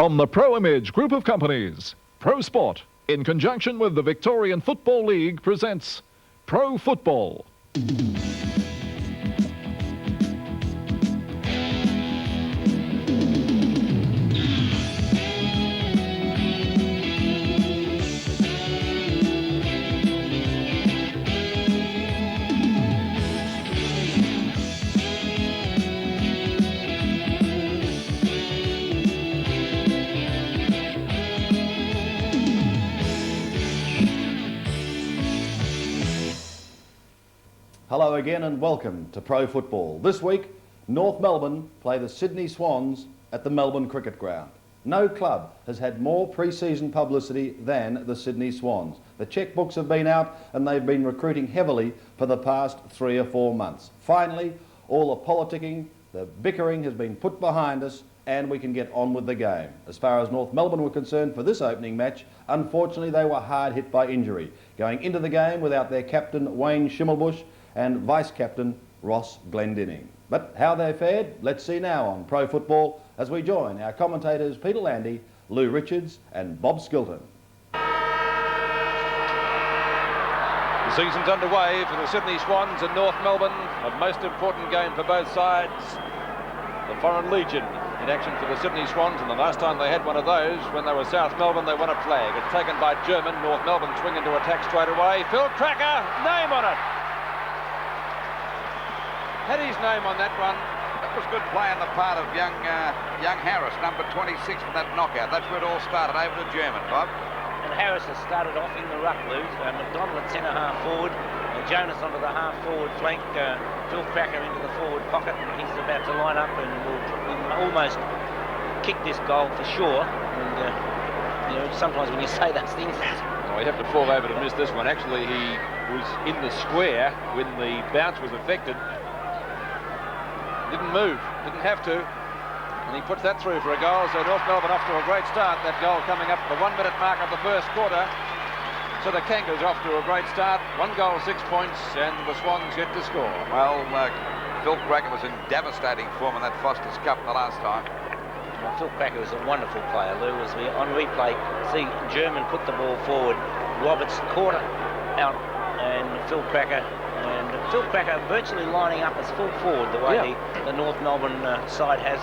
From the Pro Image Group of Companies, Pro Sport, in conjunction with the Victorian Football League, presents Pro Football. Hello again and welcome to Pro Football. This week, North Melbourne play the Sydney Swans at the Melbourne Cricket Ground. No club has had more pre-season publicity than the Sydney Swans. The checkbooks have been out and they've been recruiting heavily for the past 3 or 4 months. Finally, all the politicking, the bickering has been put behind us and we can get on with the game. As far as North Melbourne were concerned for this opening match, unfortunately they were hard hit by injury, going into the game without their captain Wayne Schimmelbusch and vice-captain Ross Glendinning. But how they fared, let's see now on Pro Football as we join our commentators Peter Landy, Lou Richards and Bob Skilton. The season's underway for the Sydney Swans in North Melbourne, a most important game for both sides. The Foreign Legion in action for the Sydney Swans, and the last time they had one of those, when they were South Melbourne, they won a flag. It's taken by German. North Melbourne swing into attack straight away. Phil Cracker, name on it. Had his name on that one. That was good play on the part of young Harris, number 26 for that knockout. That's where it all started, over to German, Bob. And Harris has started off in the ruck, Lou. McDonald at centre half forward, Jonas onto the half forward flank, Phil Cracker into the forward pocket, and he's about to line up and will almost kick this goal for sure. And you know, sometimes when you say those things, Oh, he'd have to fall over to miss this one. Actually, he was in the square when the bounce was affected. Didn't move, didn't have to, and he puts that through for a goal. So North Melbourne off to a great start. That goal coming up at the 1 minute mark of the first quarter. So the Kangaroos off to a great start. 1 goal, 6 points, and the Swans yet to score. Well, Phil Cracker was in devastating form in that Foster's Cup the last time. well, Phil Cracker was a wonderful player, Lou. As we on replay see German put the ball forward, Roberts caught it out, and Phil Cracker virtually lining up as full forward the way the North Melbourne side has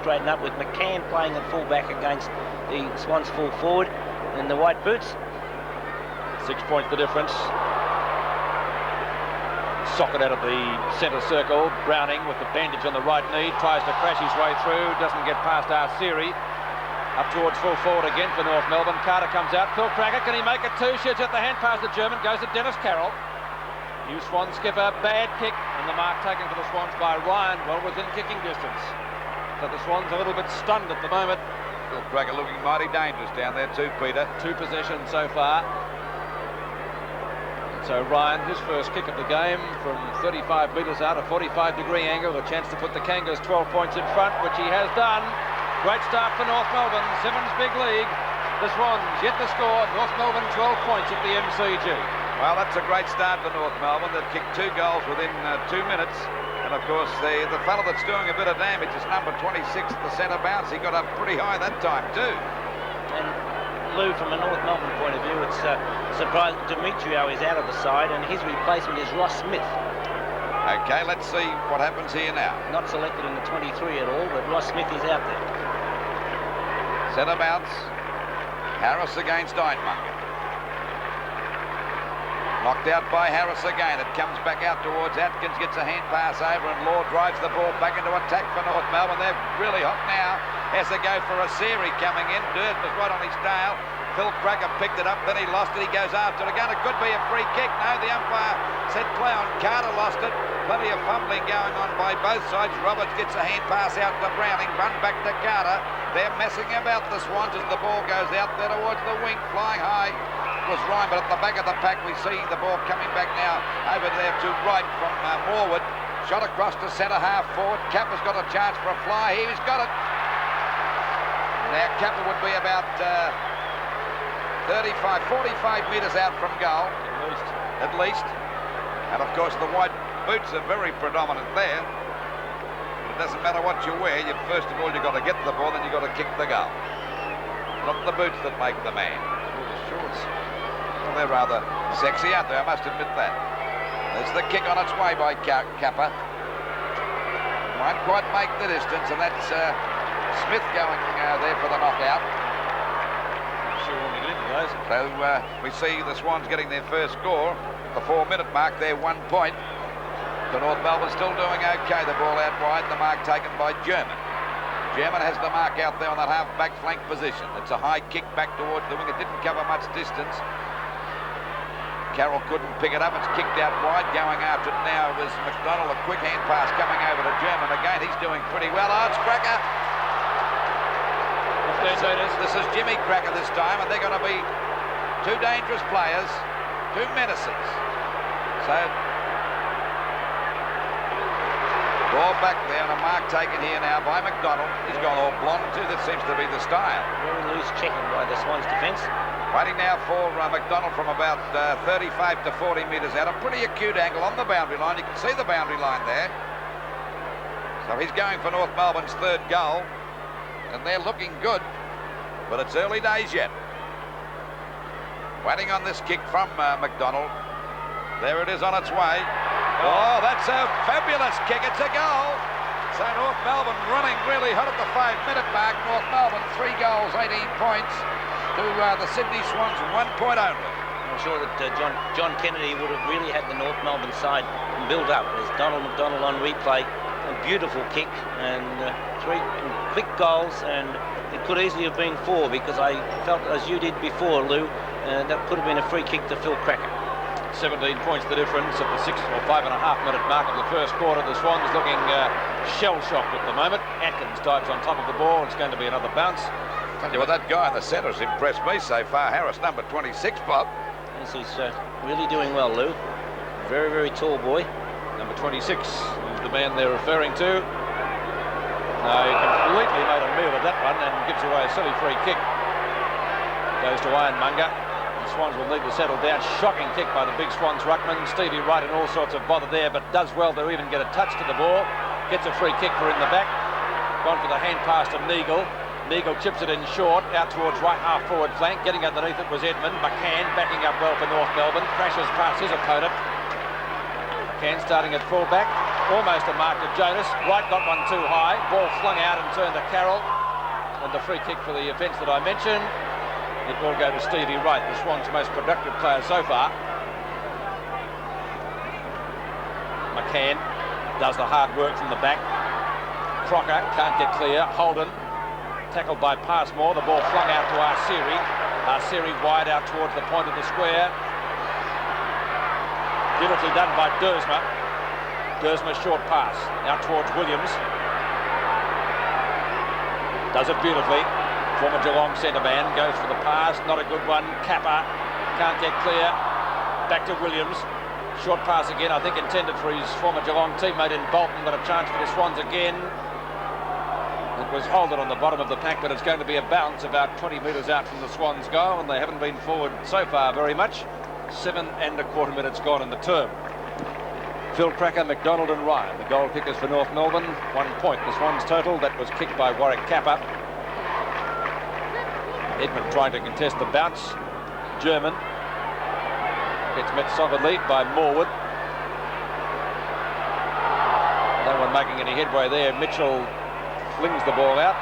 straightened up, with McCann playing at full back against the Swans full forward in the white boots. 6 points the difference. Socket out of the centre circle. Browning with the bandage on the right knee tries to crash his way through, doesn't get past Arceri. Up towards full forward again for North Melbourne. Carter comes out. Phil Cracker, can he make it two? Shoots at the hand pass to German, goes to Dennis Carroll. New Swan skipper, bad kick, and the mark taken for the Swans by Ryan, well within kicking distance. So the Swans a little bit stunned at the moment. Phil Cracker looking mighty dangerous down there too, Peter. 2 possessions so far. So Ryan, his first kick of the game from 35 metres out, a 45-degree angle, a chance to put the Kangaroos 12 points in front, which he has done. Great start for North Melbourne, Simmons big league. The Swans yet to score. North Melbourne 12 points at the MCG. Well, that's a great start for North Melbourne. They've kicked 2 goals within 2 minutes. And of course, the fellow that's doing a bit of damage is number 26 at the centre bounce. He got up pretty high that time too. And Lou, from a North Melbourne point of view, it's surprising Demetrio is out of the side, and his replacement is Ross Smith. Okay, let's see what happens here now. Not selected in the 23 at all, but Ross Smith is out there. Centre bounce. Harris against Eidmunger. Knocked out by Harris again. It comes back out towards Atkins, gets a hand pass over, and Law drives the ball back into attack for North Melbourne. They're really hot now. Has to go for a Arceri coming in. Durden was right on his tail. Phil Cracker picked it up, then he lost it. He goes after it again. It could be a free kick. No, the umpire said play on. Carter lost it. Plenty of fumbling going on by both sides. Roberts gets a hand pass out to Browning. Run back to Carter. They're messing about the Swans as the ball goes out there towards the wing, flying high. Was Ryan, but at the back of the pack we see the ball coming back now over there to right from Morwood. Shot across to centre half forward. Kappa's got a chance for a fly. He's got it. Now Kappa would be about 45 metres out from goal at least. And of course the white boots are very predominant there. But it doesn't matter what you wear. First of all, you've got to get the ball, then you've got to kick the goal. not the boots that make the man. Or the shorts. Well, they're rather sexy, aren't they? I must admit that. There's the kick on its way by Kappa. Might quite make the distance, and that's Smith going there for the knockout. Sure, when we get into those. So we see the Swans getting their first score. The 4-minute mark, they're 1 point. The North Melbourne still doing okay. The ball out wide, the mark taken by German. German has the mark out there on that half-back flank position. It's a high kick back towards the wing. It didn't cover much distance. Carroll couldn't pick it up. It's kicked out wide. Going after it now was McDonald. A quick hand pass coming over to German. Again, he's doing pretty well. Oh, it's Cracker. 15 metres. This is Jimmy Cracker this time, and they're going to be two dangerous players, two menaces. So, ball back there, and a mark taken here now by McDonald. He's gone all blonde too. That seems to be the style. Very loose checking by the Swans defence. Waiting now for McDonald from about 35 to 40 metres out. A pretty acute angle on the boundary line. You can see the boundary line there. So he's going for North Melbourne's third goal. And they're looking good. But it's early days yet. Waiting on this kick from McDonald. There it is on its way. Oh, that's a fabulous kick. It's a goal. So North Melbourne running really hot at the 5-minute mark. North Melbourne 3 goals, 18 points. To the Sydney Swans, 1 point only. I'm sure that John Kennedy would have really had the North Melbourne side build up. There's Donald McDonald on replay. A beautiful kick and 3 quick goals, and it could easily have been 4 because I felt, as you did before, Lou, that could have been a free kick to Phil Cracker. 17 points the difference at the 6 or 5.5-minute mark of the first quarter. The Swans looking shell-shocked at the moment. Atkins dives on top of the ball. It's going to be another bounce. Tell you what, that guy in the centre's impressed me so far. Harris, number 26, Bob. Yes, he's really doing well, Lou. Very, very tall boy. Number 26 is the man they're referring to. He completely made a meal of that one and gives away a silly free kick. Goes to Ironmonger. The Swans will need to settle down. Shocking kick by the big Swans ruckman. Stevie Wright in all sorts of bother there, but does well to even get a touch to the ball. Gets a free kick for in the back. Gone for the hand pass to Neagle. Neagle chips it in short, out towards right half forward flank. Getting underneath it was Edmund. McCann backing up well for North Melbourne. Crashes past his opponent. McCann starting at fullback. Almost a mark to Jonas. Wright got one too high. Ball flung out and turned to Carroll. And the free kick for the offence that I mentioned. It will go to Stevie Wright, the Swans' most productive player so far. McCann does the hard work from the back. Crocker can't get clear. Holden tackled by Passmore. The ball flung out to Arsiri. Arsiri wide out towards the point of the square. Beautifully done by Dersma. Dersma short pass out towards Williams. Does it beautifully. Former Geelong centre man goes for the pass. Not a good one. Kappa can't get clear. Back to Williams. Short pass again, I think intended for his former Geelong teammate in Bolton, but a chance for the Swans again. It was Holden on the bottom of the pack, but it's going to be a bounce about 20 metres out from the Swans' goal, and they haven't been forward so far very much. 7.25 minutes gone in the term. Phil Cracker, McDonald and Ryan, the goal kickers for North Melbourne. 1 point, the Swans' total. That was kicked by Warwick Kappa. Edmund trying to contest the bounce. German gets met solidly by Morwood. No one making any headway there. Mitchell flings the ball out.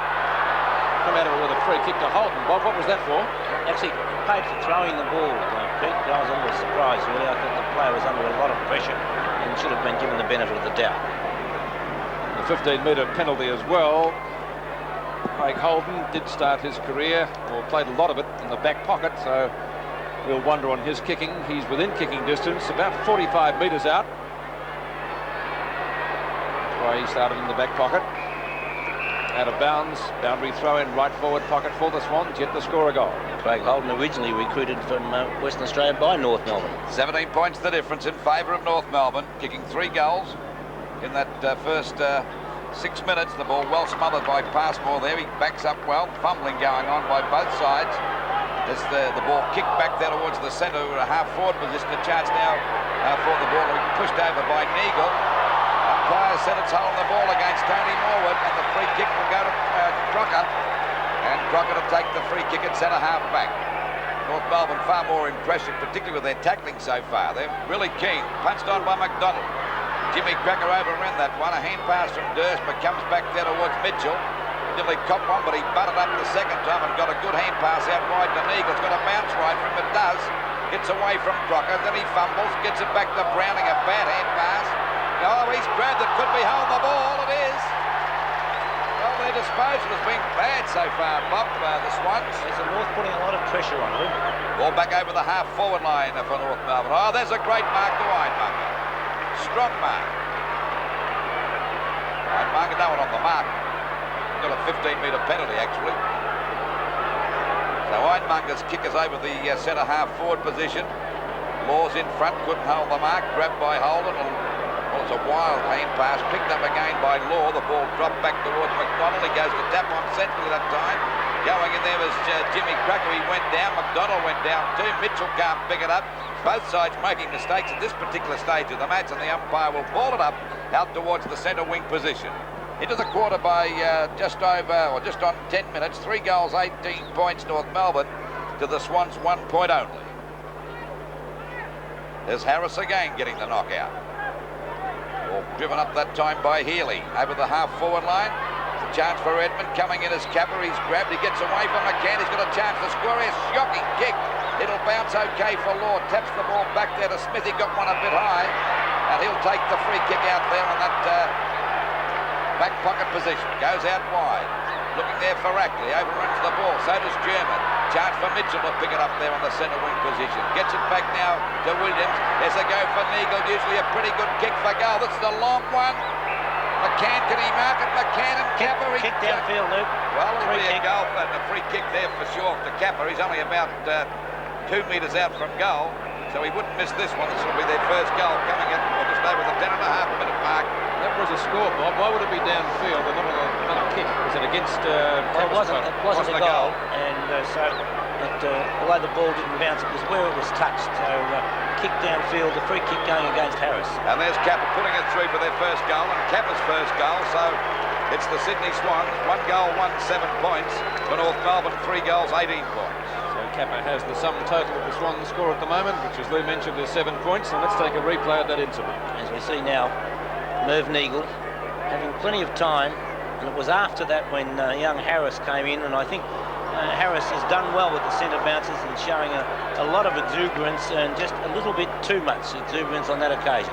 Come out of it with a free kick to Holden. Bob, what was that for? Actually, paid for throwing the ball, Pete. I was a little surprised, really. I thought the player was under a lot of pressure and should have been given the benefit of the doubt. The 15-metre penalty as well. Craig Holden did start his career, or played a lot of it, in the back pocket, so we'll wonder on his kicking. He's within kicking distance, about 45 metres out. That's why he started in the back pocket. Out of bounds, boundary throw in right forward pocket for the Swans, yet to score a goal. Craig Holden originally recruited from Western Australia by North Melbourne. 17 points the difference in favour of North Melbourne, kicking 3 goals in that first 6 minutes. The ball well smothered by Passmore there. He backs up well, fumbling going on by both sides. As the ball kicked back there towards the centre, a half-forward position. A chance now for the ball to be pushed over by Neagle. Umpire said it's holding the ball against Tony Morwood, and the free kick will go to Crocker. And Crocker to take the free kick at centre half back. North Melbourne far more impressive, particularly with their tackling so far. They're really keen. Punched on by McDonald. Jimmy Cracker overran that one. A hand pass from Durst, but comes back there towards Mitchell. Nearly copped one, but he butted up the second time and got a good hand pass out wide to Neagle. It's got a bounce right from him. It does. Gets away from Crocker. Then he fumbles. Gets it back to Browning. A bad hand pass. Oh, he's grabbed it. Could be holding the ball. It is. Well, their disposal has been bad so far, Bob, the Swans. There's the North putting a lot of pressure on them. Ball back over the half-forward line for North Melbourne. Oh, there's a great mark to Ironmonger. Strong mark. Ironmonger, no one on the mark. Got a 15-metre penalty, actually. So Ironmonger's kick is over the centre half-forward position. Law's in front, couldn't hold the mark. Grabbed by Holden. And, well, it's a wild hand pass. Picked up again by Law. The ball dropped back towards McDonald. He goes to tap on centrally that time. Going in there was Jimmy Cracker. He went down. McDonald went down too. Mitchell can't pick it up. Both sides making mistakes at this particular stage of the match, and the umpire will ball it up out towards the centre wing position. Into the quarter by just on 10 minutes. 3 goals, 18 points, North Melbourne, to the Swans 1 point only. There's Harris again getting the knockout. Ball driven up that time by Healy over the half-forward line. It's a chance for Edmund coming in as Capper. He's grabbed. He gets away from McCann. He's got a chance to score. A shocking kick. It'll bounce okay for Law. Taps the ball back there to Smith. He got one a bit high, and he'll take the free kick out there on that back pocket position. Goes out wide. Looking there for Rackley. Overruns the ball. So does German. Chance for Mitchell to pick it up there on the centre wing position. Gets it back now to Williams. There's a go for Neagle. Usually a pretty good kick for goal. This is a long one. McCann, can he mark it? McCann and Capper. Kick downfield, Luke. Well, it'll be a goal, but a free kick there for sure to Capper. He's only about 2 metres out from goal, so he wouldn't miss this one. This will be their first goal coming in just over the 10.5-minute mark. That was a score, Bob. Why would it be downfield and not a kick? Was it against... Well, it wasn't a goal, and so although the ball didn't bounce, it was where it was touched. So kick downfield, the free kick going against Harris. And there's Capper putting it through for their first goal, and Capper's first goal. So it's the Sydney Swans, 1 goal, 7 points. For North Melbourne, 3 goals, 18 points. So Capper has the sum total of the Swans score at the moment, which, as Lou mentioned, is 7 points. And let's take a replay of that interval. As we see now, Merv Neagle having plenty of time, and it was after that when young Harris came in, and I think Harris has done well with the centre bounces and showing a lot of exuberance, and just a little bit too much exuberance on that occasion.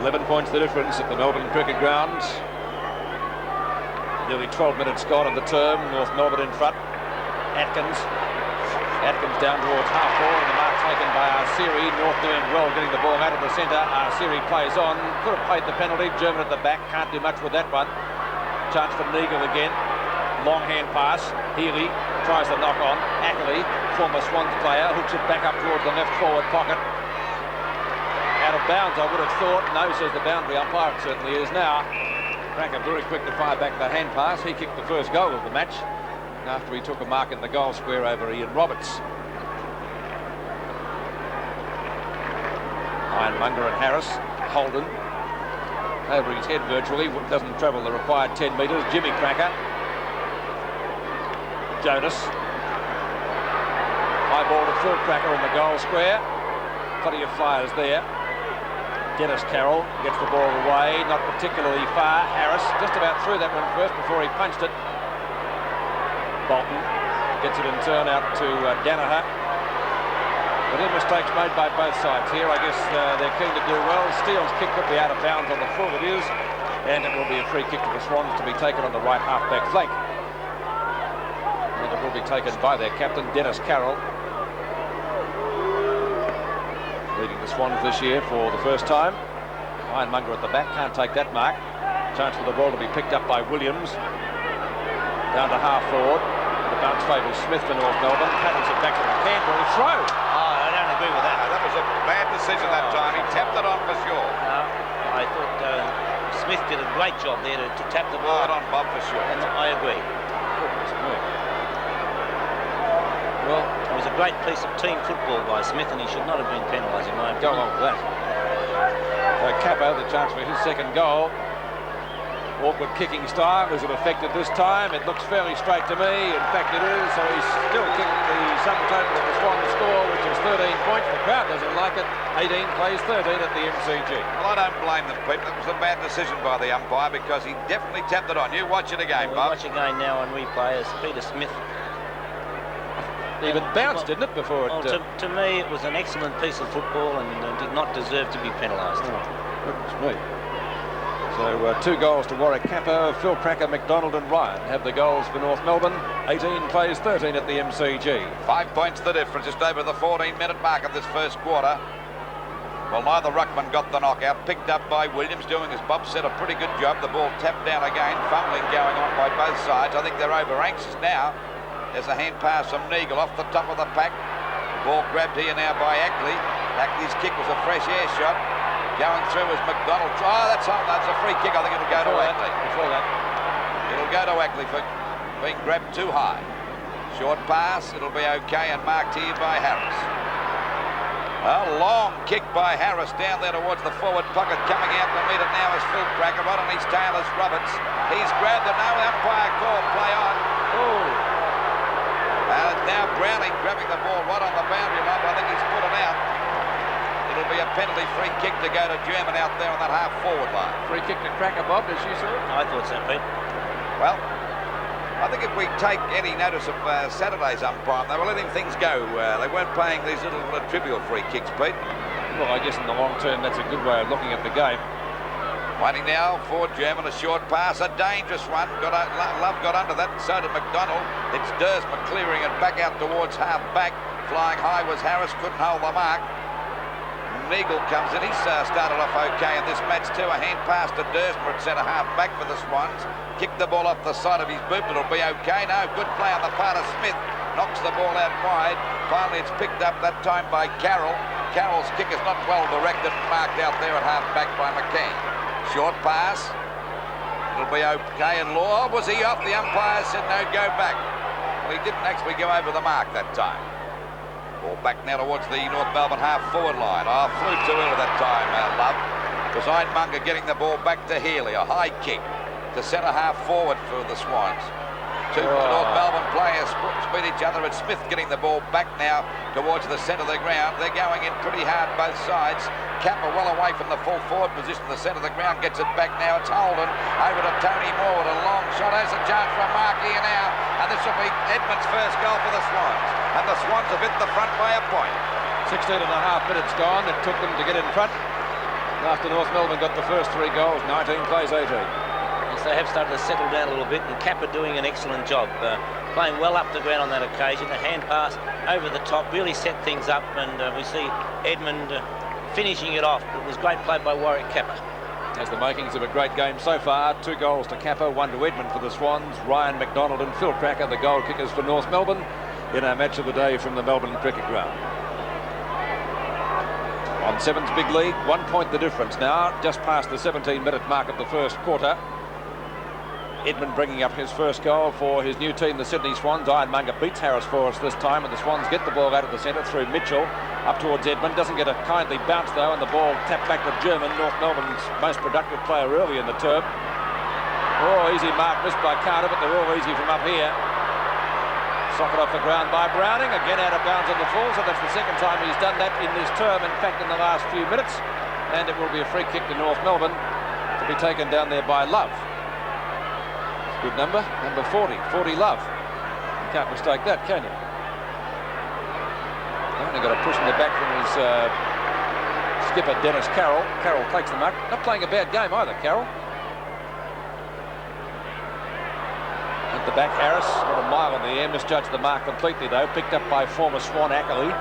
$11 points the difference at the Melbourne Cricket Ground. Nearly 12 minutes gone in the term. North Melbourne in front. Atkins down towards half-forward, and the mark taken by Arsiri. North doing well getting the ball out of the centre. Arsiri plays on. Could have played the penalty. German at the back. Can't do much with that one. Chance for Neagle again. Long hand pass. Healy tries to knock on. Ackley, former Swans player, hooks it back up towards the left forward pocket. Out of bounds, I would have thought. No, says the boundary umpire. It certainly is now. Cracker very quick to fire back the hand pass. He kicked the first goal of the match after he took a mark in the goal square over Ian Roberts. Ironmonger and Harris. Holden over his head virtually, doesn't travel the required 10 metres. Jimmy Cracker. Jonas. High ball to Phil Cracker in the goal square. Plenty of flyers there. Dennis Carroll gets the ball away, not particularly far. Harris just about threw that one first before he punched it. Bolton gets it in turn out to Danaher. But in mistakes made by both sides here. I guess they're keen to do well. Steele's kick could be out of bounds on the full. It is. And it will be a free kick to the Swans to be taken on the right half-back flank. And it will be taken by their captain, Dennis Carroll. Leading the Swans this year for the first time. Ironmonger at the back, can't take that mark. Chance for the ball to be picked up by Williams. Down to half-forward. The bounce favours Smith for North Melbourne. Paddles it back to the Canberra. Throw! I don't agree with that. That was a bad decision that time. He tapped it on for sure. No, I thought Smith did a great job there to tap the ball. Hard on Bob for sure. And I agree. Well, it was a great piece of team football by Smith, and he should not have been penalised in my opinion. Go on with that. Capper, the chance for his second goal. Awkward kicking style. Is it effective this time? It looks fairly straight to me. In fact, it is. So he's still kicked the sum total of the Swans score, which is 13 points. The crowd doesn't like it. 18 plays 13 at the MCG. Well, I don't blame them, Pete. That was a bad decision by the umpire because he definitely tapped it on. You watch it again, Well, Bob. watch again now on replay as Peter Smith. Even bounced, didn't it, before it... To me, it was an excellent piece of football and did not deserve to be penalised. Goodness me. So 2 goals to Warwick Capper, Phil Cracker, McDonald and Ryan have the goals for North Melbourne. 18 plays 13 at the MCG. 5 points the difference, just over the 14-minute mark of this first quarter. Well, neither ruckman got the knockout. Picked up by Williams, doing, as Bob said, a pretty good job. The ball tapped down again, fumbling going on by both sides. I think they're over anxious now. There's a hand pass from Neagle off the top of the pack. Ball grabbed here now by Ackley. Ackley's kick was a fresh air shot. Going through was McDonald. Oh, that's a free kick. I think it'll go to Ackley. Before that. It'll go to Ackley for being grabbed too high. Short pass. It'll be okay and marked here by Harris. A long kick by Harris down there towards the forward pocket. Coming out to meet it now is Phil Cracker. Right on his tail is Roberts. He's grabbed it. No umpire call. Play on. Oh. And now Browning grabbing the ball right on the boundary line. I think he's put it out. It'll be a penalty free kick to go to German out there on that half-forward line. Free kick to Cracker, Bob, as you saw. I thought so, Pete. Well, I think if we take any notice of Saturday's umpiring, they were letting things go. They weren't playing these little trivial free kicks, Pete. Well, I guess in the long term, that's a good way of looking at the game. Waiting now for German, a short pass, a dangerous one. Love got under that, and so did McDonald. It's Dersma clearing it back out towards half-back. Flying high was Harris, couldn't hold the mark. Neagle comes in. He's started off okay in this match too. A hand pass to Dersma at centre half back for the Swans. Kicked the ball off the side of his boot, but it'll be okay. No, good play on the part of Smith. Knocks the ball out wide. Finally, it's picked up that time by Carroll. Carroll's kick is not well directed and marked out there at half back by McKean. Short pass. It'll be okay. And Law, was he off? The umpire said no, go back. Well, he didn't actually go over the mark that time. Ball back now towards the North Melbourne half-forward line. Oh, flew too early that time, Love. It was Ironmonger getting the ball back to Healy. A high kick to centre half-forward for the Swans. Two North Melbourne players speed each other. It's Smith getting the ball back now towards the centre of the ground. They're going in pretty hard both sides. Capper well away from the full forward position. The centre of the ground gets it back now. It's Holden over to Tony Moore with a long shot. Has a chance for a mark here now. And this will be Edmund's first goal for the Swans. And the Swans have hit the front by a point. 16 and a half minutes gone. It took them to get in front. After North Melbourne got the first 3 goals, 19 plays 18. Yes, they have started to settle down a little bit, and Capper doing an excellent job. Playing well up the ground on that occasion. A hand pass over the top really set things up, and we see Edmund finishing it off. It was great play by Warwick Capper. Has the makings of a great game so far. 2 goals to Capper, 1 to Edmund for the Swans. Ryan McDonald and Phil Cracker, the goal kickers for North Melbourne, in our match of the day from the Melbourne Cricket Ground. On Seven's big league, 1 point the difference now, just past the 17-minute mark of the first quarter. Edmund bringing up his first goal for his new team, the Sydney Swans. Ironmonger beats Harris for us this time, and the Swans get the ball out of the centre through Mitchell up towards Edmund. Doesn't get a kindly bounce though, and the ball tapped back to German, North Melbourne's most productive player early in the term. Oh, easy mark missed by Carter, but they're all easy from up here. Socket off the ground by Browning, again out of bounds on the full, so that's the second time he's done that in this term, in fact in the last few minutes, and it will be a free kick to North Melbourne to be taken down there by Love. Good number 40 Love. You can't mistake that, can you? Only got a push in the back from his skipper Dennis Carroll. Carroll takes the mark. Not playing a bad game either, Carroll. At the back, Harris got a mile in the air, misjudged the mark completely though. Picked up by former Swan Ackley.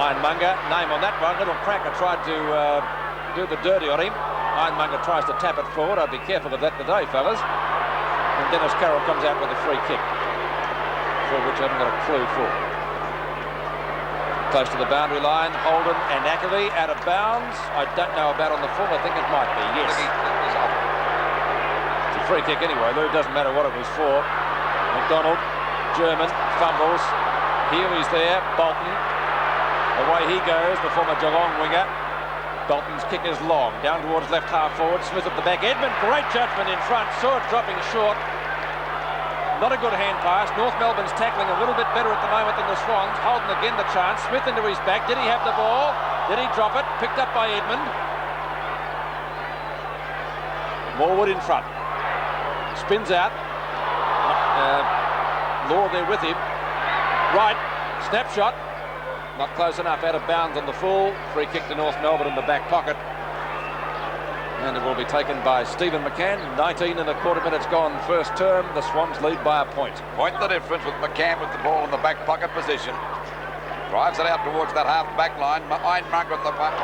Ironmonger, name on that one. Little Cracker tried to do the dirty on him. Ironmonger tries to tap it forward. I'd be careful of that today, fellas. And Dennis Carroll comes out with a free kick, for which I haven't got a clue for. Close to the boundary line, Holden and Ackley out of bounds. I don't know about on the full. I think it might be, yes. It's a free kick anyway, Lou. It doesn't matter what it was for. McDonald, German, fumbles. Healy's there, Bolton. Away he goes, the former Geelong winger. Bolton's kick is long, down towards left half forward. Smith at the back. Edmund, great judgment in front. Saw it dropping short. Not a good hand pass. North Melbourne's tackling a little bit better at the moment than the Swans. Holden again the chance. Smith into his back. Did he have the ball? Did he drop it? Picked up by Edmund. Morwood in front. Spins out. Law there with him. Right. Snapshot. Not close enough. Out of bounds on the full. Free kick to North Melbourne in the back pocket. And it will be taken by Stephen McCann. 19 and a quarter minutes gone first term. The Swans lead by a point. Point the difference with McCann with the ball in the back pocket position. Drives it out towards that half-back line. Ironmonger at the back.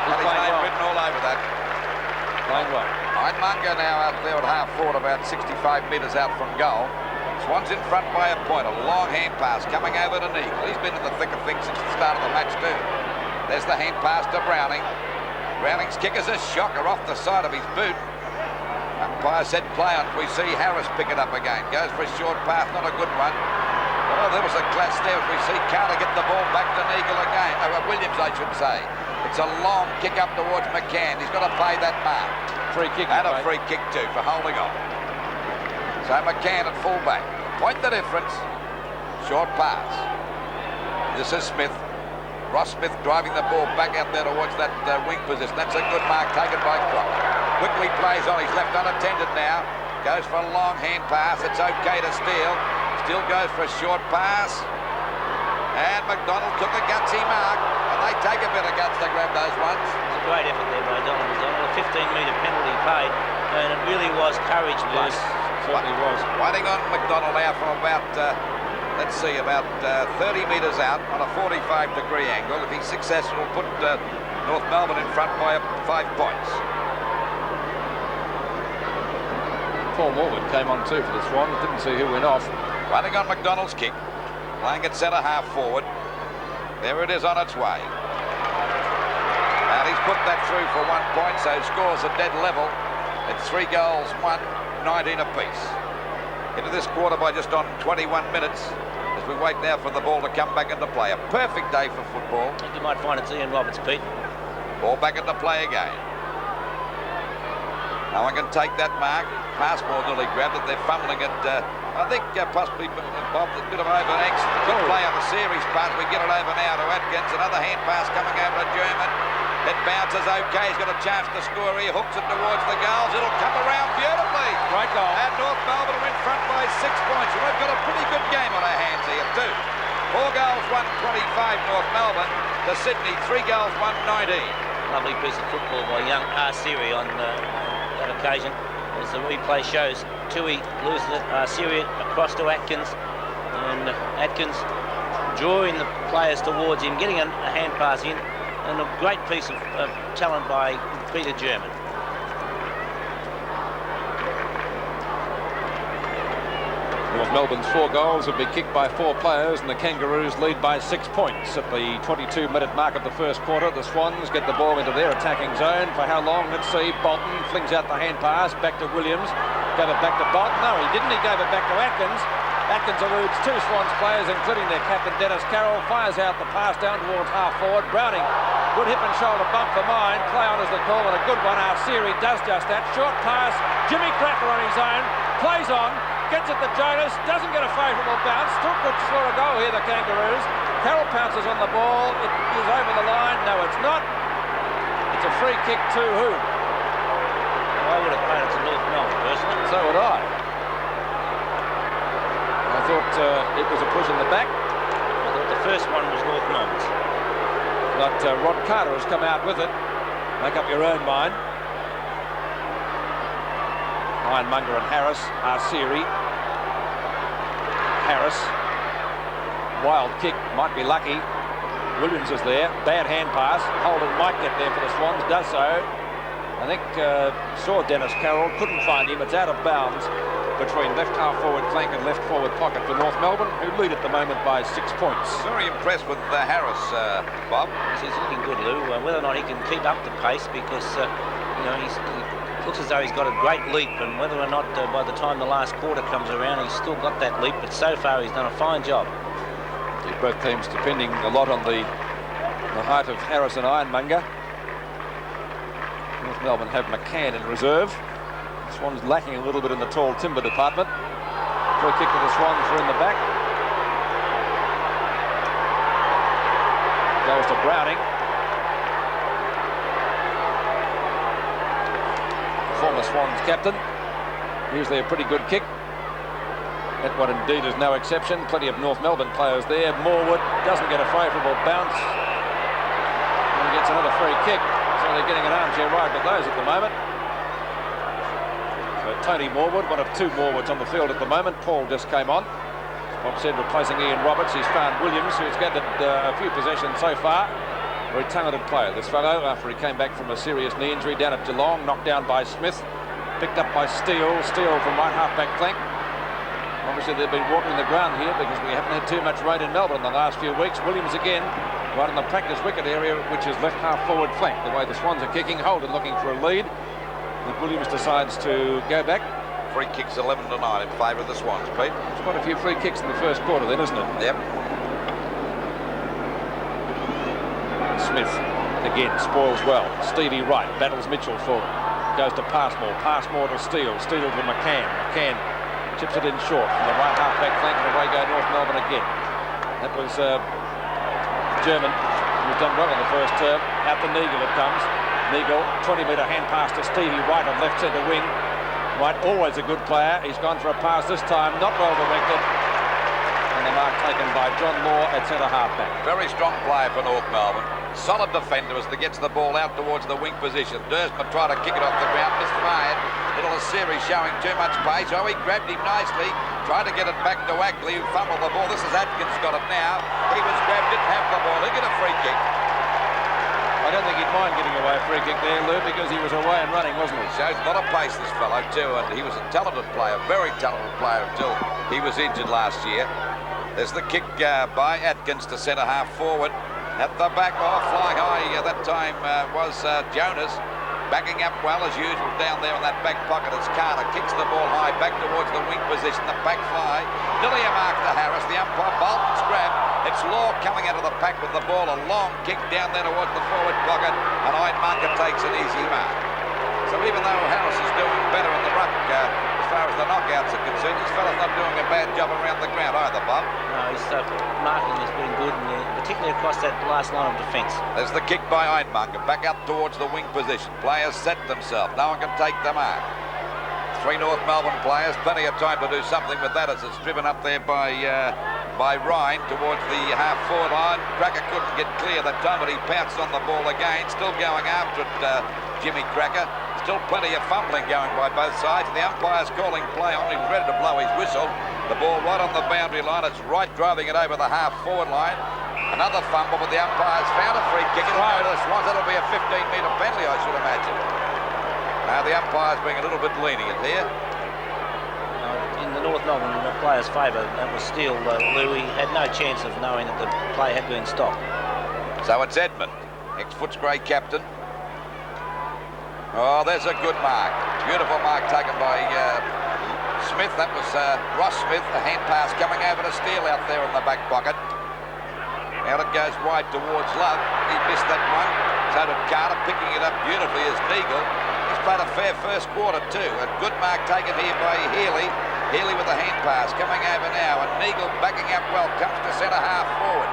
Got his name written all over that. Playing well. Ironmonger now out there at half-forward, about 65 metres out from goal. Swans in front by a point. A long hand pass coming over to Neagle. He's been in the thick of things since the start of the match too. There's the hand pass to Browning. Browning's kick is a shocker off the side of his boot. Umpire said play on. We see Harris pick it up again. Goes for a short pass, not a good one. Oh, there was a clash there as we see Carter get the ball back to Neagle again. Williams, I should say. It's a long kick up towards McCann. He's got to pay that mark. Free kick. And a free kick too for holding on. So McCann at full back. Point the difference. Short pass. This is Smith. Ross Smith driving the ball back out there towards that wing position. That's a good mark taken by Croc. Quickly plays on. He's left unattended now. Goes for a long hand pass. It's okay to steal. Still goes for a short pass. And McDonald took a gutsy mark. And they take a bit of guts to grab those ones. It's a great effort there by Donald McDonald. A 15-metre penalty paid. And it really was courage plus. Yes, certainly was. Waiting on McDonald out from about... let's see, about 30 metres out on a 45-degree angle. If he's successful, will put North Melbourne in front by 5 points. Paul Morwood came on too for the Swans. Didn't see who went off. Running on McDonald's kick. Playing at centre half forward. There it is on its way. And he's put that through for 1 point, so scores a dead level. It's 3 goals, 19 apiece. Into this quarter by just on 21 minutes as we wait now for the ball to come back into play. A perfect day for football. I think you might find it's Ian Roberts, Pete. Ball back into play again. No one can take that mark. Passmore nearly grabbed it. They're fumbling it. I think possibly Bob, a bit of overangst. Good play on the series pass. We get it over now to Atkins. Another hand pass coming over to German. It bounces okay. He's got a chance to score. He hooks it towards the goals. It'll come around beautifully. Great goal. And North Melbourne are in front by 6 points. And we've got a pretty good game on our hands here too. 4 goals, 125 North Melbourne. To Sydney, 3 goals, 119. Lovely piece of football by young Arsiri on that occasion. As the replay shows, Tui loses it, Arsiri across to Atkins. And Atkins drawing the players towards him, getting a hand pass in. And a great piece of talent by Peter German. North Melbourne's 4 goals would be kicked by 4 players, and the Kangaroos lead by 6 points at the 22-minute mark of the first quarter. The Swans get the ball into their attacking zone. For how long? Let's see. Bolton flings out the hand pass back to Williams. Gave it back to Bolton. No, he didn't. He gave it back to Atkins. Atkins eludes 2 Swans players, including their captain Dennis Carroll. Fires out the pass down towards half forward. Browning, good hip and shoulder bump for mine. Play on is the call, and a good one. Arsiri does just that. Short pass. Jimmy Cracker on his own. Plays on. Gets it to Jonas. Doesn't get a favourable bounce. Still could score a goal here, the Kangaroos. Carroll pounces on the ball. It is over the line. No, it's not. It's a free kick to who? I would have played it to North Melbourne, personally. So would I. I thought it was a push in the back. I thought the first one was North Melbourne's. But Rod Carter has come out with it. Make up your own mind. Ironmonger and Harris. Arsiri. Harris. Wild kick. Might be lucky. Williams is there. Bad hand pass. Holden might get there for the Swans. Does so. I think saw Dennis Carroll. Couldn't find him. It's out of bounds between left half forward flank and left forward pocket for North Melbourne, who lead at the moment by 6 points. Very impressed with Harris, Bob. He's looking good, Lou. Whether or not he can keep up the pace, because you know, he looks as though he's got a great leap, and whether or not by the time the last quarter comes around, he's still got that leap. But so far, he's done a fine job. Both teams depending a lot on the height of Harris and Ironmonger. North Melbourne have McCann in reserve. Swans lacking a little bit in the tall timber department. Free kick to the Swans for in the back. Goes to Browning. Former Swans captain. Usually a pretty good kick. That one indeed is no exception. Plenty of North Melbourne players there. Morwood doesn't get a favourable bounce. And he gets another free kick. So they're getting an armchair ride with those at the moment. So Tony Morwood, one of two Morwoods on the field at the moment. Paul just came on. As Bob said, replacing Ian Roberts. He's found Williams, who's gathered a few possessions so far. Very talented player, this fellow, after he came back from a serious knee injury down at Geelong, knocked down by Smith, picked up by Steele from right half-back flank. Obviously, they've been walking the ground here because we haven't had too much rain in Melbourne in the last few weeks. Williams again, right in the practice wicket area, which is left half-forward flank. The way the Swans are kicking, Holden looking for a lead. If Williams decides to go back. Free kicks 11-9 in favour of the Swans, Pete. There's quite a few free kicks in the first quarter then, isn't it? Yep. Smith again spoils well. Stevie Wright battles Mitchell forward. Goes to Passmore to Steele to McCann. McCann chips it in short from the right half-back flank, and away go North Melbourne again. That was German, who's done well in the first term. Out to Neagle it comes. Neagle, 20-metre hand pass to Stevie Wright on left centre wing. Wright, always a good player. He's gone for a pass this time, not well directed. And the mark taken by John Law at centre half-back. Very strong player for North Melbourne. Solid defender as he gets the ball out towards the wing position. Dursman tried to kick it off the ground, misfired. Little Asiri showing too much pace. Oh, he grabbed him nicely. Tried to get it back to Ackley, who fumbled the ball. This is Atkins got it now. He was grabbed, didn't have the ball. He'll get a free kick. I don't think he'd mind getting away a free kick there, Lou, because he was away and running, wasn't he? Shows a lot of pace, this fellow, too, and he was a talented player, very talented player until he was injured last year. There's the kick by Atkins to centre half forward. At the back, flying high that time was Jonas. Backing up well as usual down there in that back pocket as Carter kicks the ball high back towards the wing position. The back fly. Nearly a mark to Harris. The umpire, Bolton's grab. It's Law coming out of the pack with the ball. A long kick down there towards the forward pocket. And Ironmonger takes an easy mark. So even though Harris is doing better in the ruck as far as the knockouts are concerned, this fella's not doing a bad job around the ground either, Bob. No, his marking has been good, and particularly across that last line of defence. There's the kick by Ironmonger, back up towards the wing position. Players set themselves. No one can take the mark. Three North Melbourne players, plenty of time to do something with that as it's driven up there by Ryan towards the half-forward line. Cracker couldn't get clear that time, but he pounced on the ball again. Still going after it, Jimmy Cracker. Still plenty of fumbling going by both sides. The umpire's calling play on. He's ready to blow his whistle. The ball right on the boundary line. It's right driving it over the half-forward line. Another fumble, but the umpire's found a free kick. It'll go to the Swans. That'll be a 15-metre penalty, I should imagine. Now the umpire's being a little bit lenient here. In the North Melbourne players' favour, that was Steele. Louis had no chance of knowing that the play had been stopped. So it's Edmund, ex-Footscray captain. Oh, there's a good mark. Beautiful mark taken by Smith. That was Ross Smith, a hand pass coming over to Steele out there in the back pocket. Now it goes wide towards Love. He missed that one. So did Carter, picking it up beautifully as Neagle. He's played a fair first quarter too. A good mark taken here by Healy. Healy with a hand pass coming over now. And Neagle backing up well, comes to centre half forward.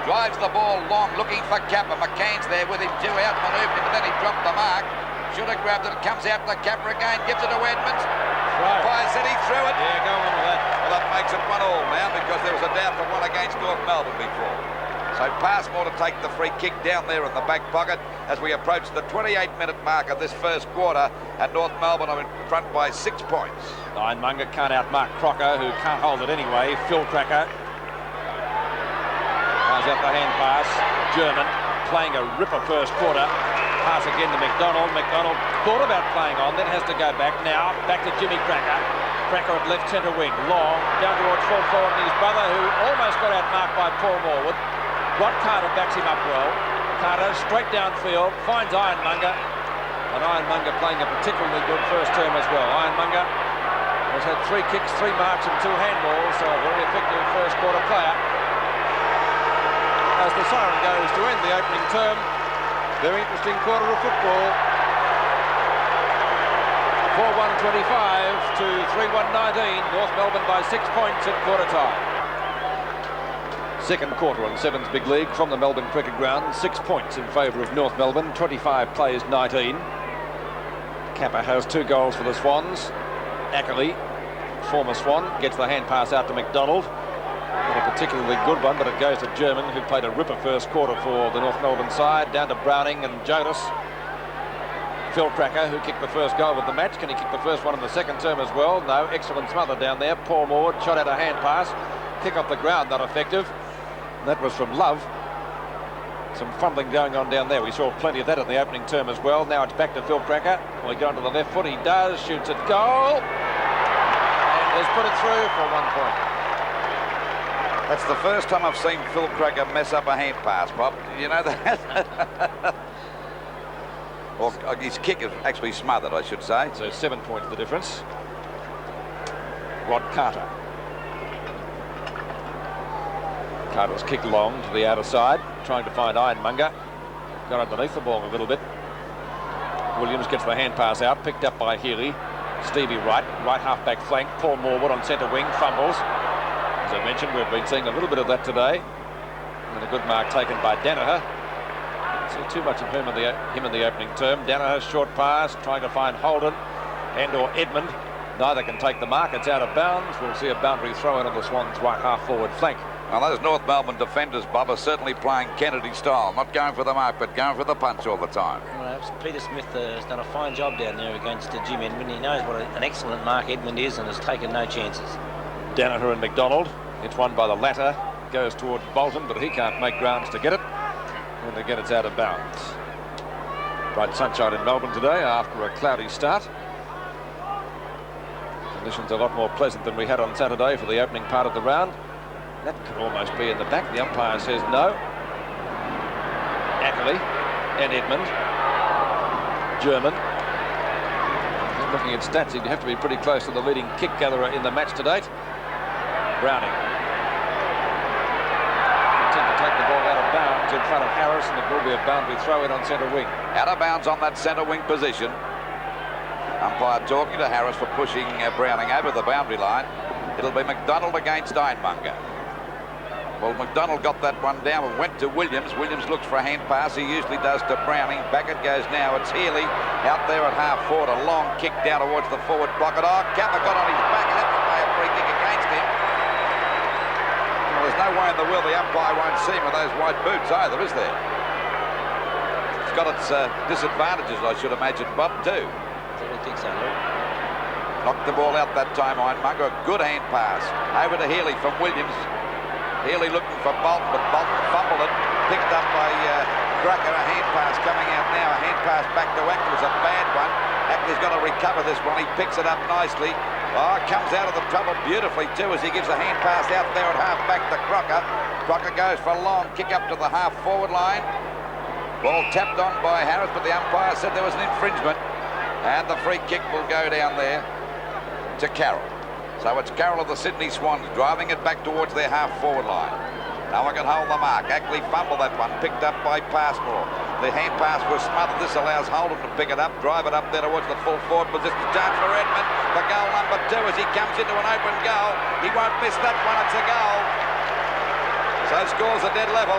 Drives the ball long, looking for Capper. McCain's there with him too, outmanoeuvred him, but then he dropped the mark. Should have grabbed it. It comes out to Capper again, gives it to Edmonds. Umpire said he threw it. Yeah, go on with that. Well, that makes it 1-1 now because there was a doubt for one against North Melbourne before. So Passmore to take the free kick down there in the back pocket as we approach the 28-minute mark of this first quarter, and North Melbourne are in front by 6 points. Ironmonger can't outmark Crocker, who can't hold it anyway. Phil Cracker tries out the hand pass. German playing a ripper first quarter. Pass again to McDonald. McDonald thought about playing on, then has to go back. Now back to Jimmy Cracker. Cracker at left centre wing. Long down towards full forward, and his brother, who almost got outmarked by Paul Morwood. Rod Carter backs him up well. Carter straight downfield, finds Ironmonger. And Ironmonger playing a particularly good first term as well. Ironmonger has had 3 kicks, 3 marks and 2 handballs, so a very effective first quarter player. As the siren goes to end the opening term, very interesting quarter of football. 4-1-25 to 3-1-19. North Melbourne by 6 points at quarter time. Second quarter on Seven's Big League from the Melbourne Cricket Ground. 6 points in favour of North Melbourne. 25 plays 19. Kappa has 2 goals for the Swans. Ackerley, former Swan, gets the hand pass out to McDonald. Not a particularly good one, but it goes to German, who played a ripper first quarter for the North Melbourne side. Down to Browning and Jonas. Phil Cracker, who kicked the first goal of the match. Can he kick the first one in the second term as well? No. Excellent smother down there. Paul Maud shot out a hand pass. Kick off the ground, not effective. That was from Love. Some fumbling going on down there. We saw plenty of that in the opening term as well. Now it's back to Phil Cracker. Will he go onto the left foot? He does. Shoots it. Goal! And has put it through for 1 point. That's the first time I've seen Phil Cracker mess up a hand pass, Bob. You know that? Well, his kick is actually smothered, I should say. So 7 points the difference. Rod Carter. Carter's kicked long to the outer side, trying to find Ironmonger. Got underneath the ball a little bit. Williams gets the hand pass out, picked up by Healy. Stevie Wright, right half-back flank. Paul Morwood on centre wing, fumbles. As I mentioned, we've been seeing a little bit of that today. And a good mark taken by Danaher. Didn't see too much of him in the opening term. Danaher, short pass, trying to find Holden and/or Edmund. Neither can take the mark. It's out of bounds. We'll see a boundary throw in on the Swans' right half-forward flank. Well, those North Melbourne defenders, Bob, are certainly playing Kennedy style. Not going for the mark, but going for the punch all the time. Well, Peter Smith has done a fine job down there against Jim Edmund. He knows what an excellent mark Edmund is and has taken no chances. Danaher and McDonald. It's won by the latter. Goes towards Bolton, but he can't make grounds to get it. And again, it's out of bounds. Bright sunshine in Melbourne today after a cloudy start. Conditions a lot more pleasant than we had on Saturday for the opening part of the round. That could almost be in the back. The umpire says no. Ackerley and Edmund. German. Looking at stats, he'd have to be pretty close to the leading kick gatherer in the match to date. Browning. Intend to take the ball out of bounds in front of Harris, and it will be a boundary throw in on centre wing. Out of bounds on that centre wing position. Umpire talking to Harris for pushing Browning over the boundary line. It'll be McDonald against Ironmonger. Well, McDonald got that one down and went to Williams. Williams looks for a hand pass. He usually does to Browning. Back it goes now. It's Healy out there at half forward. A long kick down towards the forward pocket. Oh, Kappa got on his back and had to play a free kick against him. Well, there's no way in the world the umpire won't see him with those white boots either, is there? It's got its disadvantages, I should imagine, Bob, too. I don't think so, Lou. Knocked the ball out that time, Ironmonger. A good hand pass. Over to Healy from Williams. Healy looking for Bolton, but Bolton fumbled it. Picked up by Cracker. A hand pass coming out now. A hand pass back to Ackley was a bad one. Ackley's got to recover this one. He picks it up nicely. Oh, comes out of the trouble beautifully too as he gives a hand pass out there at half back to Crocker. Crocker goes for a long kick up to the half forward line. Ball tapped on by Harris, but the umpire said there was an infringement. And the free kick will go down there to Carroll. So it's Carroll of the Sydney Swans driving it back towards their half-forward line. No one can hold the mark. Ackley fumbled that one, picked up by Passmore. The hand pass was smothered. This allows Holden to pick it up, drive it up there towards the full forward position. Chance for Edmund for goal number 2 as he comes into an open goal. He won't miss that one. It's a goal. So scores a dead level.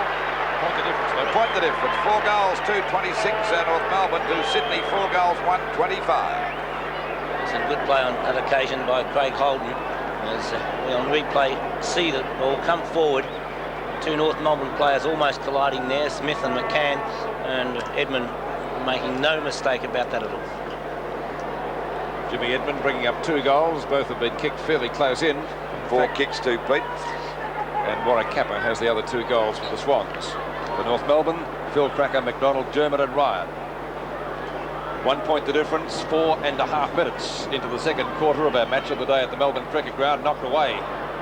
Point the difference, though. Point the difference. 4 goals, 2-26 North Melbourne to Sydney. 4 goals, 1-25. Some good play on that occasion by Craig Holden as we on replay see the ball come forward. 2 North Melbourne players almost colliding there, Smith and McCann, and Edmund making no mistake about that at all. Jimmy Edmund bringing up 2 goals. Both have been kicked fairly close in. 4 kicks too, Pete. And Warwick Kappa has the other 2 goals for the Swans. For North Melbourne, Phil Cracker, McDonald, German and Ryan. 1 point the difference, 4.5 minutes into the second quarter of our match of the day at the Melbourne Cricket Ground, knocked away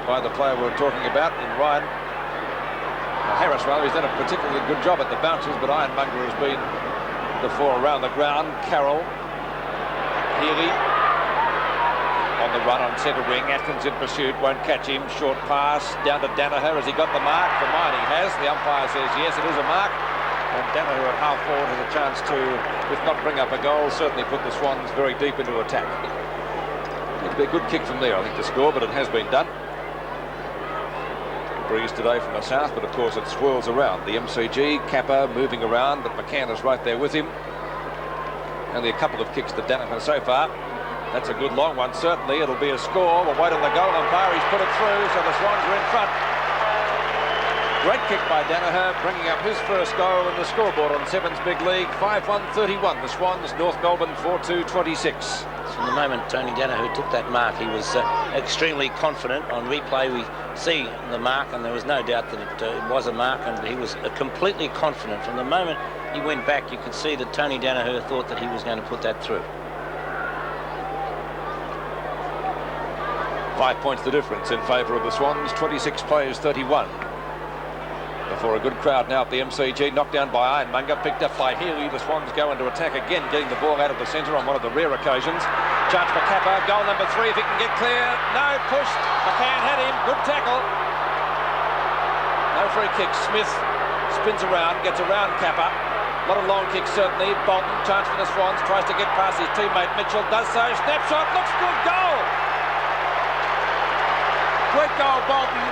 by the player we were talking about in Ryan. Harris, rather, he's done a particularly good job at the bounces, but Ironmonger has been the 4 around the ground. Carroll, Healy on the run on centre wing. Atkins in pursuit, won't catch him. Short pass down to Danaher. Has he got the mark? For mine, he has. The umpire says yes, it is a mark. And Danaher at half forward has a chance to, if not bring up a goal, certainly put the Swans very deep into attack. It'd be a good kick from there, I think, to score, but it has been done. Breeze today from the south, but of course it swirls around. The MCG, Kappa moving around, but McCann is right there with him. Only a couple of kicks to Danaher so far. That's a good long one, certainly. It'll be a score. We'll wait on the goal umpire. He's put it through, so the Swans are in front. Great kick by Danaher, bringing up his first goal in the scoreboard on Sevens Big League. 5-1-31. The Swans, North Melbourne 4-2-26. From the moment Tony Danaher took that mark, he was extremely confident. On replay, we see the mark, and there was no doubt that it was a mark, and he was completely confident. From the moment he went back, you could see that Tony Danaher thought that he was going to put that through. 5 points the difference in favour of the Swans. 26 players, 31. Before a good crowd now at the MCG, knocked down by Ironmonger, picked up by Healy. The Swans go into attack again, getting the ball out of the centre on one of the rare occasions. Chance for Kappa, goal number 3 if he can get clear. No, pushed. McCann had him, good tackle. No free kick. Smith spins around, gets around Kappa. A lot of long kicks certainly. Bolton, chance for the Swans, tries to get past his teammate Mitchell, does so. Snapshot, looks good, goal! Quick goal, Bolton.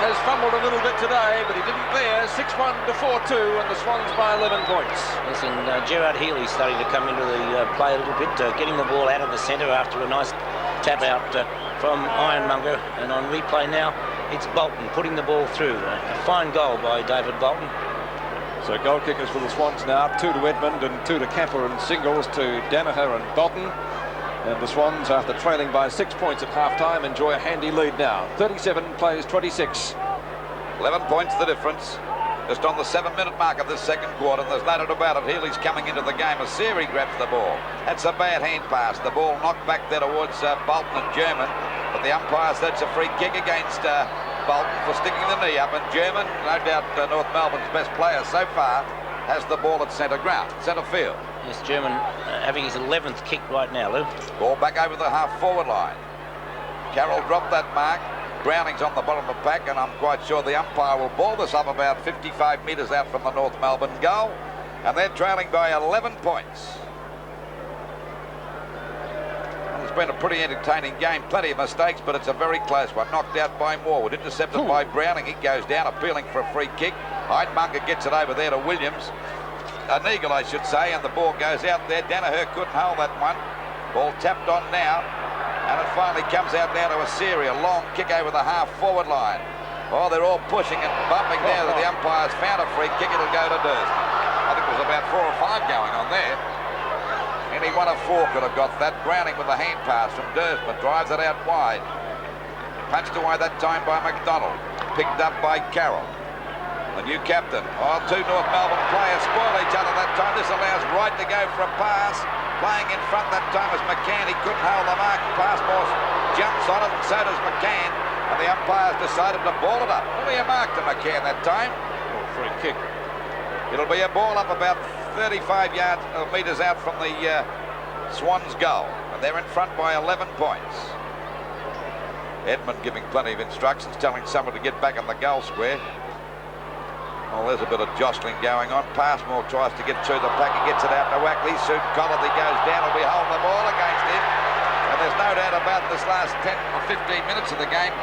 Has fumbled a little bit today, but he didn't clear. 6-1 to 4-2, and the Swans by 11 points. Yes, and Gerard Healy starting to come into the play a little bit, getting the ball out of the centre after a nice tap out from Ironmonger. And on replay now, it's Bolton putting the ball through. A fine goal by David Bolton. So goal kickers for the Swans now, 2 to Edmund and 2 to Kappa, and singles to Danaher and Bolton. And the Swans, after trailing by 6 points at half-time, enjoy a handy lead now. 37 plays 26. 11 points the difference. Just on the 7-minute mark of this second quarter, and there's no doubt about it. Healy's coming into the game. Asiri grabs the ball. That's a bad hand pass. The ball knocked back there towards Bolton and German. But the umpire said it's a free kick against Bolton for sticking the knee up. And German, no doubt North Melbourne's best player so far, has the ball at centre ground, centre field. Yes, German having his 11th kick right now, Lou. Ball back over the half-forward line. Carroll dropped that mark. Browning's on the bottom of the pack, and I'm quite sure the umpire will ball this up about 55 metres out from the North Melbourne goal. And they're trailing by 11 points. Well, it's been a pretty entertaining game. Plenty of mistakes, but it's a very close one. Knocked out by Morwood. Intercepted by Browning. He goes down, appealing for a free kick. Ironmonger gets it over there to Williams. An eagle, I should say, and the ball goes out there. Danaher couldn't hold that one. Ball tapped on now, and it finally comes out now to Asiri. A long kick over the half-forward line. Oh, they're all pushing and bumping there. The umpire's found a free kick. It'll go to Durston. I think there's about 4 or 5 going on there. Any one of 4 could have got that. Browning with a hand pass from Durston, drives it out wide. Punched away that time by McDonald. Picked up by Carroll. The new captain. Oh, 2 North Melbourne players spoil each other that time. This allows Wright to go for a pass. Playing in front that time was McCann. He couldn't hold the mark. Passmore jumps on it, and so does McCann. And the umpires decided to ball it up. Only a mark to McCann that time. Oh, free kick. It'll be a ball up about 35 metres out from the Swans' goal. And they're in front by 11 points. Edmund giving plenty of instructions, telling someone to get back in the goal square. Well, there's a bit of jostling going on. Passmore tries to get through the pack. He gets it out to Wackley. Soon Collathy goes down. He'll be holding the ball against him. And there's no doubt about this last 10 or 15 minutes of the game.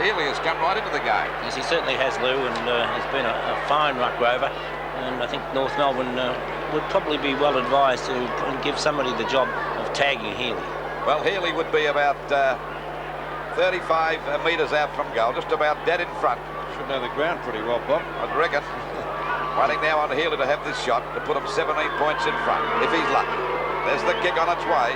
Healy has come right into the game. Yes, he certainly has, Lou, and he's been a fine ruck rover. And I think North Melbourne would probably be well advised to give somebody the job of tagging Healy. Well, Healy would be about 35 metres out from goal, just about dead in front. Should know the ground pretty well, Bob. I'd reckon. Waiting now on Healy to have this shot to put him 17 points in front, if he's lucky. There's the kick on its way,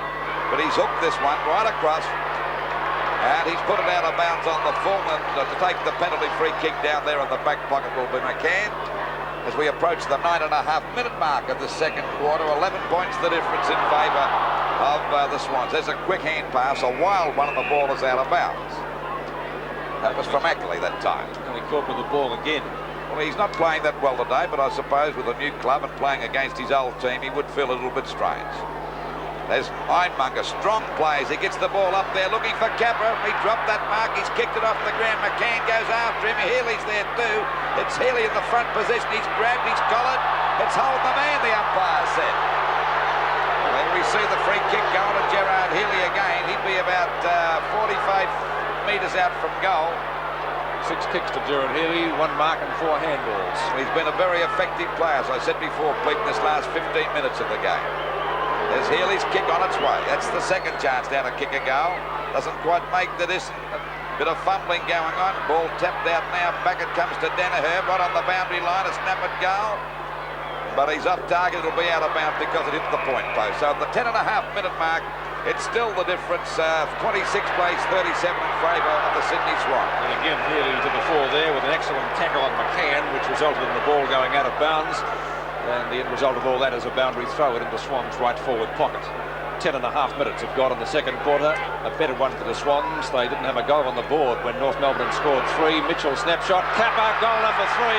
but he's hooked this one right across, and he's put it out of bounds on the full, and to take the penalty free kick down there in the back pocket will be McCann. As we approach the 9.5-minute mark of the second quarter, 11 points the difference in favour of the Swans. There's a quick hand pass, a wild one, and the ball is out of bounds. That was from Ackley that time. And he caught with the ball again. Well, he's not playing that well today, but I suppose with a new club and playing against his old team, he would feel a little bit strange. There's Ironmonger, strong plays. He gets the ball up there looking for Capper. He dropped that mark. He's kicked it off the ground. McCann goes after him. Healy's there too. It's Healy in the front position. He's grabbed, he's collared. It's hold the man, the umpire said. When we see the free kick going to Gerard Healy again, he'd be about 45 metres out from goal. 6 kicks to Gerard Healy, 1 mark and 4 handballs. He's been a very effective player, as I said before, Pete, in this last 15 minutes of the game. There's Healy's kick on its way. That's the second chance now to kick a goal. Doesn't quite make the distance. A bit of fumbling going on. Ball tapped out now. Back it comes to Danaher, right on the boundary line. A snap at goal. But he's off target. It'll be out of bounds because it hit the point post. So at the 10.5-minute mark, it's still the difference. 26 plays, 37 in favour of the Sydney Swans. And again, Healy to the fore there with an excellent tackle on McCann, which resulted in the ball going out of bounds. And the end result of all that is a boundary throw it into Swans' right forward pocket. 10.5 minutes have gone in the second quarter. A better one for the Swans. They didn't have a goal on the board when North Melbourne scored 3. Mitchell snapshot. Capper, goal number 3.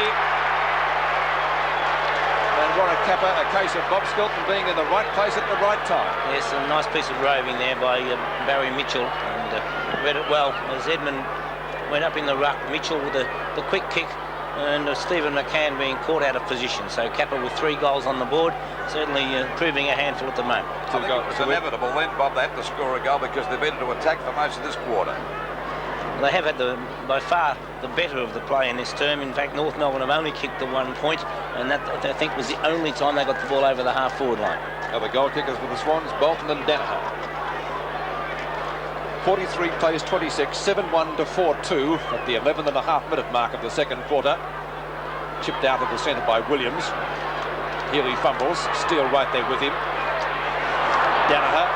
And Warwick Capper, a case of Bob Skelton being in the right place at the right time. Yes, a nice piece of roving there by Barry Mitchell, and read it well as Edmund went up in the ruck. Mitchell with the quick kick, and Stephen McCann being caught out of position. So Capper with 3 goals on the board, certainly proving a handful at the moment. I think it was inevitable then, Bob, they had to score a goal because they've been to attack for most of this quarter. They have had by far the better of the play in this term. In fact, North Melbourne have only kicked the 1 point, and that I think was the only time they got the ball over the half-forward line. Other goal kickers for the Swans, Bolton and Danaher. 43 plays 26, 7-1 to 4-2 at the 11.5-minute mark of the second quarter. Chipped out of the centre by Williams. Healy fumbles, Steele right there with him. Danaher,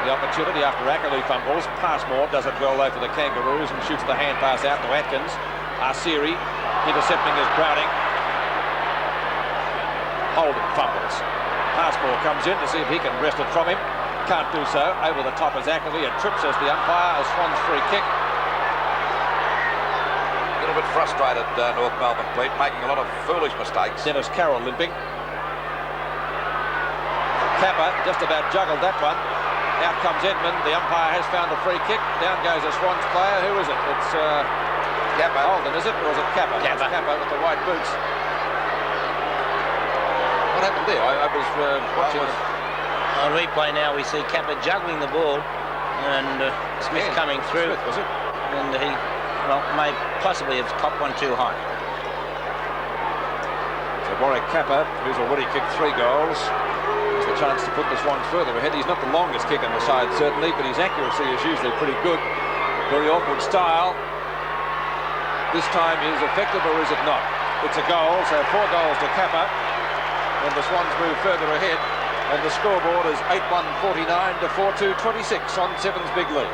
the opportunity after Ackerley fumbles. Passmore does it well though for the Kangaroos and shoots the hand pass out to Atkins. Arceri intercepting his Browning. Holden fumbles. Passmore comes in to see if he can wrest it from him. Can't do so. Over the top is Ackerley. It trips as the umpire. A Swans free kick. A little bit frustrated, North Melbourne, Pete, making a lot of foolish mistakes. Dennis Carroll limping. Capper just about juggled that one. Out comes Edmund. The umpire has found a free kick. Down goes a Swans player. Who is it? It's Capper. Holden, is it? Or is it Capper? Capper. It's Capper with the white boots. What happened there? I was watching. On replay now, we see Capper juggling the ball, and Smith coming through. Smith, was it? And he, well, may possibly have popped one too high. So Warwick Capper, who's already kicked 3 goals, has the chance to put the Swans further ahead. He's not the longest kick on the side, certainly, but his accuracy is usually pretty good. Very awkward style. This time is effective, or is it not? It's a goal, so 4 goals to Capper, and the Swans move further ahead. And the scoreboard is 8-1-49 to 4-2-26 on Seven's big lead.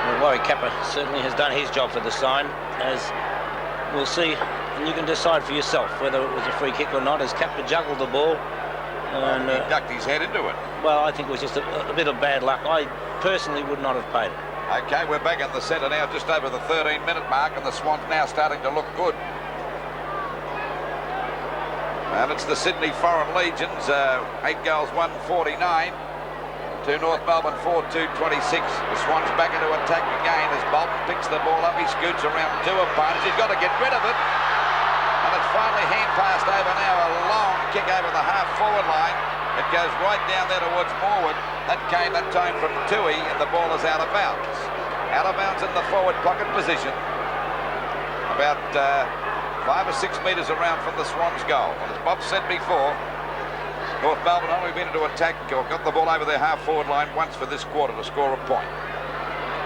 Well, Warwick Capper certainly has done his job for the side, as we'll see, and you can decide for yourself whether it was a free kick or not, as Capper juggled the ball. And He ducked his head into it. well, I think it was just a bit of bad luck. I personally would not have paid it. Okay, we're back in the centre now, just over the 13-minute mark, and the Swans now starting to look good. And it's the Sydney Foreign Legions, 8 goals, 149 to North Melbourne, 4-2-26. The Swans back into attack again as Bolton picks the ball up. He scoots around 2 opponents. He's got to get rid of it. And it's finally hand passed over now. A long kick over the half-forward line. It goes right down there towards Morwood. That came that time from Toohey, and the ball is out of bounds. Out of bounds in the forward pocket position. About 5 or 6 metres around from the Swans' goal. And as Bob said before, North Melbourne only been into attack or got the ball over their half-forward line once for this quarter to score a point.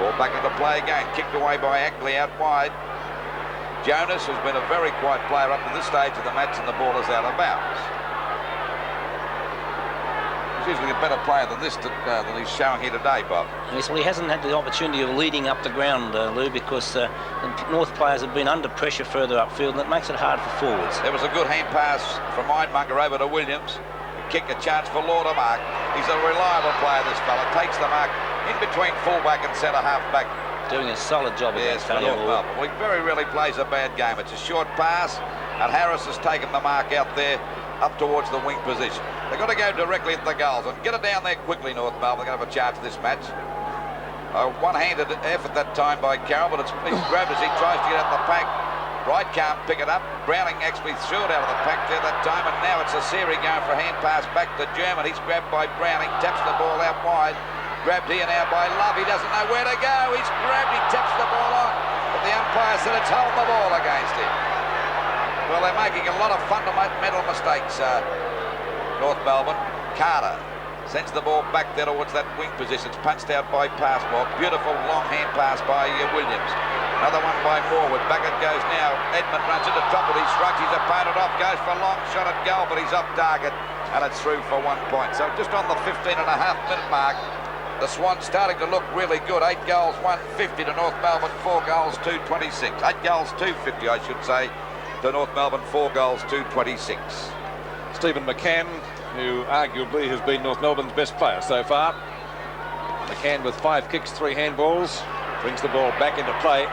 Ball back into play again, kicked away by Ackley out wide. Jonas has been a very quiet player up to this stage of the match, and the ball is out of bounds. He's usually a better player than this than he's showing here today, Bob. Yes, well, he hasn't had the opportunity of leading up the ground, Lou, because the North players have been under pressure further upfield, and it makes it hard for forwards. There was a good hand pass from Ironmonger over to Williams. Kick a chance for Laudermark. He's a reliable player, this fella. Takes the mark in between fullback and centre half-back. Doing a solid job against North Melbourne. Well, he very rarely plays a bad game. It's a short pass, and Harris has taken the mark out there up towards the wing position. They've got to go directly at the goals and get it down there quickly, North Melbourne. They're going to have a chance this match. One-handed effort that time by Carroll, but it's grabbed as he tries to get out the pack. Wright can't pick it up. Browning actually threw it out of the pack there that time, and now it's a Siri going for a hand pass back to German. He's grabbed by Browning, taps the ball out wide. Grabbed here now by Love. He doesn't know where to go. He's grabbed, he taps the ball on, but the umpire said it's holding the ball against him. Well, they're making a lot of fundamental mistakes, North Melbourne. Carter sends the ball back there towards that wing position. It's punched out by Passmore. Beautiful long hand pass by Williams. Another one by Morwood. Back it goes now. Edmund runs into trouble. He shrugs his opponent off. Goes for a long shot at goal, but he's off target. And it's through for 1 point. So just on the 15.5-minute mark, the Swans starting to look really good. 8 goals, 150 to North Melbourne. 4 goals, 226. 8 goals, 250, I should say, to North Melbourne. 4 goals, 226. Stephen McCann, who arguably has been North Melbourne's best player so far. McCann with 5 kicks, 3 handballs, brings the ball back into play.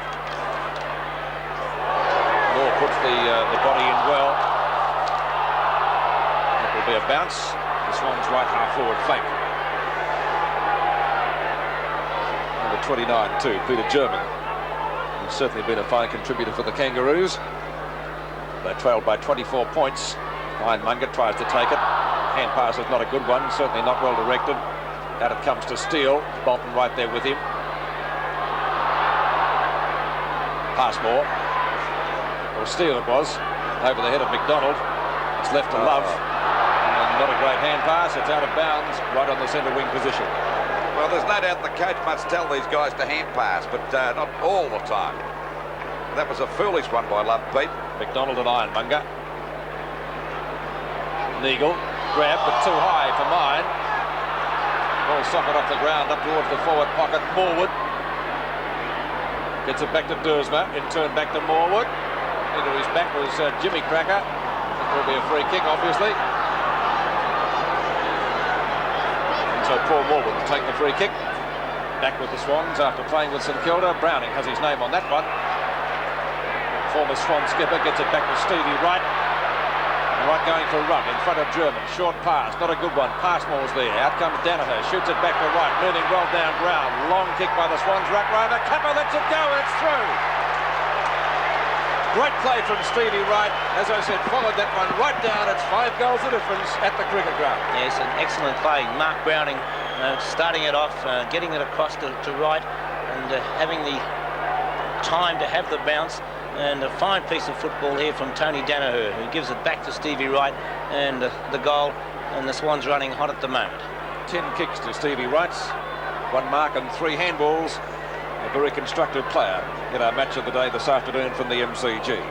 Moore puts the body in well. It will be a bounce. The Swans right half forward flank. Number 29 too, Peter German. He's certainly been a fine contributor for the Kangaroos. They trailed by 24 points. Ironmonger tries to take it. Hand pass is not a good one, certainly not well directed. Out it comes to Steele. Bolton right there with him. Passmore. Or Steele it was. Over the head of McDonald. It's left to Love. And not a great hand pass. It's out of bounds right on the centre wing position. Well, there's no doubt the coach must tell these guys to hand pass, but not all the time. That was a foolish one by Love, Pete. McDonald and Ironmonger. Neagle, grab, but too high for mine. Ball socket off the ground, up towards the forward pocket. Morwood gets it back to Duursma, in turn back to Morwood. Into his back was Jimmy Cracker. It will be a free kick, obviously. And so Paul Morwood will take the free kick. Back with the Swans after playing with St Kilda. Browning has his name on that one. Former Swan skipper gets it back to Stevie Wright. Wright going for a run in front of German. Short pass, not a good one. Passmore's there. Out comes Danaher. Shoots it back to Wright. Moving well down ground. Long kick by the Swans. Ruck Rover. Capper lets it go and it's through. Great play from Stevie Wright. As I said, followed that one right down. It's 5 goals of difference at the cricket ground. Yes, an excellent play. Mark Browning starting it off, getting it across to Wright and having the time to have the bounce. And a fine piece of football here from Tony Danaher, who gives it back to Stevie Wright, and the goal, and the Swans running hot at the moment. 10 kicks to Stevie Wright's, 1 mark and 3 handballs. A very constructive player in our match of the day this afternoon from the MCG.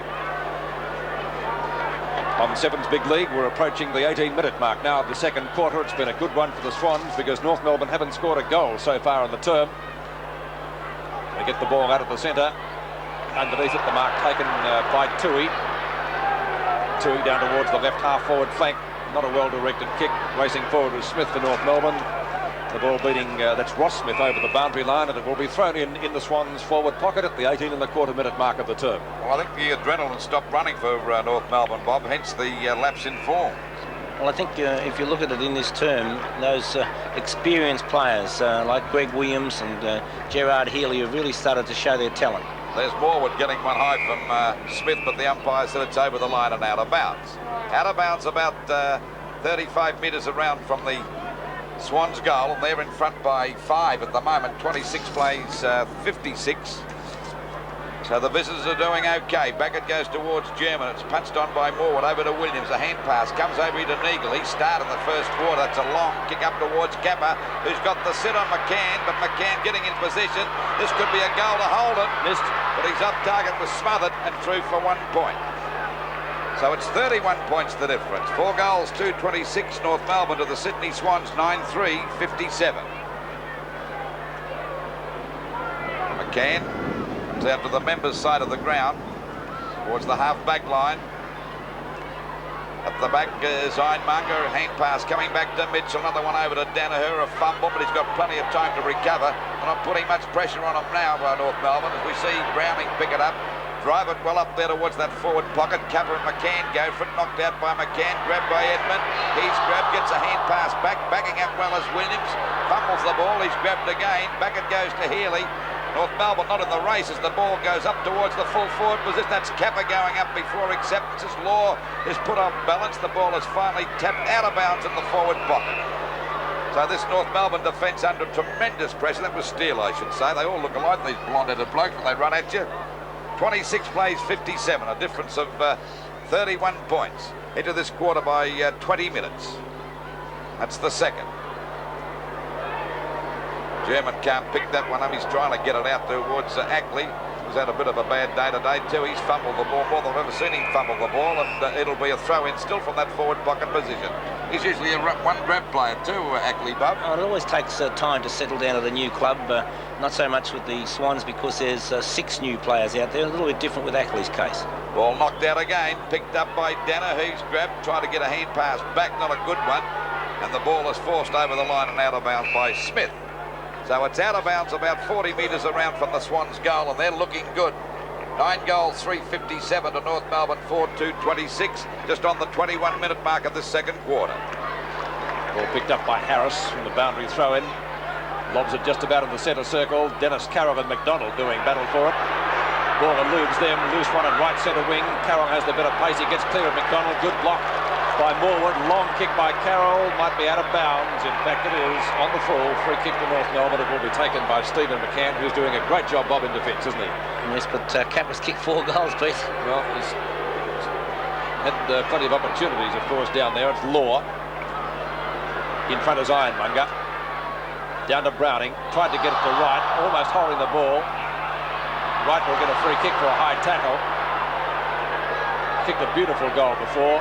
On Sevens Big League, we're approaching the 18-minute mark now of the second quarter. It's been a good one for the Swans because North Melbourne haven't scored a goal so far in the term. They get the ball out of the centre. Underneath it, the mark taken by Tui. Tui down towards the left half forward flank. Not a well-directed kick. Racing forward was Smith for North Melbourne. The ball beating, that's Ross Smith over the boundary line, and it will be thrown in the Swans' forward pocket at the 18.25-minute mark of the term. Well, I think the adrenaline stopped running for North Melbourne, Bob, hence the lapse in form. Well, I think if you look at it in this term, those experienced players like Greg Williams and Gerard Healy have really started to show their talent. There's Morwood getting one high from Smith, but the umpire said it's over the line and out of bounds. Out of bounds about 35 metres around from the Swans goal, and they're in front by 5 at the moment. 26 plays 56. So the visitors are doing okay. Back it goes towards German. It's punched on by Morwood over to Williams. A hand pass comes over to Neagle. He started the first quarter. That's a long kick up towards Capper, who's got the sit on McCann, but McCann getting in position. This could be a goal to hold it. Missed, but he's off target, was smothered and through for 1 point. So it's 31 points the difference. 4 goals, 226 North Melbourne to the Sydney Swans, 9-3, 57. McCann out to the members' side of the ground towards the half-back line. At the back is Ironmonger. Hand pass coming back to Mitchell. Another one over to Danaher. A fumble, but he's got plenty of time to recover. They're not putting much pressure on him now by North Melbourne as we see Browning pick it up. drive it well up there towards that forward pocket. Cover and McCann go for it, knocked out by McCann, grabbed by Edmund. He's grabbed, gets a hand pass back, backing up well as Williams. Fumbles the ball, he's grabbed again, back it goes to Healy. North Melbourne not in the race as the ball goes up towards the full forward position. That's Kappa going up before acceptance. As Law is put off balance. The ball is finally tapped out of bounds in the forward pocket. So this North Melbourne defence under tremendous pressure. That was Steele, I should say. They all look alike, these blonde-headed blokes, when they run at you. 26 plays 57, a difference of 31 points into this quarter by 20 minutes. That's the second. German can't pick that one up. He's trying to get it out towards Ackley. He's had a bit of a bad day today too. He's fumbled the ball more than I've ever seen him fumble the ball, and it'll be a throw-in still from that forward pocket position. He's usually a one-grab player too, Ackley, Bob. Oh, it always takes time to settle down at the new club. Not so much with the Swans because there's 6 new players out there. A little bit different with Ackley's case. Ball knocked out again, picked up by Danner, who's grabbed, trying to get a hand pass back, not a good one. And the ball is forced over the line and out of bounds by Smith. So it's out of bounds about 40 metres around from the Swans' goal, and they're looking good. 9 goals, 357 to North Melbourne, 4-2-26, just on the 21-minute mark of this second quarter. Ball picked up by Harris from the boundary throw-in. Lobs it just about in the centre circle. Dennis Carroll and McDonald doing battle for it. Ball eludes them, loose one in right centre wing. Carroll has the bit of pace, he gets clear of McDonald. Good block by Morwood, long kick by Carroll, might be out of bounds. In fact, it is on the full. Free kick to North Melbourne. It will be taken by Stephen McCann, who's doing a great job, Bob, in defence, isn't he? Yes, but Kappa's kicked 4 goals, Pete. Well, he's had plenty of opportunities, of course, down there. It's Law. In front is Ironmonger. Down to Browning. Tried to get it to Wright, almost holding the ball. Wright will get a free kick for a high tackle. Kicked a beautiful goal before.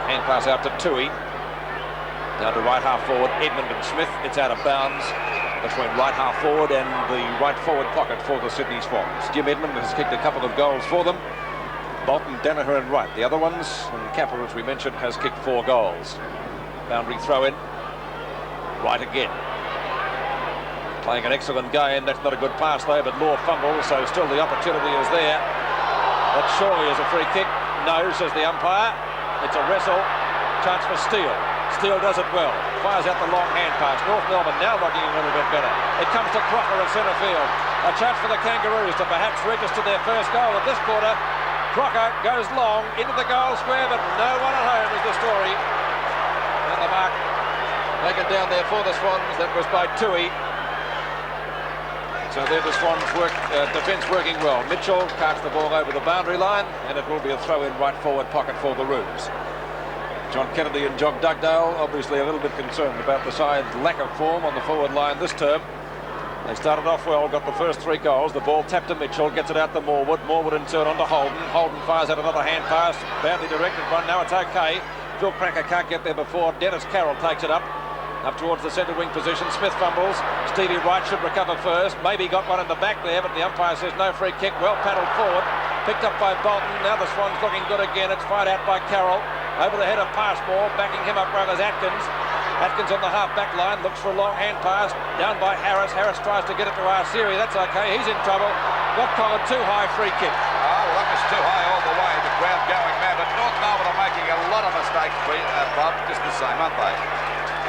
Hand pass out to Toohey. Down to right half forward, Edmund and Smith. It's out of bounds between right half forward and the right forward pocket for the Sydney Swans. Jim Edmund has kicked a couple of goals for them. Bolton, Danaher and Wright the other ones. And Kappa, as we mentioned, has kicked 4 goals. Boundary throw in. Wright again. Playing an excellent game. That's not a good pass though, but Law fumbles, so still the opportunity is there. That surely is a free kick. No, says the umpire. It's a wrestle. Chance for Steele. Steele does it well. Fires out the long hand pass. North Melbourne now looking a little bit better. It comes to Crocker at centre field. A chance for the Kangaroos to perhaps register their first goal at this quarter. Crocker goes long into the goal square, but no one at home is the story. And the mark taken down there for the Swans. That was by Toohey. So there the Swans defence working well. Mitchell carts the ball over the boundary line, and it will be a throw-in right forward pocket for the Roos. John Kennedy and Jock Dugdale obviously a little bit concerned about the side's lack of form on the forward line this term. They started off well, got the first 3 goals. The ball tapped to Mitchell, gets it out to Morwood. Morwood in turn on to Holden. Holden fires out another hand pass, badly directed one. Now it's okay. Phil Cracker can't get there before. Dennis Carroll takes it up towards the centre wing position. Smith fumbles. Stevie Wright should recover first. Maybe got one in the back there, but the umpire says no free kick. Well paddled forward. Picked up by Bolton. Now the Swans looking good again. It's fired out by Carroll. Over the head of Passmore. Backing him up runners Atkins. Atkins on the half-back line. Looks for a long hand pass. Down by Harris. Harris tries to get it to Arceri. That's okay. He's in trouble. Got collared. Too high. Free kick. Oh, well, that was too high all the way. The crowd going mad. But North Melbourne are making a lot of mistakes, Bob. Just the same, aren't they?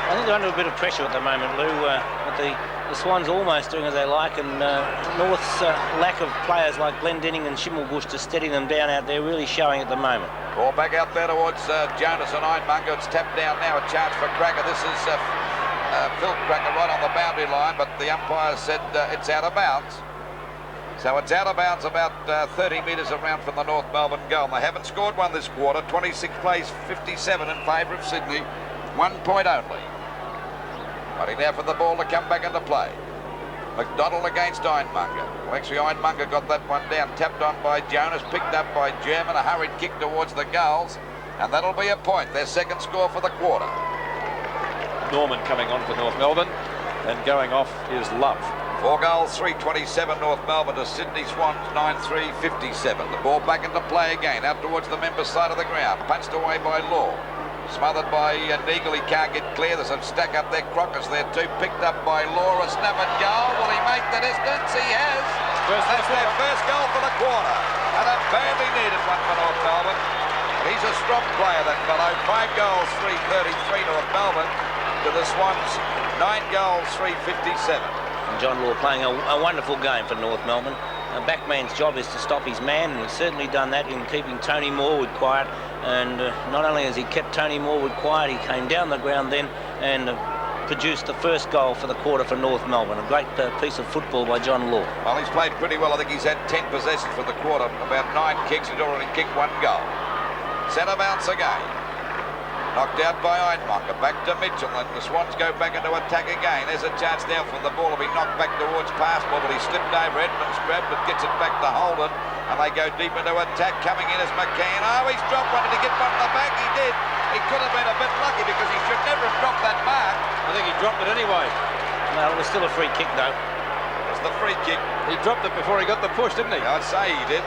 I think they're under a bit of pressure at the moment, Lou. With the Swans almost doing as they like, and North's lack of players like Glendenning and Schimmelbusch to steady them down out there really showing at the moment. Ball back out there towards Jonas and Ironmonger. It's tapped down now. A chance for Cracker. This is Phil Cracker right on the boundary line, but the umpire said it's out of bounds. So it's out of bounds about 30 metres around from the North Melbourne goal. And they haven't scored one this quarter. 26 plays 57 in favour of Sydney. 1 point only. Waiting now for the ball to come back into play. McDonald against Ironmonger. Well, actually, Ironmonger got that one down. Tapped on by Jonas, picked up by German. A hurried kick towards the goals. And that'll be a point. Their second score for the quarter. Norman coming on for North Melbourne. And going off is Love. 4 goals, 327 North Melbourne to Sydney Swans, 9-3-57. The ball back into play again, out towards the member side of the ground. Punched away by Law. Smothered by Neagle, he can't get clear. There's a stack up there. Crocker's there too. Picked up by Law. A snap and goal. Will he make the distance? He has. That's their first goal for the quarter, and a badly needed one for North Melbourne. He's a strong player, that fellow. 5 goals, 333 North Melbourne. To the Swans, 9 goals, 357. And John Law playing a wonderful game for North Melbourne. A backman's job is to stop his man, and he's certainly done that in keeping Tony Morwood quiet. And not only has he kept Tony Morwood quiet, he came down the ground then and produced the first goal for the quarter for North Melbourne. A great piece of football by John Law. Well, he's played pretty well. I think he's had 10 possessions for the quarter, about 9 kicks. He's already kicked 1 goal. Centre bounce again. Knocked out by Eidmacher. Back to Mitchell, and the Swans go back into attack again. There's a chance now for the ball to be knocked back towards Passmore, but he slipped over. Edmonds grabbed it, gets it back to Holden, and they go deep into attack. Coming in is McCann. Oh, he's dropped one. Did he get one in the back? He did. He could have been a bit lucky because he should never have dropped that mark. I think he dropped it anyway. Well, it was still a free kick, though. It's the free kick. He dropped it before he got the push, didn't he? I'd say he did.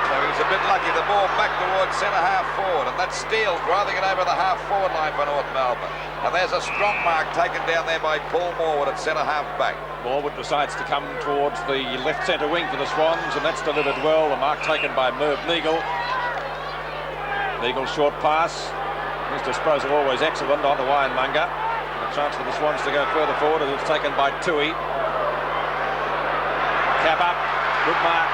So he was a bit lucky. The ball back towards centre-half forward, and that's Steele driving it over the half-forward line for North Melbourne. And there's a strong mark taken down there by Paul Morwood at centre-half back. Morwood decides to come towards the left centre wing for the Swans, and that's delivered well. The mark taken by Merv Neagle. Neagle's short pass. His disposal always excellent on to Ironmonger. And a chance for the Swans to go further forward as it's taken by Tui. Cap up. Good mark.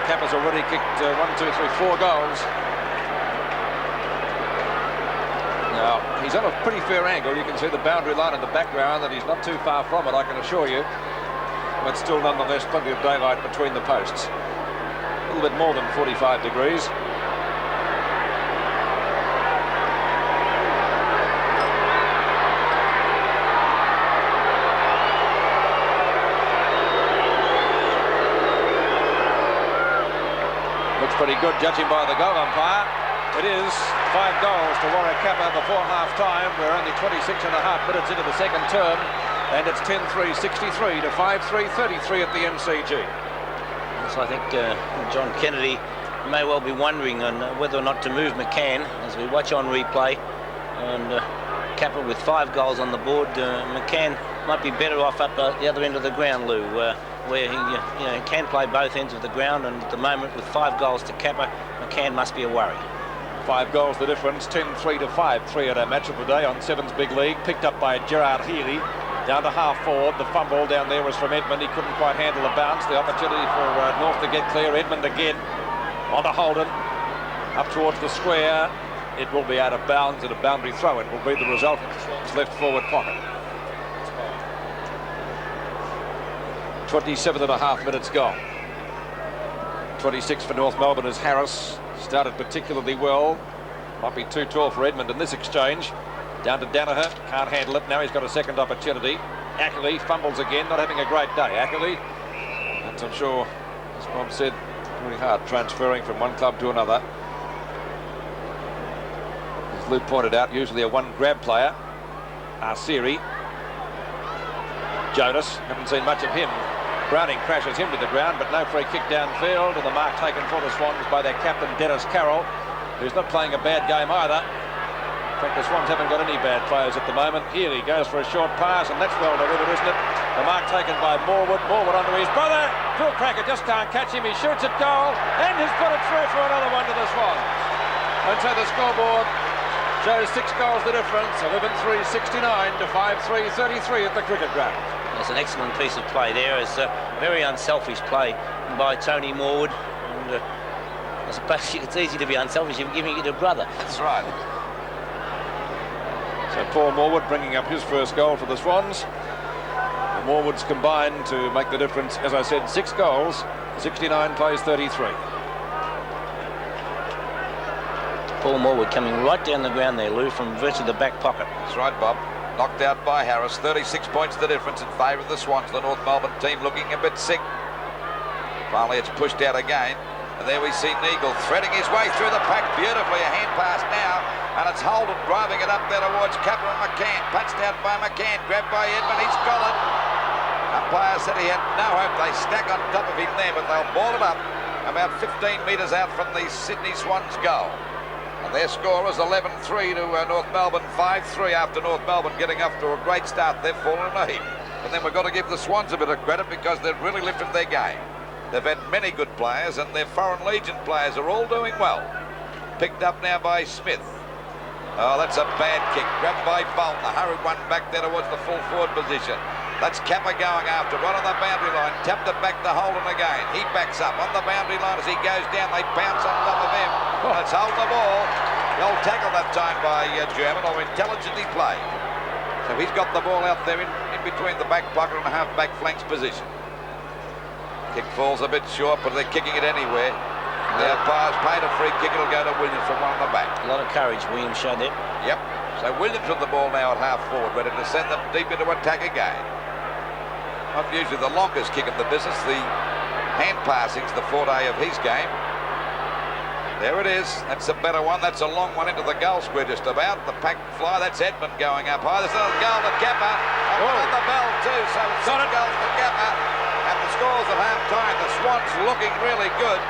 Cap has already kicked 1, 2, 3, 4 goals. Now, he's on a pretty fair angle. You can see the boundary line in the background, and he's not too far from it, I can assure you. But still, nonetheless, plenty of daylight between the posts. A little bit more than 45 degrees. Looks pretty good, judging by the goal umpire. It is 5 goals to Warwick Kappa before half-time. We're only 26 and a half minutes into the second term, and it's 10-3-63 to 5-3-33 at the MCG. So I think John Kennedy may well be wondering on whether or not to move McCann as we watch on replay. And Kappa with 5 goals on the board. McCann might be better off up the other end of the ground, Lou, where he can play both ends of the ground, and at the moment with 5 goals to Kappa, McCann must be a worry. 5 goals the difference, 10-3 to 5-3 at our match of the day on Sevens Big League. Picked up by Gerard Healy, down to half forward. The fumble down there was from Edmund. He couldn't quite handle the bounce. The opportunity for North to get clear. Edmund again, on to Holden, up towards the square. It will be out of bounds, and a boundary throw. It will be the result of his left forward pocket. 27 and a half minutes gone. 26 for North Melbourne as Harris started particularly well. Might be too tall for Edmund in this exchange. Down to Danaher, can't handle it. Now he's got a second opportunity. Ackley fumbles again, not having a great day. Ackley, and I'm sure, as Bob said, really hard transferring from one club to another. As Luke pointed out, usually a one-grab player. Arsiri. Jonas, haven't seen much of him. Browning crashes him to the ground, but no free kick downfield, and the mark taken for the Swans by their captain, Dennis Carroll, who's not playing a bad game either. In fact, the Swans haven't got any bad players at the moment. Here he goes for a short pass, and that's well delivered, isn't it? The mark taken by Morwood. Morwood onto his brother. Phil Cracker just can't catch him. He shoots at goal, and has put it through for another one to the Swans. And so the scoreboard shows 6 goals the difference, 11-3-69 to 5-3-33 at the cricket ground. It's an excellent piece of play there. It's a very unselfish play by Tony Morwood. And I suppose it's easy to be unselfish if you're giving it to a brother. That's right. So Paul Morwood bringing up his first goal for the Swans. The Morwoods combined to make the difference, as I said, 6 goals, 69 plays 33. Paul Morwood coming right down the ground there, Lou, from virtually the back pocket. That's right, Bob. Knocked out by Harris. 36 points the difference in favour of the Swans. The North Melbourne team looking a bit sick. Finally, it's pushed out again. And there we see Neagle threading his way through the pack beautifully. A hand pass now. And it's Holden driving it up there towards Kappa and McCann. Punched out by McCann. Grabbed by Edmund. He's got it. Umpire said he had no hope. They stack on top of him there, but they'll ball it up about 15 metres out from the Sydney Swans goal. And their score is 11-3 to North Melbourne, 5-3 after North Melbourne getting off to a great start. They've fallen in a heap. But then we've got to give the Swans a bit of credit because they've really lifted their game. They've had many good players, and their Foreign Legion players are all doing well. Picked up now by Smith. Oh, that's a bad kick. Grabbed by Bolton. A hurried one back there towards the full forward position. That's Kappa going after, right on the boundary line. Tapped it back to Holden again. He backs up on the boundary line as he goes down. They bounce on top of him. Let's hold the ball. The old tackle that time by German, or intelligently played. So he's got the ball out there in between the back pocket and the half-back flanks position. Kick falls a bit short, but they're kicking it anywhere. The umpire's paid a free kick. It'll go to Williams from one on the back. A lot of courage Williams showed there. Yep. So Williams with the ball now at half forward, ready to send them deep into attack again. Not usually the longest kick of the business. The hand passing's the forte of his game. There it is. That's a better one. That's a long one into the goal square just about. The pack fly. That's Edmund going up high. There's another goal to Kappa. And one on the bell too. So it's 6 goals for Kappa. And the scores at half time. The Swans looking really good.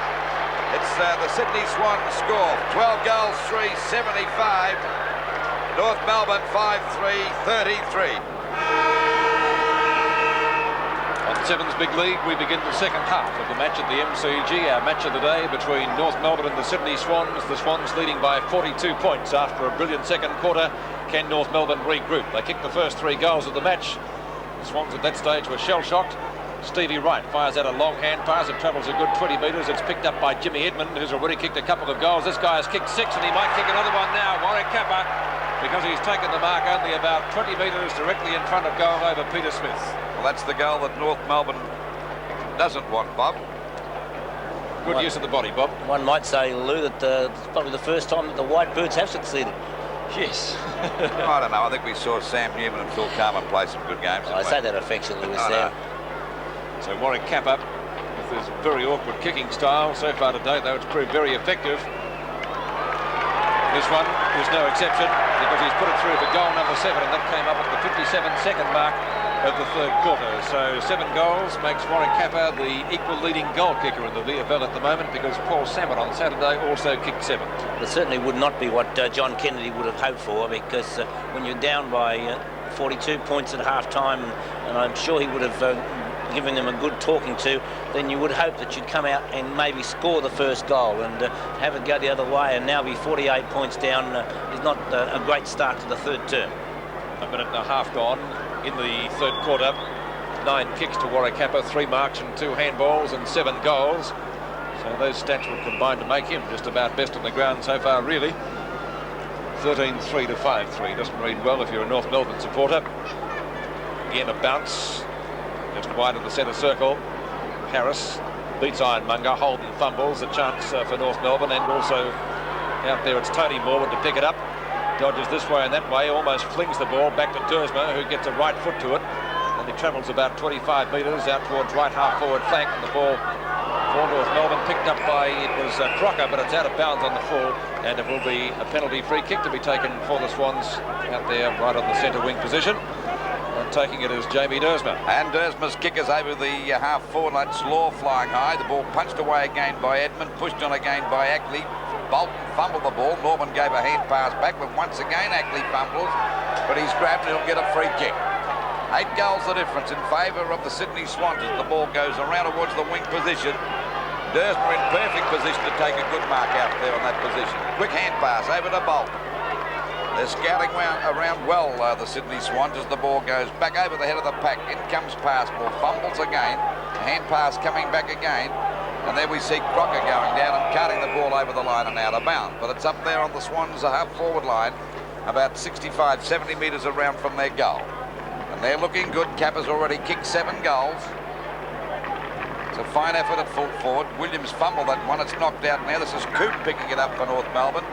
It's the Sydney Swans score. 12 goals, 3, 75. North Melbourne 5-3, 33. On Sevens Big League, we begin the second half of the match at the MCG, our match of the day between North Melbourne and the Sydney Swans. The Swans leading by 42 points after a brilliant second quarter. Can North Melbourne regroup? They kicked the first 3 goals of the match. The Swans at that stage were shell-shocked. Stevie Wright fires out a long hand pass. It travels a good 20 metres. It's picked up by Jimmy Edmund, who's already kicked a couple of goals. This guy has kicked 6, and he might kick another one now. Warwick Kappa, because he's taken the mark only about 20 metres directly in front of goal over Peter Smith. Well, that's the goal that North Melbourne doesn't want, Bob. Good use of the body, Bob. One might say, Lou, that it's probably the first time that the Whitebirds have succeeded. Yes. I don't know. I think we saw Sam Newman and Phil Carman play some good games. I say that affectionately with Sam. So Warwick Kappa with his very awkward kicking style so far today, though it's proved very effective. This one is no exception because he's put it through for goal number 7, and that came up at the 57-second mark of the third quarter. So 7 goals makes Warwick Kappa the equal leading goal kicker in the VFL at the moment, because Paul Salmon on Saturday also kicked 7. It certainly would not be what John Kennedy would have hoped for, because when you're down by 42 points at half time, and I'm sure he would have giving them a good talking to, then you would hope that you'd come out and maybe score the first goal, and have it go the other way, and now be 48 points down is not a great start to the third term. A minute and a half gone in the third quarter. 9 kicks to Warwick Kappa, 3 marks and 2 handballs and 7 goals. So those stats would combine to make him just about best on the ground so far, really. 13-3 to 5-3. Doesn't read well if you're a North Melbourne supporter. Again, a bounce just wide of the centre circle. Harris beats Ironmonger. Holden fumbles. A chance for North Melbourne, and also out there it's Tony Morwood to pick it up. Dodges this way and that way, almost flings the ball back to Dersma, who gets a right foot to it, and he travels about 25 metres out towards right half forward flank, and the ball for North Melbourne picked up by, it was Crocker, but it's out of bounds on the full, and it will be a penalty free kick to be taken for the Swans out there right on the centre wing position. And taking it is Jamie Dersma. And Dersma's kick is over the half forward. That's Law flying high. The ball punched away again by Edmund, pushed on again by Ackley. Bolton fumbled the ball. Norman gave a hand pass back, but once again Ackley fumbles, but he's grabbed and he'll get a free kick. 8 goals the difference in favour of the Sydney Swans as the ball goes around towards the wing position. Dersma in perfect position to take a good mark out there on that position. Quick hand pass over to Bolton. They're scouting around well, the Sydney Swans, as the ball goes back over the head of the pack. In comes Passport, fumbles again. Hand pass coming back again. And there we see Crocker going down and carting the ball over the line and out of bounds. But it's up there on the Swans' half-forward line, about 65, 70 metres around from their goal. And they're looking good. Kappa's already kicked 7 goals. It's a fine effort at full forward. Williams fumbled that one. It's knocked out now. This is Coop picking it up for North Melbourne.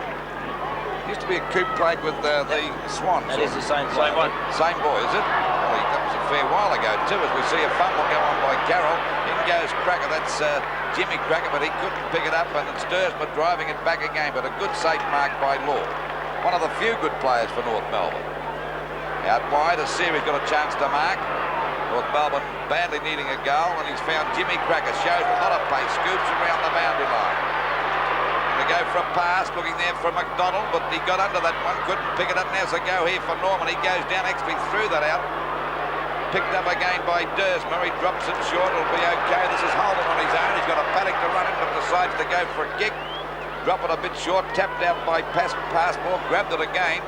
Used to be a Coop played with the Swans. That is the same one. Same boy, is it? Well, that was a fair while ago too, as we see a fumble go on by Carroll. In goes Cracker. That's Jimmy Cracker, but he couldn't pick it up, and it's Dersma driving it back again, but a good safe mark by Law. One of the few good players for North Melbourne. Out wide, as Seary's got a chance to mark. North Melbourne badly needing a goal, and he's found Jimmy Cracker. Shows a lot of pace, scoops around the boundary line. To go for a pass, looking there for McDonald, but he got under that one, couldn't pick it up. Now's a go here for Norman. He goes down, actually threw that out. picked up again by Dersmer. He drops it short. It'll be okay. This is Holden on his own. He's got a paddock to run in, but decides to go for a kick. Drop it a bit short. Tapped out by Passmore. Grabbed it again.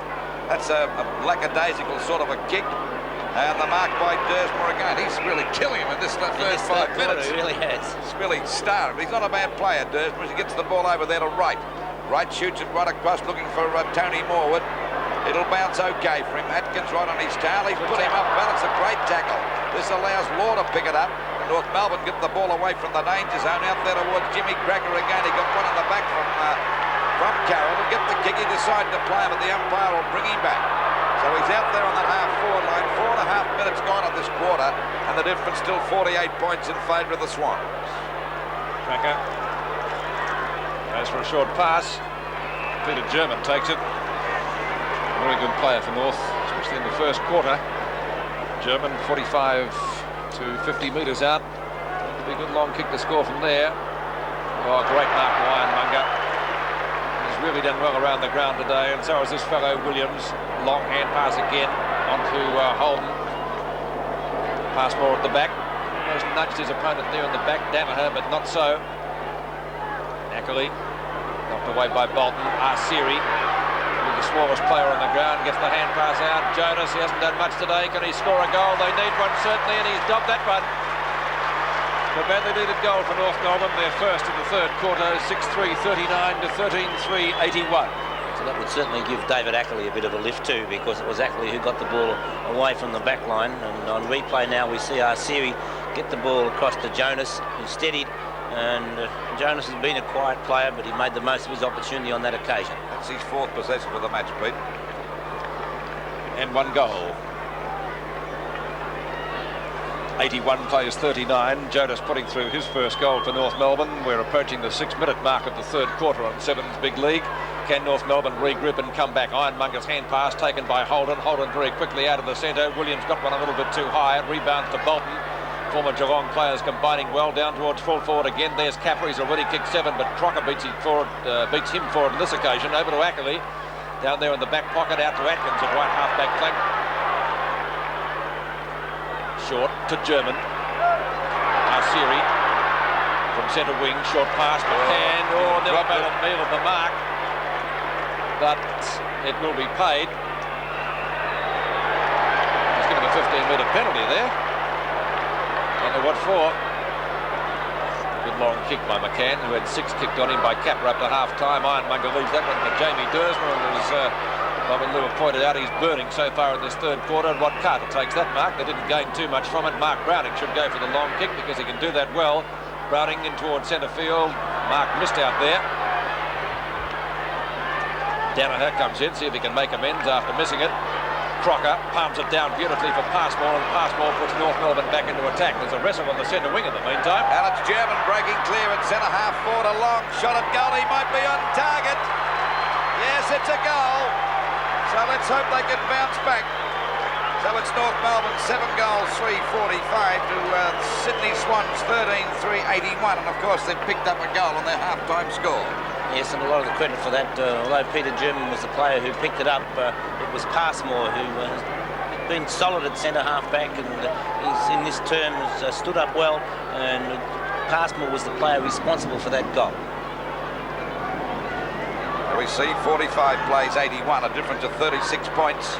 That's a lackadaisical sort of a kick. And the mark by Dersmer again. He's really killing him in this first 5 minutes. He really has. He's really started. He's not a bad player, Dersmer. He gets the ball over there to right. Right shoots it right across, looking for Tony Morwood. It'll bounce okay for him. Atkins right on his tail. He's put him up well. It's a great tackle. This allows Law to pick it up. North Melbourne get the ball away from the danger zone. Out there towards Jimmy Cracker again. He got one in the back from Carroll. He'll get the kick. He decided to play him, but the umpire will bring him back. So he's out there on that half-forward line. 4.5 minutes gone of this quarter, and the difference still 48 points in favour of the Swans. Cracker goes for a short pass. Peter German takes it. Very good player for North, especially in the first quarter. German 45 to 50 metres out. It'll be a good long kick to score from there. Oh, great mark by Ironmonger. He's really done well around the ground today, and so has this fellow Williams. Long hand pass again onto Holden. Passmore at the back. Almost nudged his opponent there in the back. Danaher, but not so. Ackley knocked away by Bolton. Arceri, the smallest player on the ground, gets the hand pass out. Jonas, he hasn't done much today. Can he score a goal? They need one certainly, and he's dobbed that one. A badly needed goal for North Melbourne. Their first in the third quarter. 6-3, 39 to 13-3, 81. So that would certainly give David Ackley a bit of a lift too, because it was Ackley who got the ball away from the back line. And on replay now we see Arceri get the ball across to Jonas, who steadied. And Jonas has been a quiet player, but he made the most of his opportunity on that occasion. That's his fourth possession for the match, Pete. And one goal. 81 plays 39. Jonas putting through his first goal for North Melbourne. We're approaching the 6-minute mark of the third quarter on Sevens Big League. Can North Melbourne regroup and come back? Ironmonger's hand pass taken by Holden. Holden very quickly out of the centre. Williams got one a little bit too high. It rebounds to Bolton. Former Geelong players combining well down towards full forward again. There's Capper. He's already kicked 7, but Crocker beats him forward on this occasion. Over to Ackley. Down there in the back pocket, out to Atkins at right half-back flank. Short to German. Arceri from centre wing. Short pass to Pan. Oh, never made a meal of the mark. But it will be paid. He's given a 15-metre penalty there. Don't know what for. Good long kick by McCann, who had 6 kicked on him by Capper up to half-time. Ironmonger leaves that one for Jamie Dersmer, and as Bob and Lou have pointed out, he's burning so far in this third quarter. Rod Carter takes that mark. They didn't gain too much from it. Mark Browning should go for the long kick because he can do that well. Browning in towards centre field. Mark missed out there. Danaher comes in, see if he can make amends after missing it. Crocker palms it down beautifully for Passmore, and Passmore puts North Melbourne back into attack. There's a wrestle on the centre wing in the meantime. And it's German breaking clear at centre half forward. A long shot at goal. He might be on target. Yes, it's a goal. So let's hope they can bounce back. So it's North Melbourne 7 goals, 3-45 to Sydney Swans 13-3-81. And of course they've picked up a goal on their half-time score. Yes, and a lot of the credit for that, although Peter German was the player who picked it up, it was Passmore who has been solid at centre half-back, and he's in this term has stood up well, and Passmore was the player responsible for that goal. We see 45 plays 81, a difference of 36 points.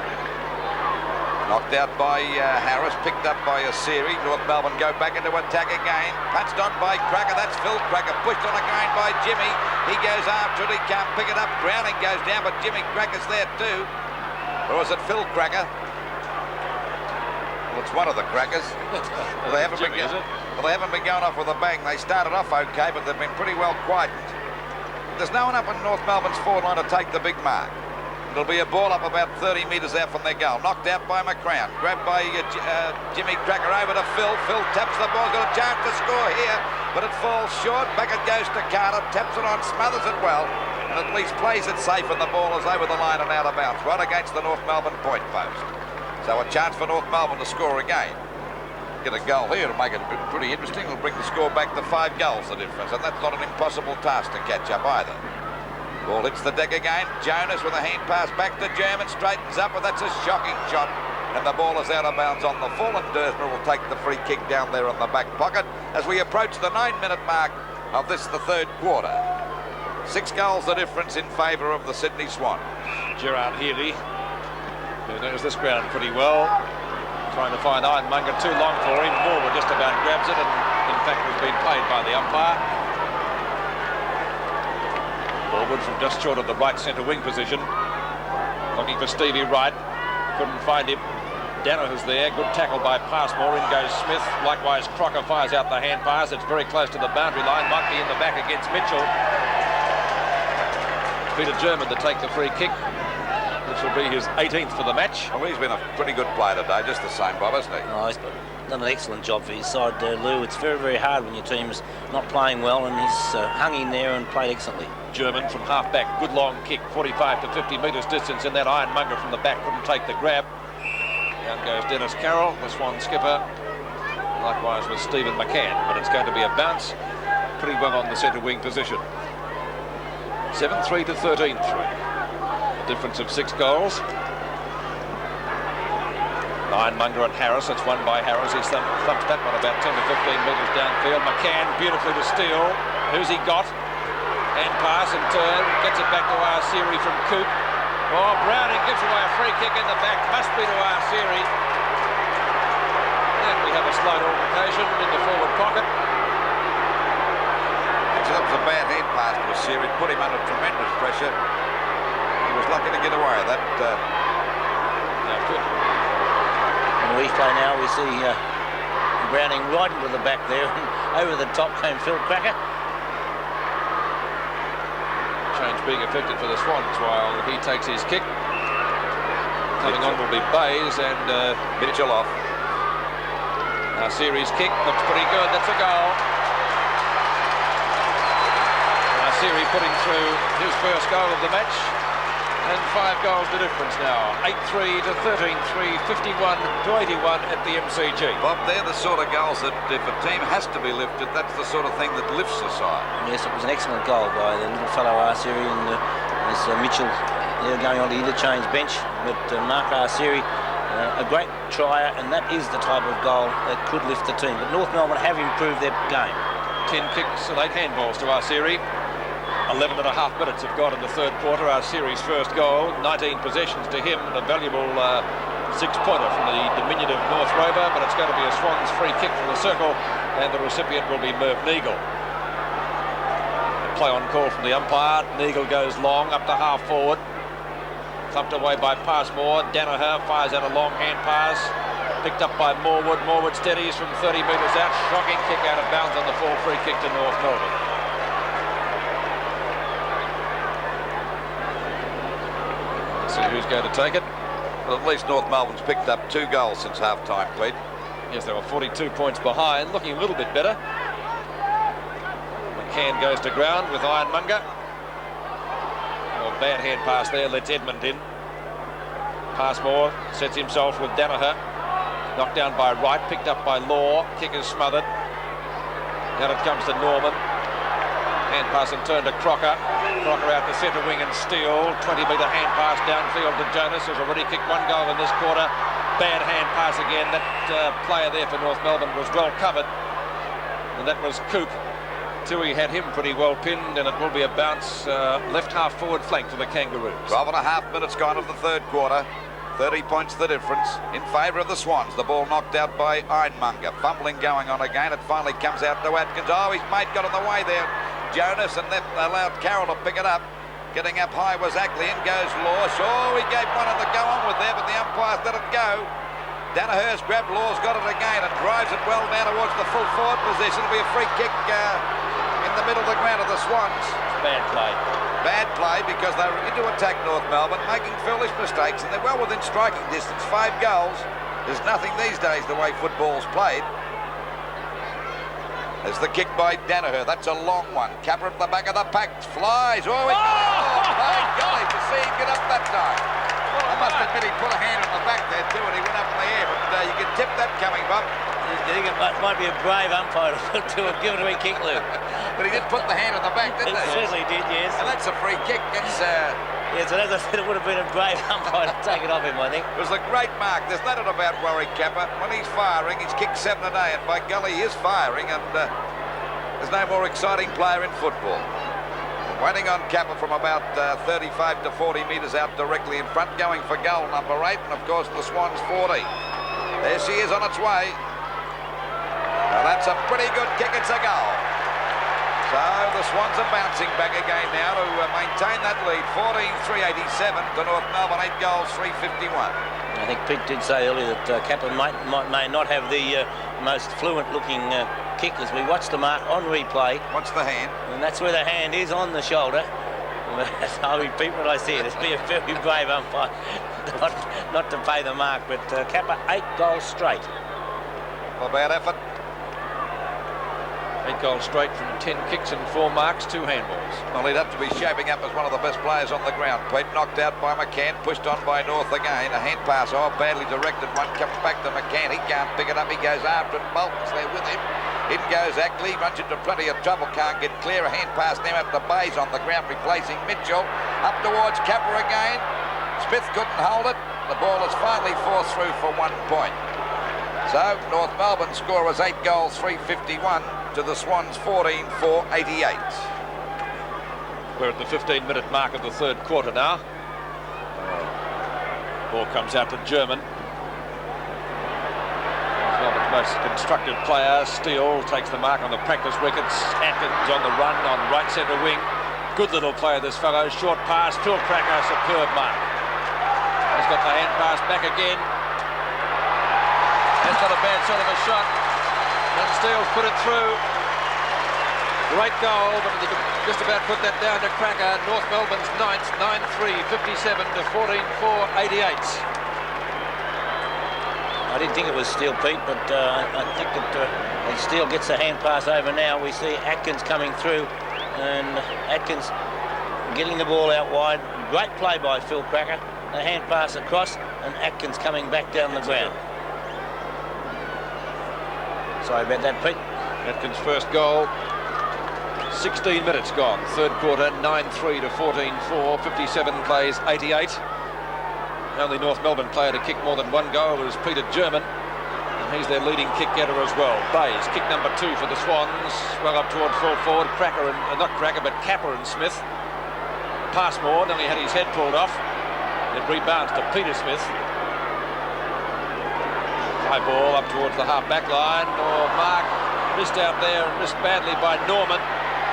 Knocked out by Harris, picked up by Arceri. North Melbourne go back into attack again. Punched on by Cracker, that's Phil Cracker. Pushed on again by Jimmy. He goes after it, he can't pick it up. Browning goes down, but Jimmy Cracker's there too. Or is it Phil Cracker? Well, it's one of the Crackers. Well, they haven't been going off with a bang. They started off okay, but they've been pretty well quietened. There's no one up in North Melbourne's forward line to take the big mark. It'll be a ball up about 30 metres out from their goal. Knocked out by McCrown. Grabbed by Jimmy Cracker over to Phil. Phil taps the ball. Got a chance to score here, but it falls short. Back it goes to Carter. Taps it on, smothers it well, and at least plays it safe, and the ball is over the line and out of bounds, right against the North Melbourne point post. So a chance for North Melbourne to score again. Get a goal here to make it pretty interesting. It'll bring the score back to 5 goals, the difference, and that's not an impossible task to catch up either. Ball hits the deck again. Jonas with a hand pass back to German. Straightens up, but that's a shocking shot. and the ball is out of bounds on the full, and Dersmer will take the free kick down there on the back pocket as we approach the 9-minute mark of this, the third quarter. 6 goals the difference in favour of the Sydney Swans. Gerard Healy, who knows this ground pretty well, trying to find Ironmonger, too long for him. Morwood just about grabs it, and in fact was being played by the umpire. Morwood from just short of the right centre wing position, looking for Stevie Wright, couldn't find him. Danaher's there, good tackle by Passmore, in goes Smith. Likewise Crocker fires out the hand pass, it's very close to the boundary line, might be in the back against Mitchell. Peter German to take the free kick. This will be his 18th for the match. Well, he's been a pretty good player today, just the same, Bob, hasn't he? Oh, he's done an excellent job for his side, Lou. It's very, very hard when your team's not playing well, and he's hung in there and played excellently. German from half-back, good long kick, 45 to 50 metres distance in that. Ironmonger from the back couldn't take the grab. Down goes Dennis Carroll, the Swan skipper. Likewise with Stephen McCann, but it's going to be a bounce pretty well on the centre wing position. 7-3 to 13-3. A difference of 6 goals. Ironmonger and Harris, it's won by Harris. He's thumped that one about 10 to 15 metres downfield. McCann beautifully to steal. Who's he got? Hand pass and turn, gets it back to Arsiri from Coop. Oh, Browning gives away a free kick in the back, must be to Arsiri. And we have a slight altercation in the forward pocket. Actually, that was a bad hand pass to Arsiri. It put him under tremendous pressure. He was lucky to get away with that. In the replay now, we see Browning right into the back there, and over the top came Phil Cracker. Change being affected for the Swans while he takes his kick. Coming on will be Bays and Mitchell off. Arsiri's kick looks pretty good. That's a goal. Arsiri putting through his first goal of the match. And 5 goals the difference now. 8-3 to 13-3, 51 to 81 at the MCG. Bob, they're the sort of goals that if a team has to be lifted, that's the sort of thing that lifts the side. Yes, it was an excellent goal by the little fellow Arsiri, and there's Mitchell there going on the interchange bench. But Mark Arsiri, a great trier, and that is the type of goal that could lift the team. But North Melbourne have improved their game. 10 kicks and 8 handballs to Arsiri. 11 and a half minutes have got in the third quarter. Arsiri's first goal, 19 possessions to him, and a valuable 6-pointer from the diminutive North Rover, but it's going to be a Swans free kick from the circle, and the recipient will be Merv Neagle. Play on call from the umpire. Neagle goes long up to half forward. Thumped away by Passmore. Danaher fires out a long hand pass. Picked up by Morwood. Morwood steadies from 30 metres out. Shocking kick out of bounds on the full free kick to North Melbourne. See who's going to take it. Well, at least North Melbourne's picked up 2 goals since half-time, Cleet. Yes, they were 42 points behind, looking a little bit better. McCann goes to ground with Ironmonger. Well, bad hand pass there, lets Edmund in. Passmore sets himself with Danaher. Knocked down by Wright, picked up by Law. Kick is smothered. Now it comes to Norman. Hand pass and turn to Crocker. Crocker out to centre wing and steal. 20-metre hand pass downfield to Jonas, who's already kicked 1 goal in this quarter. Bad hand pass again. That player there for North Melbourne was well covered. And that was Coop. Tui had him pretty well pinned, and it will be a bounce left half forward flank for the Kangaroos. 12 and a half minutes gone of the third quarter. 30 points the difference in favour of the Swans. The ball knocked out by Ironmonger. Fumbling going on again. It finally comes out to Atkins. Oh, his mate got in the way there, Jonas, and that allowed Carroll to pick it up. Getting up high was Ackley. In goes Law. Oh, he gave one to go on with there, but the umpires let it go. Danaher's grabbed Law's got it again and drives it well down towards the full forward position. It'll be a free kick in the middle of the ground of the Swans. Bad play. Bad play because they were into attack North Melbourne, making foolish mistakes, and they're well within striking distance. 5 goals. There's nothing these days the way football's played. There's the kick by Danaher. That's a long one. Capper at the back of the pack. Flies. Oh, my golly, to see him get up that time. I must admit he put a hand on the back there too, and he went up in the air, but you can tip that coming, Bob. you think it might be a brave umpire to have given a free kick, Lou? But he did put the hand on the back, didn't he? He certainly did, yes. And that's a free kick. It's, yes, and as I said, it would have been a brave umpire to take it off him, I think. it was a great mark. There's no doubt about Warwick Capper. When he's firing, he's kicked 7 a day, and by golly, he is firing, and there's no more exciting player in football. Waiting on Capper from about 35 to 40 metres out directly in front, going for goal number 8, and of course the Swans 40. There she is on its way. Now that's a pretty good kick, it's a goal. So the Swans are bouncing back again now to maintain that lead, 14-3-87 to North Melbourne, 8 goals, 351. I think Pete did say earlier that Capper may not have the most fluent-looking kick as we watch the mark on replay. What's the hand? And that's where the hand is, on the shoulder. I'll repeat what I said. It's been a very brave umpire not to pay the mark, but Capper 8 goals straight. Not a bad effort. 8 goals straight from 10 kicks and 4 marks, 2 handballs. Well, he'd have to be shaping up as one of the best players on the ground. Pete knocked out by McCann, pushed on by North again. A hand pass, badly directed one, comes back to McCann. He can't pick it up, he goes after it. Bolton's there with him. In goes Ackley, runs into plenty of trouble, can't get clear. A hand pass now out to Bays on the ground, replacing Mitchell. Up towards Capper again. Smith couldn't hold it. The ball is finally forced through for 1 point. So, North Melbourne score was 8 goals, 351 to the Swans 14-4-88. We're at the 15-minute mark of the third quarter now. Ball comes out to German. Melbourne's most constructive player, Steele, takes the mark on the practice wickets. Atkins on the run on right centre wing. Good little player, this fellow. Short pass, Phil Cracker, superb mark. He's got the hand pass back again. That's not a bad sort of a shot. And Steele's put it through. Great goal, but they could just about put that down to Cracker. North Melbourne's 9th, 9-3, 57 to 14-4, 88. I didn't think it was Steele, Pete, but I think that as Steele gets the hand pass over now, we see Atkins coming through, and Atkins getting the ball out wide. Great play by Phil Cracker. The hand pass across, and Atkins coming back down the ground. Sorry about that, Pete. Atkins' first goal. 16 minutes gone. Third quarter, 9-3 to 14-4. 57 plays 88. The only North Melbourne player to kick more than 1 goal is Peter German. And he's their leading kick getter as well. Bays, kick number 2 for the Swans. Well up toward full forward. Cracker and, not Cracker, but Capper and Smith. Passmore nearly had his head pulled off. It rebounds to Peter Smith. High ball up towards the half-back line. Oh, Mark missed out there and missed badly by Norman.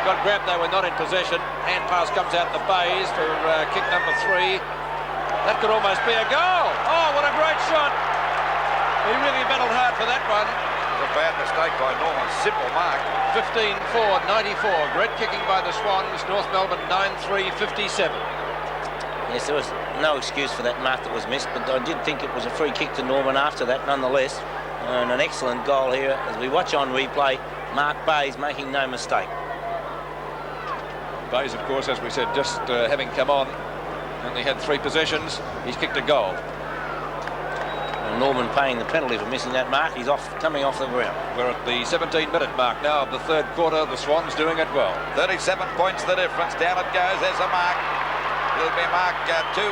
Got grabbed, they were not in possession. Hand pass comes out to Bays for kick number 3. That could almost be a goal. Oh, what a great shot. He really battled hard for that one. A bad mistake by Norman. Simple mark. 15-4, 94. Great kicking by the Swans. North Melbourne 9-3, 57. Yes, there was no excuse for that mark that was missed, but I did think it was a free kick to Norman after that, nonetheless. And an excellent goal here. As we watch on replay, Mark Bays making no mistake. Bays, of course, as we said, just having come on, only had 3 possessions. He's kicked a goal. And Norman paying the penalty for missing that mark. He's coming off the ground. We're at the 17-minute mark now of the third quarter. The Swans doing it well. 37 points the difference. Down it goes. There's a mark. It'll be a mark to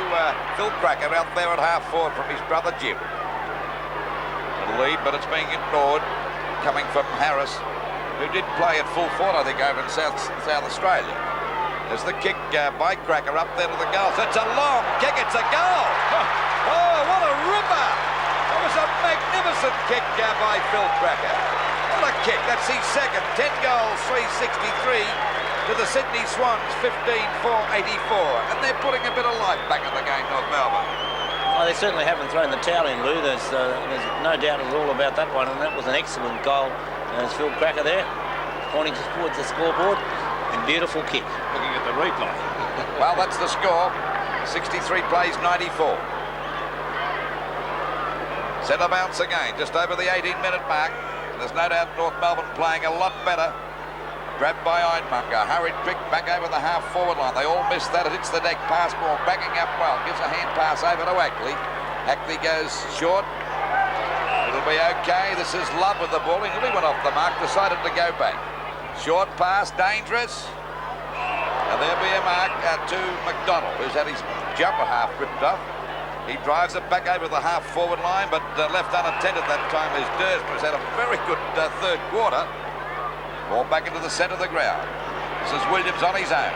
Phil Cracker out there at half forward from his brother Jim. A lead, but it's being ignored. Coming from Harris, who did play at full forward, I think, over in South Australia. There's the kick by Cracker up there to the goal. So it's a long kick. It's a goal. Oh, what a ripper. That was a magnificent kick by Phil Cracker. What a kick. That's his second. 10 goals, 363 to the Sydney Swans, 15-4-84. And they're putting a bit of life back in the game, North Melbourne. Oh, they certainly haven't thrown the towel in, Lou. There's no doubt at all about that one, and that was an excellent goal. There's Phil Cracker there, pointing towards the scoreboard. A beautiful kick. Looking at the replay. Well, that's the score. 63 plays 94. Centre bounce again, just over the 18-minute mark. There's no doubt North Melbourne playing a lot better. Grabbed by Ironmonger, hurried quick back over the half-forward line. They all missed that. It hits the deck. Passmore backing up well. Gives a hand pass over to Ackley. Ackley goes short. It'll be okay. This is Love with the ball. He nearly went off the mark, decided to go back. Short pass, dangerous. And there'll be a mark to McDonald, who's had his jumper half ripped off. He drives it back over the half-forward line, but left unattended that time is Dursman, who's had a very good third quarter. Ball back into the centre of the ground. This is Williams on his own.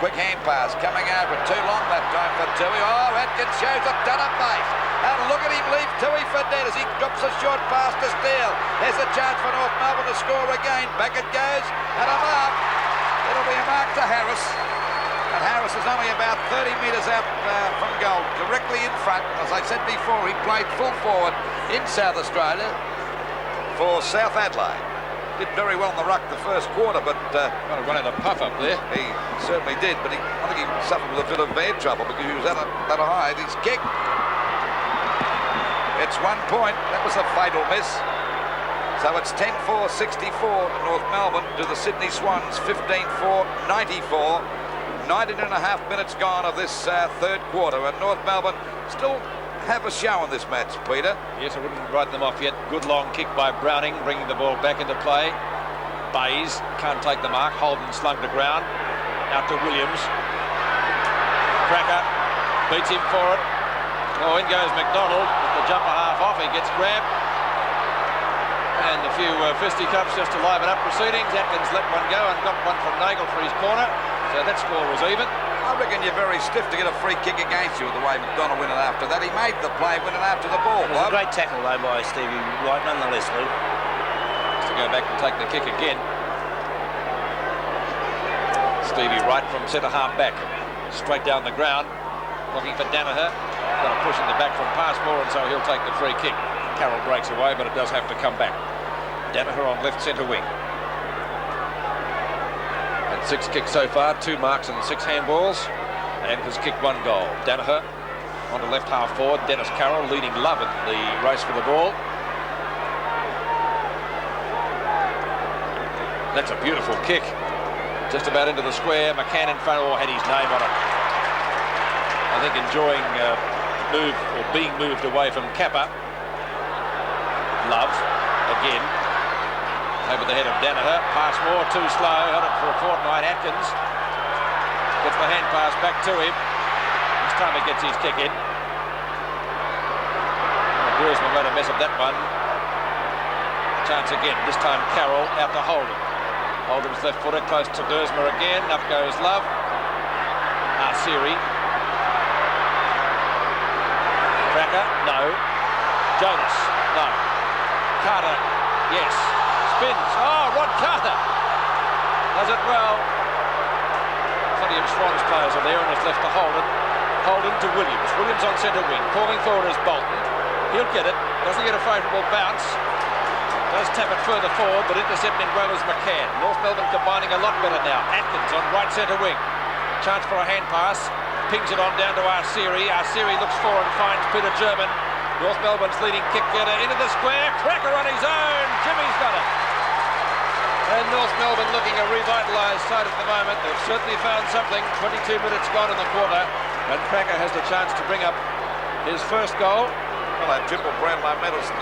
Quick hand pass coming over. Too long that time for Tui. Oh, Atkins shows a ton of pace. And look at him leave Tui for dead as he drops a short pass to Steele. There's a chance for North Melbourne to score again. Back it goes. And a mark. It'll be a mark to Harris. And Harris is only about 30 metres out from goal, directly in front. As I said before, he played full forward in South Australia for South Adelaide. Did very well in the ruck the first quarter, but Kind of run out of puff up there. he certainly did. But I think he suffered with a bit of bad trouble because he was at a high. His kick. It's 1 point. That was a fatal miss. So it's 10-4-64 North Melbourne to the Sydney Swans, 15-4-94. 19 and a half minutes gone of this third quarter, and North Melbourne still have a show in this match, Peter. Yes, I wouldn't write them off yet. Good long kick by Browning, bringing the ball back into play. Bays can't take the mark. Holden slung to ground. Out to Williams. Cracker beats him for it. Oh, in goes McDonald with the jumper half off. He gets grabbed. And a few fisticuffs just to liven up proceedings. Atkins let one go and got one from Nagel for his corner. So that score was even. I reckon you're very stiff to get a free kick against you with the way McDonald went in after that. He made the play winning after the ball. It was a great tackle though by Stevie Wright nonetheless, Lou. Has to go back and take the kick again. Stevie Wright from centre half back. Straight down the ground. Looking for Danaher. Got a push in the back from Passmore, and so he'll take the free kick. Carroll breaks away, but it does have to come back. Danaher on left centre wing. 6 kicks so far, 2 marks and 6 handballs, and has kicked 1 goal. Danaher on the left half forward. Dennis Carroll leading Love in the race for the ball. That's a beautiful kick. Just about into the square. McCann in front, had his name on it. I think enjoying move or being moved away from Kappa. Love again. Over the head of Danaher. Passmore too slow. Held it for a fortnight. Atkins gets the hand pass back to him. This time he gets his kick in. Dursman won't mess up that one. Chance again. This time Carroll out to Holden. Holden's left footer close to Dursman again. Up goes Love. Siri. Cracker. No. Jonas. No. Carter. Yes. Spins. Oh, Rod Carter does it well. Plenty of Swans players are there, and it's left to Holden. Holden to Williams. Williams on centre wing. Calling forward is Bolton. He'll get it. Doesn't get a favourable bounce. Does tap it further forward, but intercepting well is McCann. North Melbourne combining a lot better now. Atkins on right centre wing. Chance for a hand pass. Pings it on down to Arsiri. Arsiri looks forward and finds Peter German. North Melbourne's leading kick getter into the square. Cracker on his own. Jimmy's got it. And North Melbourne looking a revitalised side at the moment. They've certainly found something. 22 minutes gone in the quarter. And Cracker has the chance to bring up his first goal. Well, that triple Brownlow medalist,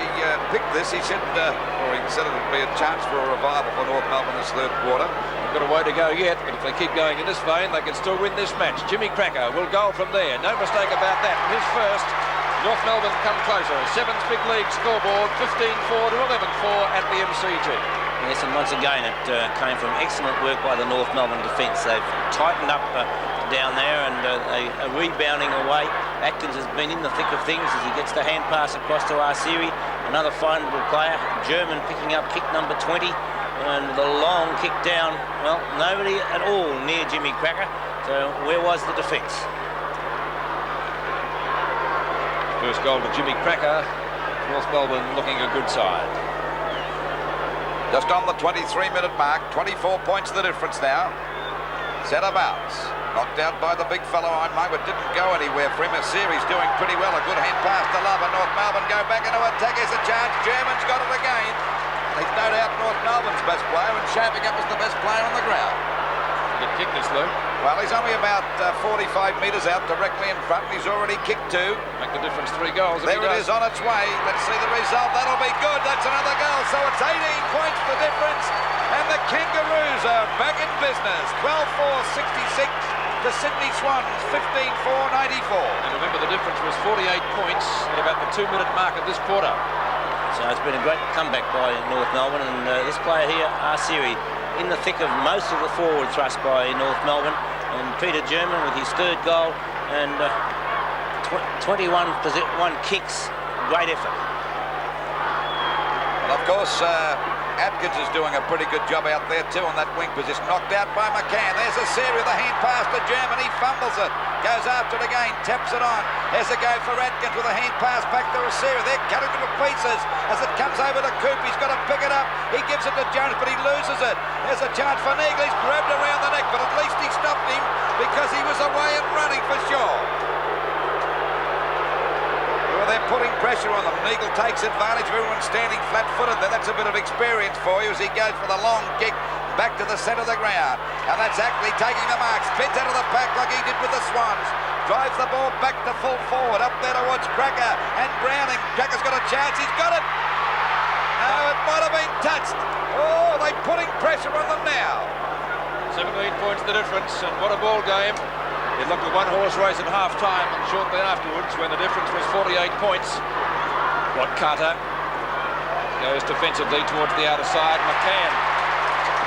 he picked this. He said it would be a chance for a revival for North Melbourne this third quarter. They've got a way to go yet, but if they keep going in this vein, they can still win this match. Jimmy Cracker will goal from there. No mistake about that. His first. North Melbourne come closer. 7th big league scoreboard, 15-4 to 11-4 at the MCG. Yes, and once again it came from excellent work by the North Melbourne defence. They've tightened up down there and they are rebounding away. Atkins has been in the thick of things as he gets the hand pass across to Arsiri. Another findable player. German picking up kick number 20. And the long kick down. Well, nobody at all near Jimmy Cracker. So where was the defence? First goal to Jimmy Cracker. North Melbourne looking a good side. Just on the 23-minute mark, 24 points the difference now. Set of outs. Knocked out by the big fellow on mine, but didn't go anywhere for him. Series doing pretty well. A good hand pass to Love, and North Melbourne go back into attack. Here's a chance. German's got it again. And he's no doubt North Melbourne's best player and shaping up as the best player on the ground. Good kick this, Lou. Well, he's only about 45 metres out directly in front, and he's already kicked 2. Make the difference 3 goals. There it is on its way. Let's see the result. That'll be good. That's another goal. So it's 18 points the difference. And the Kangaroos are back in business. 12-4-66 to Sydney Swans, 15-4-94. And remember, the difference was 48 points at about the 2-minute mark of this quarter. So it's been a great comeback by North Melbourne, and this player here, Arsiri, in the thick of most of the forward thrust by North Melbourne, and Peter German with his 3rd goal, and 21 kicks, great effort. Well, of course, Atkins is doing a pretty good job out there too on that wing position. Knocked out by McCann. There's a series, the hand pass to German. He fumbles it. Goes after it again. Taps it on. There's a go for Atkins with a hand pass back to Asiri. They're cutting it to pieces as it comes over to Coop. He's got to pick it up. He gives it to Jones, but he loses it. There's a chance for Neagle. He's grabbed around the neck, but at least he stopped him because he was away and running for sure. Well, they're putting pressure on them. Neagle takes advantage of everyone standing flat-footed there. That's a bit of experience for you as he goes for the long kick back to the centre of the ground. And that's Ackley taking the mark. Spins out of the pack like he did with the Swans. Drives the ball back to full forward. Up there towards Cracker and Browning. Cracker's got a chance. He's got it. No, it might have been touched. Oh, they're putting pressure on them now. 17 points the difference, and what a ball game. It looked a one-horse race at half-time, and shortly afterwards, when the difference was 48 points, Rod Carter goes defensively towards the outer side. McCann.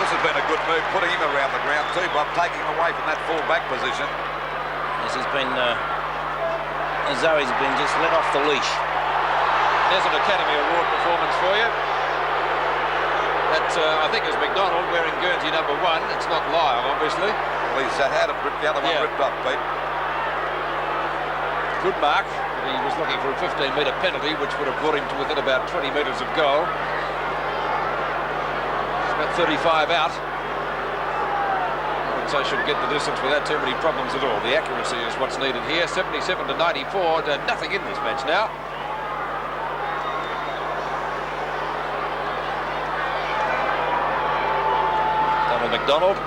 This has been a good move, putting him around the ground too, Bob, taking him away from that full-back position. This has been, Zoe's been just let off the leash. There's an Academy Award performance for you. That, I think, is McDonald wearing Guernsey number 1. It's not Lyle, obviously. Well, he's had the other one ripped up, Pete. Good mark. He was looking for a 15-metre penalty, which would have brought him to within about 20 metres of goal. It's about 35 out. So should get the distance without too many problems at all. The accuracy is what's needed here. 77 to 94. Nothing in this match now. McDonald to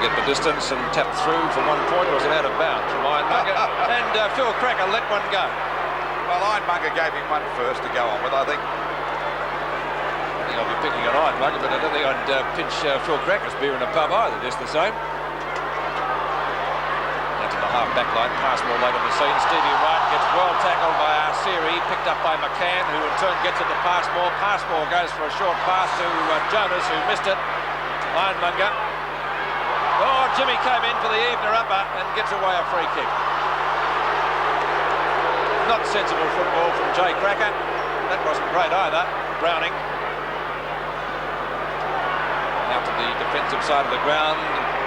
get the distance and tapped through for 1 point. Was it out of bounds from Ironmonger? And Phil Cracker let one go. Well, Ironmonger gave him one first to go on with, I think. I'll be picking on Ironmonger, but I don't think I'd pinch Phil Cracker's beer in a pub either, just the same. Into the half-back line, Passmore late on the scene. Stevie Wright gets well tackled by Arsiri, picked up by McCann, who in turn gets it to Passmore. Passmore goes for a short pass to Jonas, who missed it. Ironmonger. Oh, Jimmy came in for the evener upper and gets away a free kick. Not sensible football from Jay Cracker. That wasn't great either. Browning. Out to the defensive side of the ground.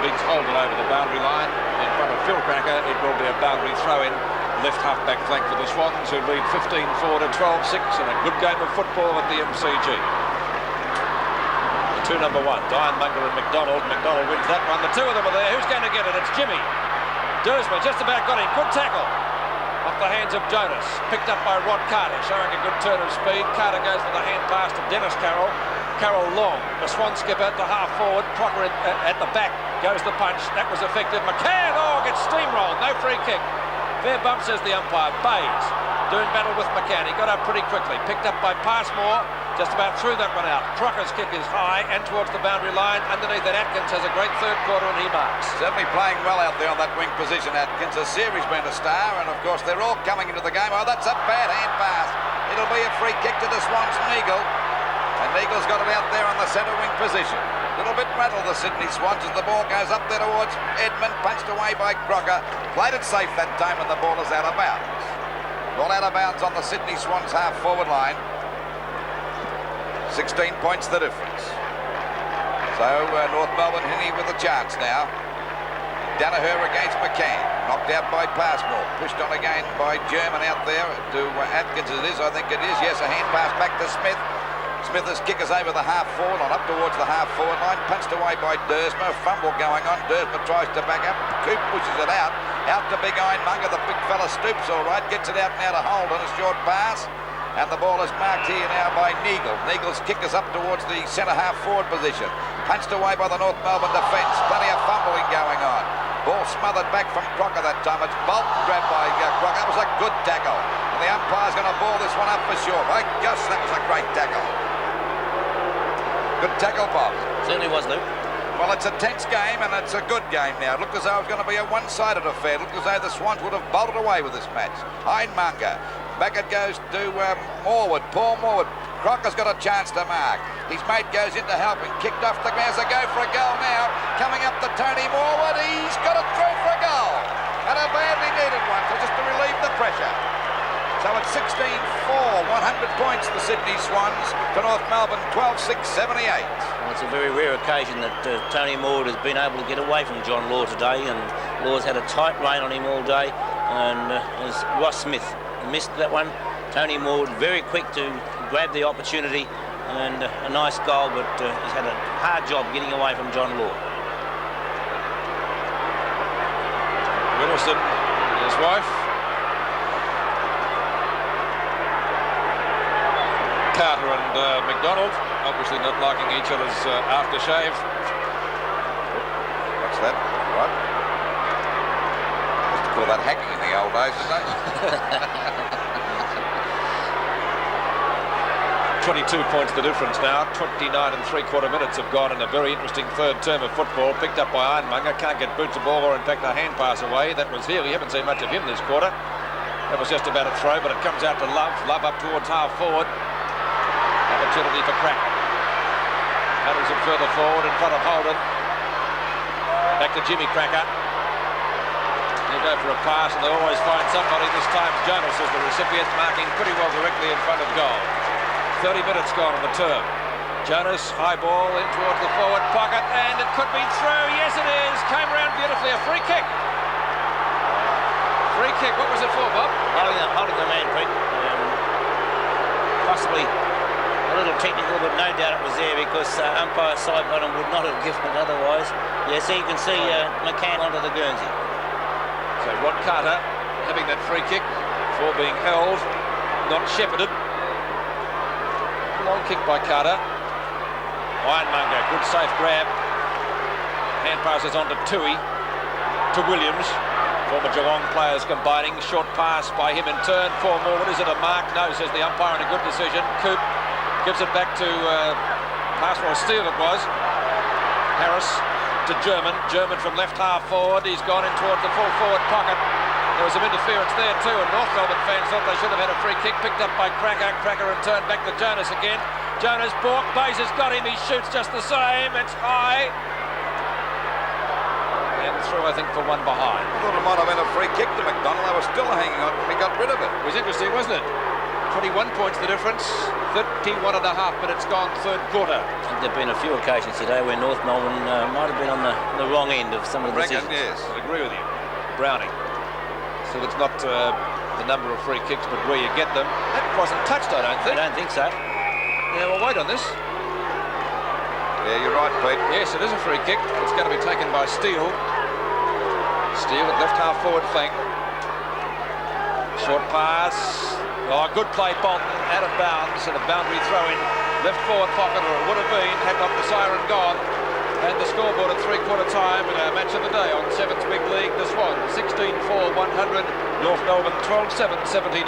Biggs hold it over the boundary line in front of Phil Cracker. It will be a boundary throw-in. Left half-back flank for the Swans, who lead 15-4 to 12-6 in a good game of football at the MCG. The 2 number 1s, Ironmonger and McDonald. McDonald wins that one. The 2 of them are there. Who's going to get it? It's Jimmy. Dersma just about got him. Good tackle. Off the hands of Jonas. Picked up by Rod Carter, showing a good turn of speed. Carter goes for the hand pass to Dennis Carroll. Carroll long. The Swan skipper to half forward. Crocker at the back. Goes the punch. That was effective. McCann, gets steamrolled. No free kick. Fair bump, says the umpire. Bayes doing battle with McCann. He got up pretty quickly. Picked up by Passmore. Just about threw that one out. Crocker's kick is high and towards the boundary line. Underneath it, Atkins has a great third quarter and he marks. Certainly playing well out there on that wing position, Atkins. A series been a star, and of course they're all coming into the game. Oh, that's a bad hand pass. It'll be a free kick to the Swans and Neagle. And Neagle's got it out there on the centre wing position. A little bit rattled the Sydney Swans as the ball goes up there towards Edmund, punched away by Crocker. Played it safe that time and the ball is out of bounds. Ball out of bounds on the Sydney Swans half forward line. 16 points the difference. So North Melbourne hitting with a chance now. Danaher against McCann. Knocked out by Passmore. Pushed on again by German out there to Atkins it is, I think it is. Yes, a hand pass back to Smith. Smithers kick us over the half-forward line, up towards the half-forward line, punched away by Dersma, fumble going on, Dersma tries to back up, Coop pushes it out to big Ironmonger, the big fella stoops all right, gets it out now to Hold on a short pass, And the ball is marked here now by Neagle. Neagle's kick is up towards the centre-half forward position. Punched away by the North Melbourne defence. Plenty of fumbling going on. Ball smothered back from Crocker that time. It's Bolton grabbed by Crocker. That was a good tackle. And the umpire's going to ball this one up for sure. My gosh, that was a great tackle. Good tackle, Bob. Certainly was, Luke. Well, it's a tense game and it's a good game now. It looked as though it was going to be a one-sided affair. It looked as though the Swans would have bolted away with this match. Hindmonger. Back it goes to Morwood. Paul Morwood. Crocker's got a chance to mark. His mate goes in to help him. Kicked off the ground. So go for a goal now. Coming up to Tony Morwood. He's got it through for a goal. And a badly needed one, so just to relieve the pressure. So it's 16-4, 100 points the Sydney Swans to North Melbourne, 12-6, 78. Well, it's a very rare occasion that Tony Morwood has been able to get away from John Law today, and Law's had a tight rein on him all day, and as Ross Smith missed that one, Tony Morwood very quick to grab the opportunity, and a nice goal, but he's had a hard job getting away from John Law. Wilson, his wife. Carter and McDonald, obviously not liking each other's aftershave. What's that? What? Used to call that hacking in the old days, didn't they? 22 points the difference now. 29 3/4 minutes have gone in a very interesting third term of football. Picked up by Ironmonger. Can't get boots a ball or in fact a hand pass away. That was Healy. Haven't seen much of him this quarter. That was just about a throw, but it comes out to Love. Love up towards half forward. Opportunity for Cracker. Paddles it further forward in front of Holden. Back to Jimmy Cracker. He'll go for a pass and they'll always find somebody. This time Jonas is the recipient, marking pretty well directly in front of goal. 30 minutes gone on the term. Jonas, high ball in towards the forward pocket, and it could be through. Yes, it is. Came around beautifully. A free kick. Free kick. What was it for, Bob? Holding the man, Pete. Possibly a little technical, but no doubt it was there because umpire Sidebottom would not have given it otherwise. Yeah, so you can see McCann onto the Guernsey. So Rod Carter having that free kick for being held, not shepherded. Long kick by Carter. Ironmonger, good safe grab. Hand passes on to Tui, to Williams. Former Geelong players combining. Short pass by him in turn. 4 more. What is it, a mark? No, says the umpire, and a good decision. Coop gives it back to Passmore. Steele it was. Harris to German. German from left half forward. He's gone in towards the full forward pocket. There was some interference there too, and North Melbourne fans thought they should have had a free kick. Picked up by Cracker. Cracker and turned back to Jonas again. Jonas, Bork, Bays has got him. He shoots just the same. It's high. And through, I think, for one behind. I thought it might have been a free kick to McDonald. They were still hanging on. He got rid of it. It was interesting, wasn't it? 21 points the difference. 31 and a half minutes gone, third quarter. There have been a few occasions today where North Melbourne might have been on the wrong end of some of the decisions. Yes. I agree with you. Browning. So it's not the number of free kicks, but where you get them. That wasn't touched, I don't think. I don't think so. Yeah, we'll wait on this. Yeah, you're right, Pete. Yes, it is a free kick. It's going to be taken by Steele. Steele at left half forward flank. Short pass. Oh, good play, Bolton, out of bounds, and a boundary throw in. Left forward pocket, or it would have been, had not the siren gone. And the scoreboard at three-quarter time in our match of the day on 7th Big League, the Swans, 16-4, 100, North Melbourne, 12-7, 79.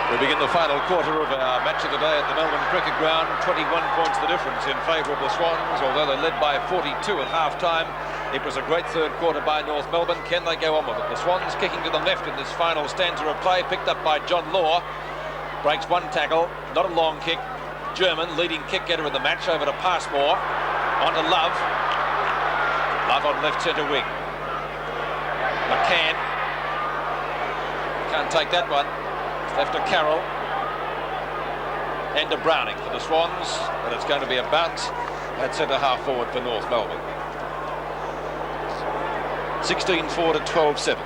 We begin the final quarter of our match of the day at the Melbourne Cricket Ground. 21 points the difference in favour of the Swans, although they led by 42 at half-time. It was a great third quarter by North Melbourne. Can they go on with it? The Swans kicking to the left in this final stanza of play, picked up by John Law. Breaks one tackle, not a long kick. German, leading kick getter in the match, over to Passmore. On to Love. Love on left centre wing. McCann. Can't take that one. Left to Carroll. And to Browning for the Swans. But it's going to be a bounce at centre half forward for North Melbourne. 16-4 to 12-7.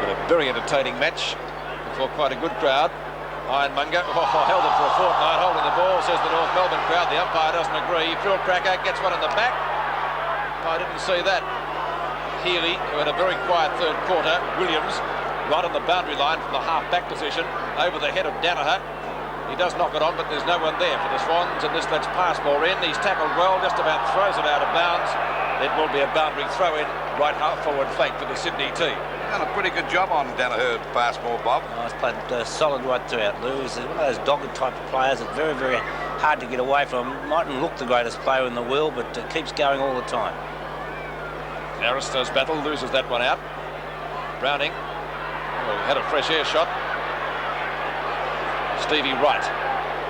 But a very entertaining match for quite a good crowd. Ironmonger, held it for a fortnight, holding the ball, says the North Melbourne crowd. The umpire doesn't agree. Phil Cracker gets one in the back. I didn't see that. Healy, who had a very quiet third quarter. Williams right on the boundary line from the half-back position, over the head of Danaher. He does knock it on, but there's no one there for the Swans, and this lets Passmore in. He's tackled well, just about throws it out of bounds. It will be a boundary throw-in, right half-forward flank for the Sydney team. Done a pretty good job on Danaher Passmore, Bob. Oh, he's played solid right throughout, Lou. He's one of those dogged type of players that's very, very hard to get away from. Mightn't look the greatest player in the world, but keeps going all the time. Harris does battle, loses that one out. Browning had a fresh air shot. Stevie Wright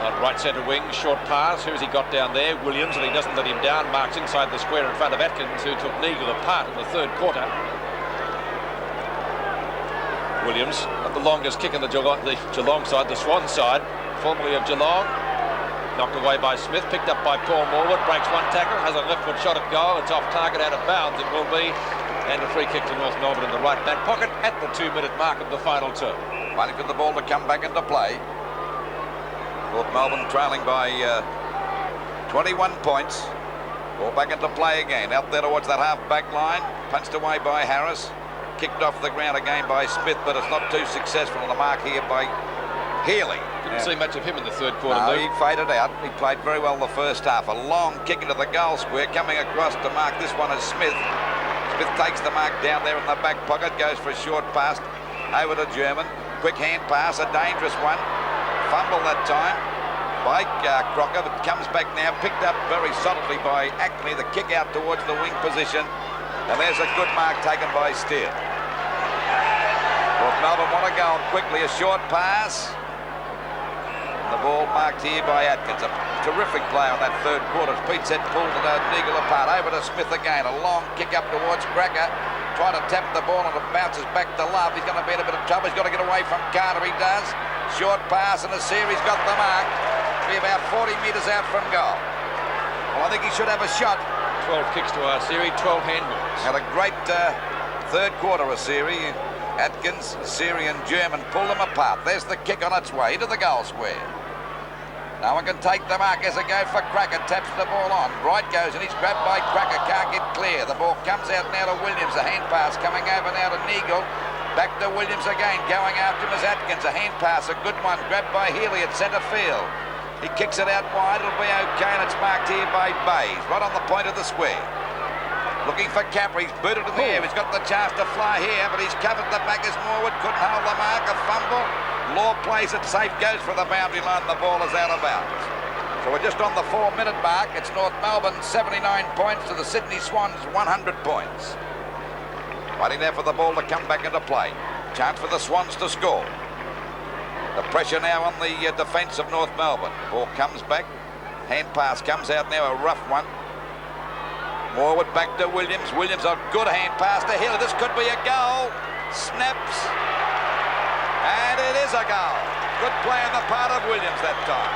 on right centre wing, short pass. Who's he got down there? Williams, and he doesn't let him down. Marks inside the square in front of Atkins, who took Neagle apart in the third quarter. Williams got the longest kick in the Geelong side, the Swan side, formerly of Geelong. Knocked away by Smith, picked up by Paul Morwood, breaks one tackle, has a left-foot shot at goal. It's off target, out of bounds it will be. And a free kick to North Melbourne in the right back pocket at the 2-minute mark of the final term. Waiting for the ball to come back into play. North Melbourne trailing by 21 points. Ball back into play again. Out there towards that half-back line. Punched away by Harris. Kicked off the ground again by Smith, but it's not too successful on the mark here by Healy. Didn't see much of him in the third quarter. No, he faded out. He played very well the first half. A long kick into the goal square, coming across to mark. This one is Smith. Smith takes the mark down there in the back pocket, goes for a short pass over to German. Quick hand pass, a dangerous one. Fumble that time by Crocker, but comes back now, picked up very solidly by Acme. The kick out towards the wing position, and there's a good mark taken by Steele. North Melbourne want to go on quickly. A short pass. And the ball marked here by Atkins. A terrific play on that third quarter. Pete said pulled Neagle apart. Over to Smith again. A long kick up towards Cracker. Trying to tap the ball and it bounces back to Love. He's going to be in a bit of trouble. He's got to get away from Carter. He does. Short pass and a series got the mark. Be about 40 metres out from goal. Well, I think he should have a shot. 12 kicks to our series, 12 handballs. Had a great third quarter of Siri. Atkins, Siri and German pull them apart. There's the kick on its way to the goal square. No one can take the mark as a go for Cracker. Taps the ball on. Wright goes and he's grabbed by Cracker. Can't get clear. The ball comes out now to Williams. A hand pass coming over now to Neagle. Back to Williams again. Going after him is Atkins. A hand pass, a good one. Grabbed by Healy at centre field. He kicks it out wide. It'll be okay, and it's marked here by Bays. Right on the point of the square. Looking for Capper. He's booted in the air. He's got the chance to fly here, but he's covered the back as Morwood. Couldn't hold the mark. A fumble. Law plays it safe. Goes for the boundary line. The ball is out of bounds. So we're just on the 4-minute mark. It's North Melbourne 79 points to the Sydney Swans 100 points. Waiting there for the ball to come back into play. Chance for the Swans to score. The pressure now on the defence of North Melbourne. Ball comes back. Hand pass comes out now. A rough one. Morwood back to Williams. Williams a good hand pass to Hill. This could be a goal. Snaps. And it is a goal. Good play on the part of Williams that time.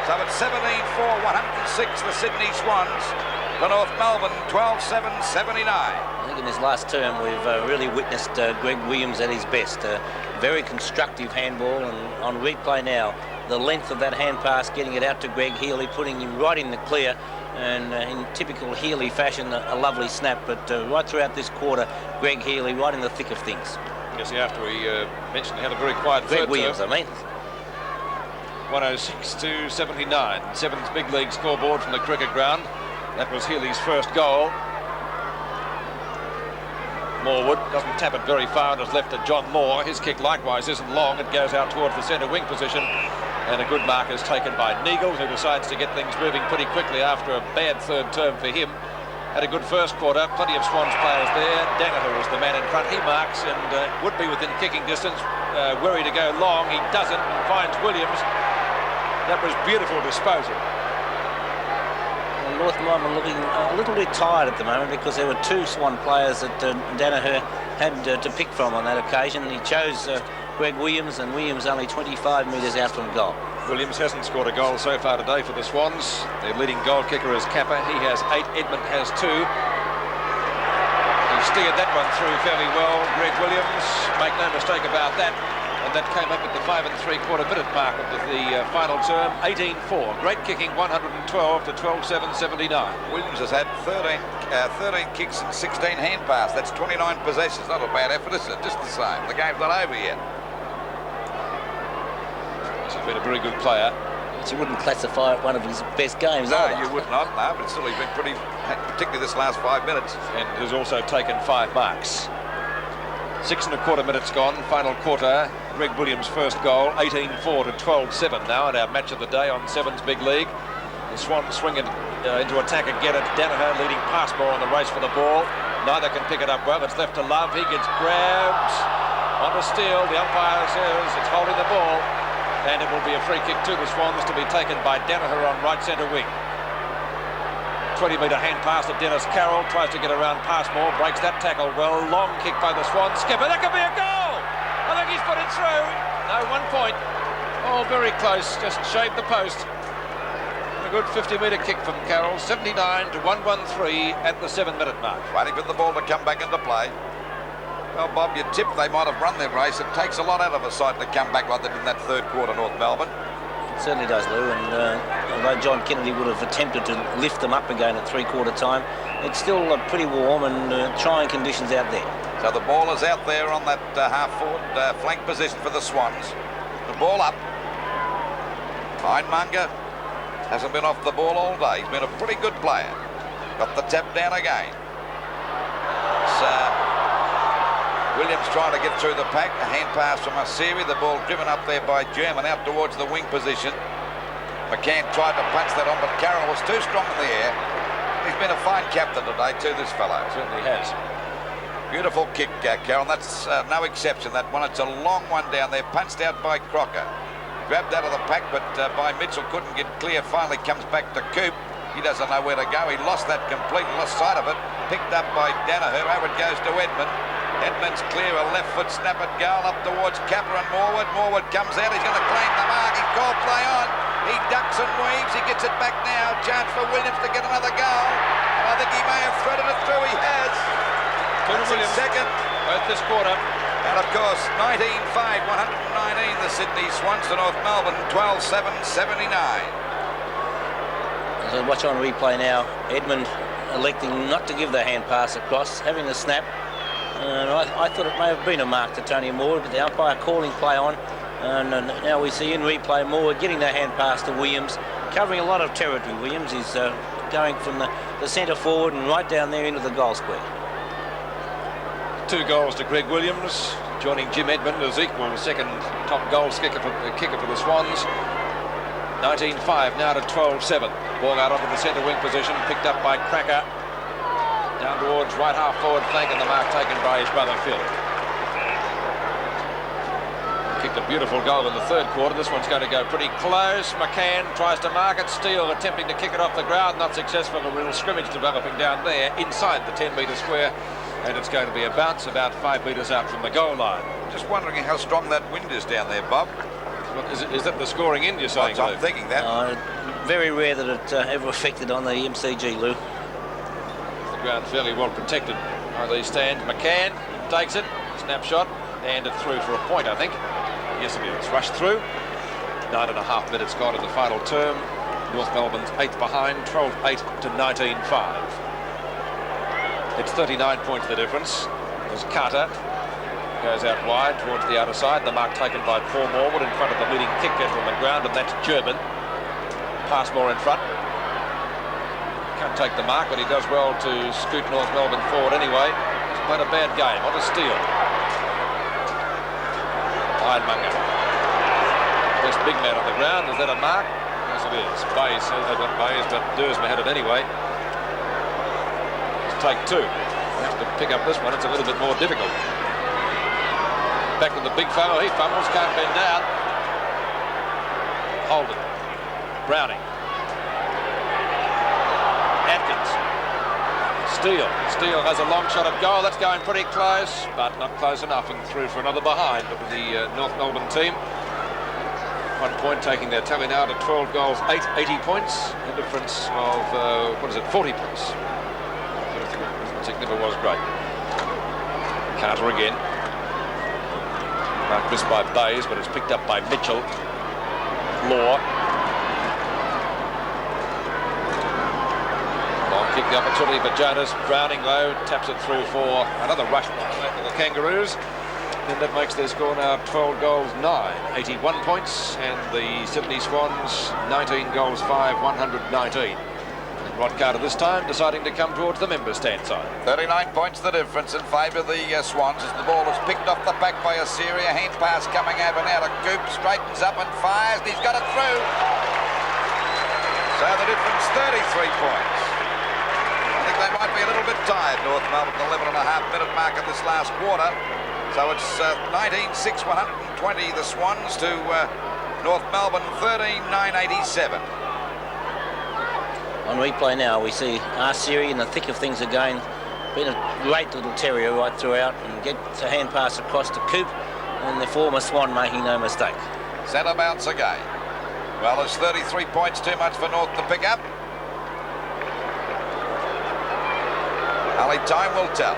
So it's 17-4, 106 the Sydney Swans. For North Melbourne, 12-7, 79. I think in this last term we've really witnessed Greg Williams at his best. Very constructive handball, and on replay now, the length of that hand pass, getting it out to Greg Healy, putting him right in the clear, and in typical Healy fashion, a lovely snap. But right throughout this quarter, Greg Healy right in the thick of things. Yes, after we mentioned he had a very quiet Greg third Williams, term. I mean. 106 to 79. Seventh big league scoreboard from the cricket ground. That was Healy's first goal. Morwood doesn't tap it very far and has left to John Moore. His kick likewise isn't long. It goes out towards the centre wing position. And a good mark is taken by Neagle, who decides to get things moving pretty quickly after a bad third term for him. Had a good first quarter. Plenty of Swans players there. Danaher is the man in front. He marks and would be within kicking distance. Worried to go long. He doesn't and finds Williams. That was beautiful disposal. North Melbourne looking a little bit tired at the moment because there were two Swan players that Danaher had to pick from on that occasion. He chose Greg Williams, and Williams only 25 metres out from goal. Williams hasn't scored a goal so far today for the Swans. Their leading goal kicker is Kappa. He has 8. Edmund has 2. He steered that one through fairly well. Greg Williams, make no mistake about that. And and that came up at the 5 3/4 minute mark of the final term. 18-4. Great kicking, 112 to 12-7-79. Williams has had 13 kicks and 16 hand passes. That's 29 possessions. Not a bad effort, is it? Just the same. The game's not over yet. He's been a very good player. You wouldn't classify it one of his best games, No, either. you would not. No, but still, he's been pretty, particularly this last 5 minutes. And has also taken 5 marks. 6 1/4 minutes gone, final quarter. Greg Williams' first goal, 18-4 to 12-7 now at our match of the day on Sevens Big League. The Swans swing it into attack again. It's Danaher leading Passmore on the race for the ball. Neither can pick it up well. It's left to Love. He gets grabbed onto Steele. The umpire says it's holding the ball. And it will be a free kick to the Swans to be taken by Danaher on right centre wing. 20-metre hand pass to Dennis Carroll. Tries to get around Passmore. Breaks that tackle well. Long kick by the Swans skipper. That could be a goal! I think he's put it through. No, 1 point. Oh, very close. Just shaved the post. A good 50-metre kick from Carroll. 79 to 113 at the 7-minute mark. Waiting for the ball to come back into play. Well, Bob, you tip they might have run their race. It takes a lot out of a side to come back like they did in that 3rd quarter, North Melbourne. It certainly does, Lou, and although John Kennedy would have attempted to lift them up again at 3/4 time, it's still pretty warm and trying conditions out there. So the ball is out there on that half-forward flank position for the Swans. The ball up. Hindmonger hasn't been off the ball all day. He's been a pretty good player. Got the tap down again. Williams trying to get through the pack. A hand pass from Asiri. The ball driven up there by German out towards the wing position. McCann tried to punch that on, but Carroll was too strong in the air. He's been a fine captain today too, this fellow. Certainly has. Beautiful kick, Carroll. That's no exception, that one. It's a long one down there. Punched out by Crocker. Grabbed out of the pack, but by Mitchell couldn't get clear. Finally comes back to Coop. He doesn't know where to go. He lost that completely, lost sight of it. Picked up by Danaher. Over it goes to Edmund. Edmund's clear, a left foot snap at goal up towards Capper and Morwood. Morwood comes out, he's going to claim the mark. He called play on. He ducks and weaves. He gets it back now. Chance for Williams to get another goal. And I think he may have threaded it through. He has. Williams, second. Both this quarter. And of course, 19-5, 119 the Sydney Swans to North Melbourne, 12-7-79. So watch on replay now. Edmund electing not to give the hand pass across, having the snap. And I thought it may have been a mark to Tony Moore, but the umpire calling play on. And now we see in replay Moore getting the hand pass to Williams, covering a lot of territory. Williams is going from the centre forward and right down there into the goal square. 2 goals to Greg Williams, joining Jim Edmund as equal second top goal kicker for the Swans. 19-5 now to 12-7. Ball out onto the centre wing position, picked up by Cracker. Down towards right half forward flank, and the mark taken by his brother Phil. Kicked a beautiful goal in the 3rd quarter. This one's going to go pretty close. McCann tries to mark it. Steele attempting to kick it off the ground. Not successful. A real scrimmage developing down there inside the 10-metre square. And it's going to be a bounce about 5 metres out from the goal line. Just wondering how strong that wind is down there, Bob. Well, is that the scoring in, you're saying, I'm thinking that. Very rare that it ever affected on the MCG, Lou. Ground fairly well protected by these stands. McCann takes it, snapshot, and it's through for a point, I think. Yes, it is. Rushed through. 9.5 minutes gone in the final term. North Melbourne's 8th behind, 12-8 to 19-5. It's 39 points the difference. As Carter goes out wide towards the outer side. The mark taken by Paul Morwood in front of the leading kick getter on the ground, and that's German. Passmore in front. Can't take the mark, but he does well to scoot North Melbourne forward anyway. He's played a bad game. On a steal. Hindmonger. Best big man on the ground. Is that a mark? Yes, it is. Bayes, not Bayes, but Duursma had it anyway. Let's take 2. Have to pick up this one. It's a little bit more difficult. Back with the big fellow. He fumbles, can't bend down. Holden. Browning. Steele has a long shot at goal. That's going pretty close, but not close enough, and through for another behind for the North Melbourne team. 1 point, taking their tally now to 12 goals, 80 points. A difference of, 40 points. It never was great. Carter again. Mark missed by Bayes, but it's picked up by Mitchell. Law. Long kick, the opportunity for Jonas. Browning low, taps it through for another rush by the Kangaroos. And that makes their score now 12 goals 9, 81 points, and the Sydney Swans 19 goals 5, 119. Rod Carter this time deciding to come towards the member stand side. 39 points the difference in favour of the Swans as the ball is picked off the back by Assyria. Hand pass coming over now to Goop, straightens up and fires, and he's got it through. So the difference 33 points. I think they might be a little bit tired, North Melbourne, the 11.5-minute mark of this last quarter. So it's 19-6, 120 the Swans to North Melbourne 13-9-87. On replay now, we see Siri in the thick of things again. Been a great little terrier right throughout, and gets a hand pass across to Coop, and the former Swan making no mistake. Centre bounce again. Well, there's 33 points too much for North to pick up. Only time will tell.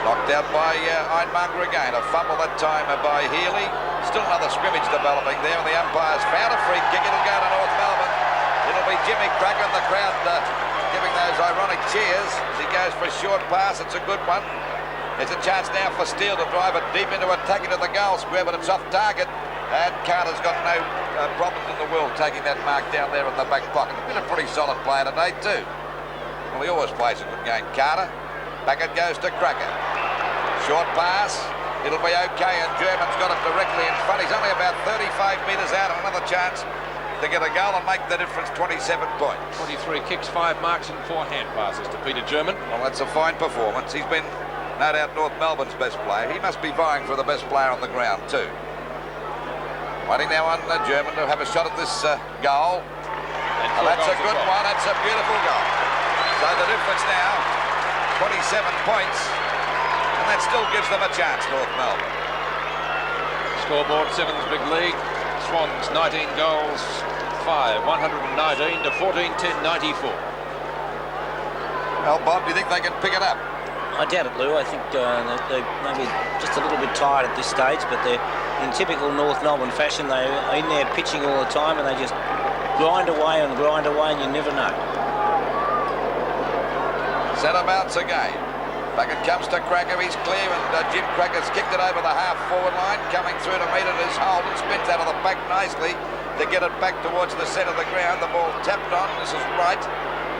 Knocked out by Ironmonger again. A fumble that time by Healy. Still another scrimmage developing there, and the umpire's found a free kick. It'll go to North Melbourne. It'll be Jimmy Cracker and the crowd giving those ironic cheers as he goes for a short pass. It's a good one. There's a chance now for Steele to drive it deep into attack into the goal square, but it's off target. And Carter's got no problems in the world taking that mark down there in the back pocket. He's been a pretty solid player today too. Well, he always plays a good game, Carter. Back it goes to Cracker. Short pass. It'll be okay, and German's got it directly in front. He's only about 35 metres out, and another chance to get a goal and make the difference 27 points. 23 kicks, 5 marks and 4 hand passes to Peter German. Well, that's a fine performance. He's been, no doubt, North Melbourne's best player. He must be vying for the best player on the ground too. Waiting now on German to have a shot at this goal. And that's a good one. That's a beautiful goal. So the difference now, 27 points. And that still gives them a chance, North Melbourne. Scoreboard, Sevens big league. Swans 19 goals, 5, 119 to 14-10-94. Well, Bob, do you think they can pick it up? I doubt it, Lou. I think they're maybe just a little bit tired at this stage, but they're in typical North Melbourne fashion. They're in there pitching all the time, and they just grind away, and you never know. Centre bounce again. Back it comes to Cracker. He's clear, and Jim Cracker's kicked it over the half-forward line, coming through to meet it as Holden spins out of the back nicely to get it back towards the centre of the ground. The ball tapped on. This is Wright.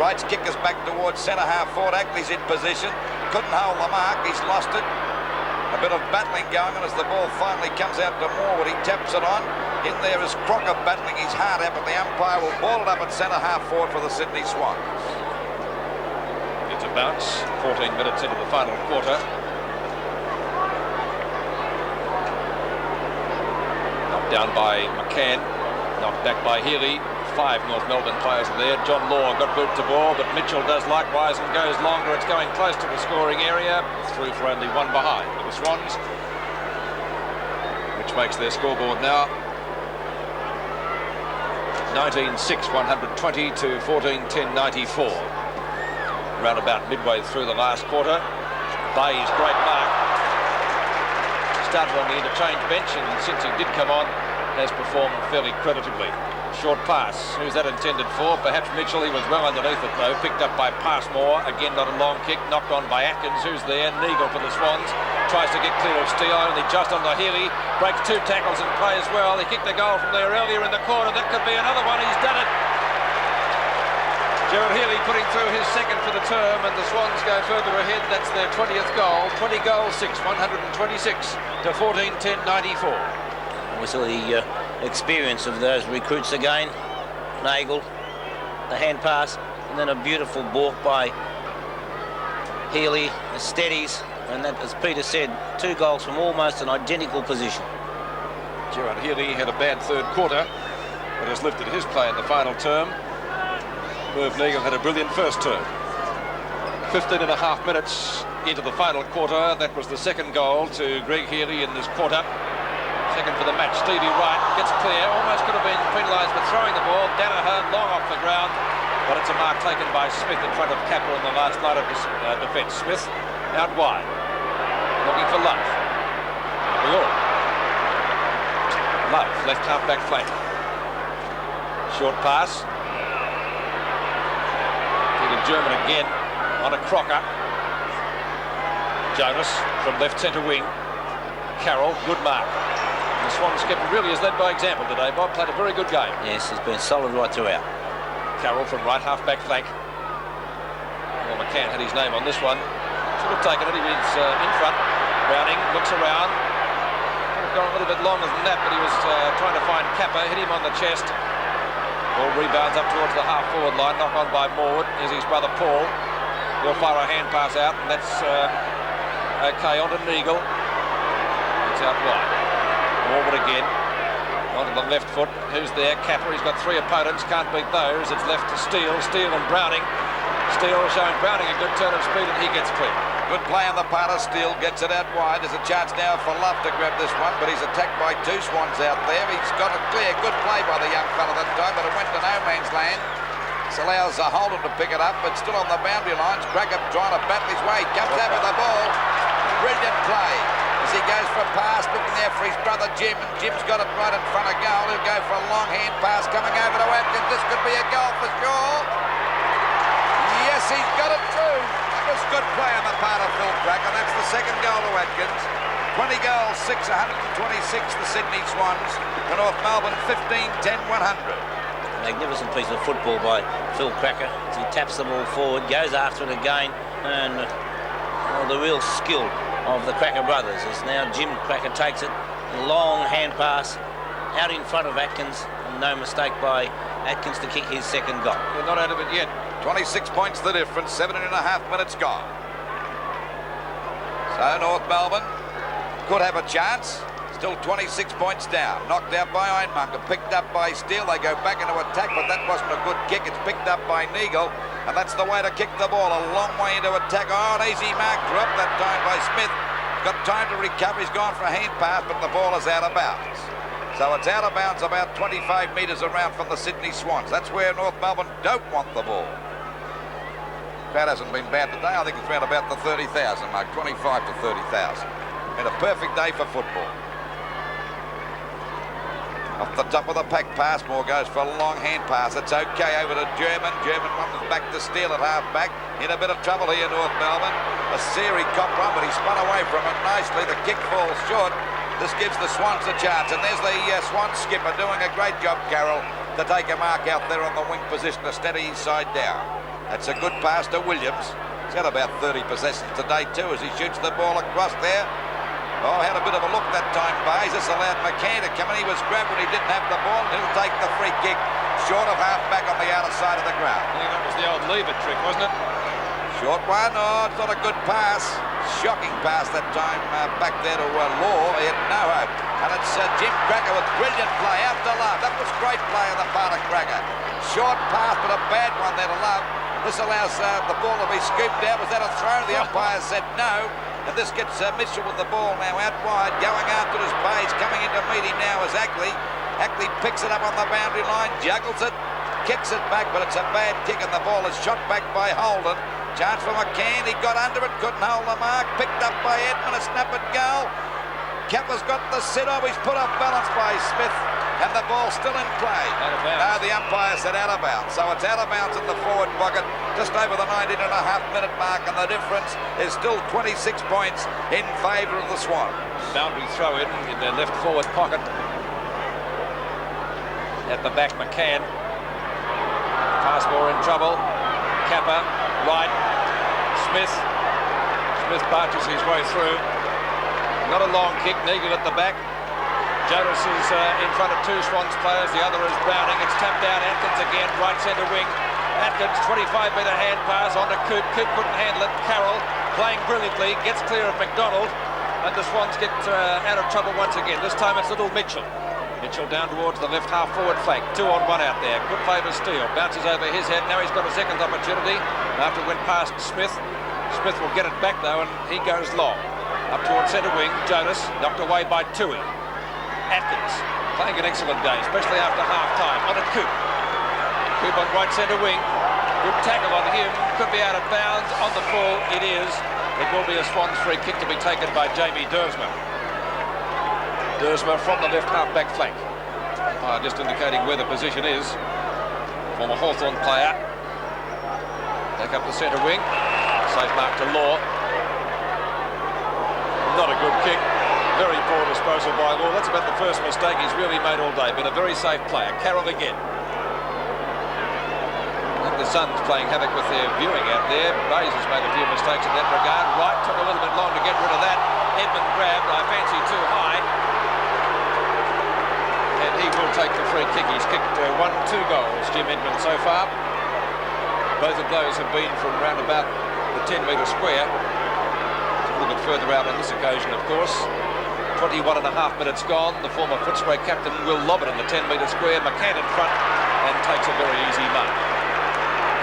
Wright's kick is back towards centre half-forward. Ackley's in position. Couldn't hold the mark. He's lost it. A bit of battling going on as the ball finally comes out to Morwood. He taps it on. In there is Crocker battling his heart out, but the umpire will ball it up at centre half-forward for the Sydney Swans. It's a bounce, 14 minutes into the final quarter. Knocked down by McCann, knocked back by Healy. 5 North Melbourne players are there. John Law got boot to ball, but Mitchell does likewise and goes longer. It's going close to the scoring area. Through for only 1 behind for the Swans, which makes their scoreboard now 19-6, 120 to 14-10-94. Round about midway through the last quarter. Bayes, great mark. Started on the interchange bench, and since he did come on, has performed fairly creditably. Short pass. Who's that intended for? Perhaps Mitchell. He was well underneath it though. Picked up by Passmore. Again, not a long kick. Knocked on by Atkins. Who's there? Neagle for the Swans. Tries to get clear of Steele. Only just on the Healy. Breaks 2 tackles and plays well. He kicked the goal from there earlier in the corner. That could be another one. He's done it. Gerard Healy putting through his second for the term, and the Swans go further ahead. That's their 20th goal. 20 goals, 6, 126 to 14-10-94. We saw the experience of those recruits again. Nagel, the hand pass, and then a beautiful balk by Healy, the steadies, and that, as Peter said, 2 goals from almost an identical position. Gerard Healy had a bad third quarter, but has lifted his play in the final term. Merv Neagle had a brilliant first term. 15.5 minutes into the final quarter. That was the second goal to Greg Healy in this quarter. Second for the match. Stevie Wright gets clear. Almost could have been penalised for throwing the ball. Danaher long off the ground, but it's a mark taken by Smith in front of Capper in the last line of his defence. Smith out wide, looking for Lunt. We all. Love, left half back flank. Short pass. Peter German again on a Crocker. Jonas from left centre wing. Carroll, good mark. The Swan skipper really has led by example today. Bob played a very good game. Yes, he's been solid right throughout. Carroll from right half back flank. Well, McCann had his name on this one. Should have taken it. He was in front. Browning looks around. Could have gone a little bit longer than that, but he was trying to find Kappa. Hit him on the chest. Ball rebounds up towards the half-forward line. Knock on by Maud. Here's his brother Paul. He'll fire a hand pass out, and that's okay onto Neagle. It's out wide. Forward again. Onto the left foot. Who's there? Kappa. He's got three opponents. Can't beat those. It's left to Steele. Steele and Browning. Steele showing Browning a good turn of speed, and he gets clear. Good play on the part of Steele. Gets it out wide. There's a chance now for Love to grab this one, but he's attacked by two Swans out there. He's got it clear. Good play by the young fella that time, but it went to no man's land. This allows Holden to pick it up, but still on the boundary lines. Cracker trying to battle his way. Comes out with the ball. Brilliant play. As he goes for a pass, looking there for his brother Jim, and Jim's got it right in front of goal. He'll go for a long hand pass coming over to Atkins. This could be a goal for sure. Yes, he's got it through. That was good play on the part of Phil Cracker. That's the second goal to Atkins. 20 goals, 6, 126 the Sydney Swans. The North Melbourne 15, 10, 100. Magnificent piece of football by Phil Cracker. As he taps the ball forward, goes after it again, and the real skill of the Cracker brothers is now Jim Cracker takes it, long hand pass out in front of Atkins, and no mistake by Atkins to kick his second goal. They're not out of it yet. 26 points the difference, 7.5 minutes gone. So North Melbourne could have a chance. Still 26 points down. Knocked out by Ironmonger, picked up by Steele. They go back into attack, but that wasn't a good kick. It's picked up by Neagle, and that's the way to kick the ball. A long way into attack. Oh, an easy mark dropped that time by Smith. Got time to recover. He's gone for a hand pass, but the ball is out of bounds. So it's out of bounds about 25 metres around from the Sydney Swans. That's where North Melbourne don't want the ball. Crowd hasn't been bad today. I think it's around about the 30,000 mark, 25 to 30,000. Been a perfect day for football. Off the top of the pack pass, Moore goes for a long hand pass. It's okay over to German. German runs back to Steele at half back. In a bit of trouble here, North Melbourne. A Siri cop run, but he spun away from it nicely. The kick falls short. This gives the Swans a chance. And there's the Swan skipper doing a great job, Carroll, to take a mark out there on the wing position to steady his side down. That's a good pass to Williams. He's had about 30 possessions today too as he shoots the ball across there. Oh, had a bit of a look that time, Bays. This allowed McCann to come in. He was grabbed when he didn't have the ball, and he'll take the free kick short of half back on the outer side of the ground. I think that was the old lever trick, wasn't it? Short one. Oh, it's not a good pass. Shocking pass that time back there to Law. He had no hope. And it's Jim Cracker with brilliant play out to Love. That was great play on the part of Cracker. Short pass, but a bad one there to Love. This allows the ball to be scooped out. Was that a throw? The umpire said no. And this gets Mitchell with the ball now out wide. Going after his Bays. Coming in to meet him now is Ackley. Ackley picks it up on the boundary line. Juggles it. Kicks it back, but it's a bad kick. And the ball is shot back by Holden. Chance for McCann. He got under it. Couldn't hold the mark. Picked up by Edmund. A snap at goal. Kappa's got the sit-off. He's put off balance by Smith. And the ball's still in play. Out of bounds. No, the umpire said out of bounds. So it's out of bounds in the forward pocket, just over the 19.5-minute mark, and the difference is still 26 points in favour of the Swans. Boundary throw in their left forward pocket. At the back, McCann. Passmore in trouble. Kappa, right. Smith. Smith barges his way through. Not a long kick. Neagle at the back. Jonas is in front of two Swans players. The other is Browning. It's tapped out. Atkins again, right centre wing. Atkins, 25-metre hand pass onto Coop. Coop couldn't handle it. Carroll playing brilliantly. Gets clear of McDonald. And the Swans get out of trouble once again. This time it's little Mitchell. Mitchell down towards the left half forward flank. 2-on-1 out there. Good play for Steele. Bounces over his head. Now he's got a second opportunity. After it went past Smith. Smith will get it back though, and he goes long. Up towards centre wing. Jonas knocked away by Tui. Atkins playing an excellent game, especially after half-time. On a Coop. Coop on right centre wing. Good tackle on him. Could be out of bounds. On the full, it is. It will be a Swans free kick to be taken by Jamie Dersman. Dersma from the left half-back flank. Just indicating where the position is. Former Hawthorn player. Back up the centre wing. Safe mark to Law. Not a good kick. Very poor disposal by Law. That's about the first mistake he's really made all day. Been a very safe player. Carroll again. I think the Suns playing havoc with their viewing out there. Bayes has made a few mistakes in that regard. Wright took a little bit long to get rid of that. Edmund grabbed, I fancy, too high. And he will take the free kick. He's kicked 1-2 goals, Jim Edmund, so far. Both of those have been from round about the 10-metre square. A little bit further out on this occasion, of course. 21.5 minutes gone. The former Fitzroy captain will lob it in the 10-metre square. McCann in front and takes a very easy mark.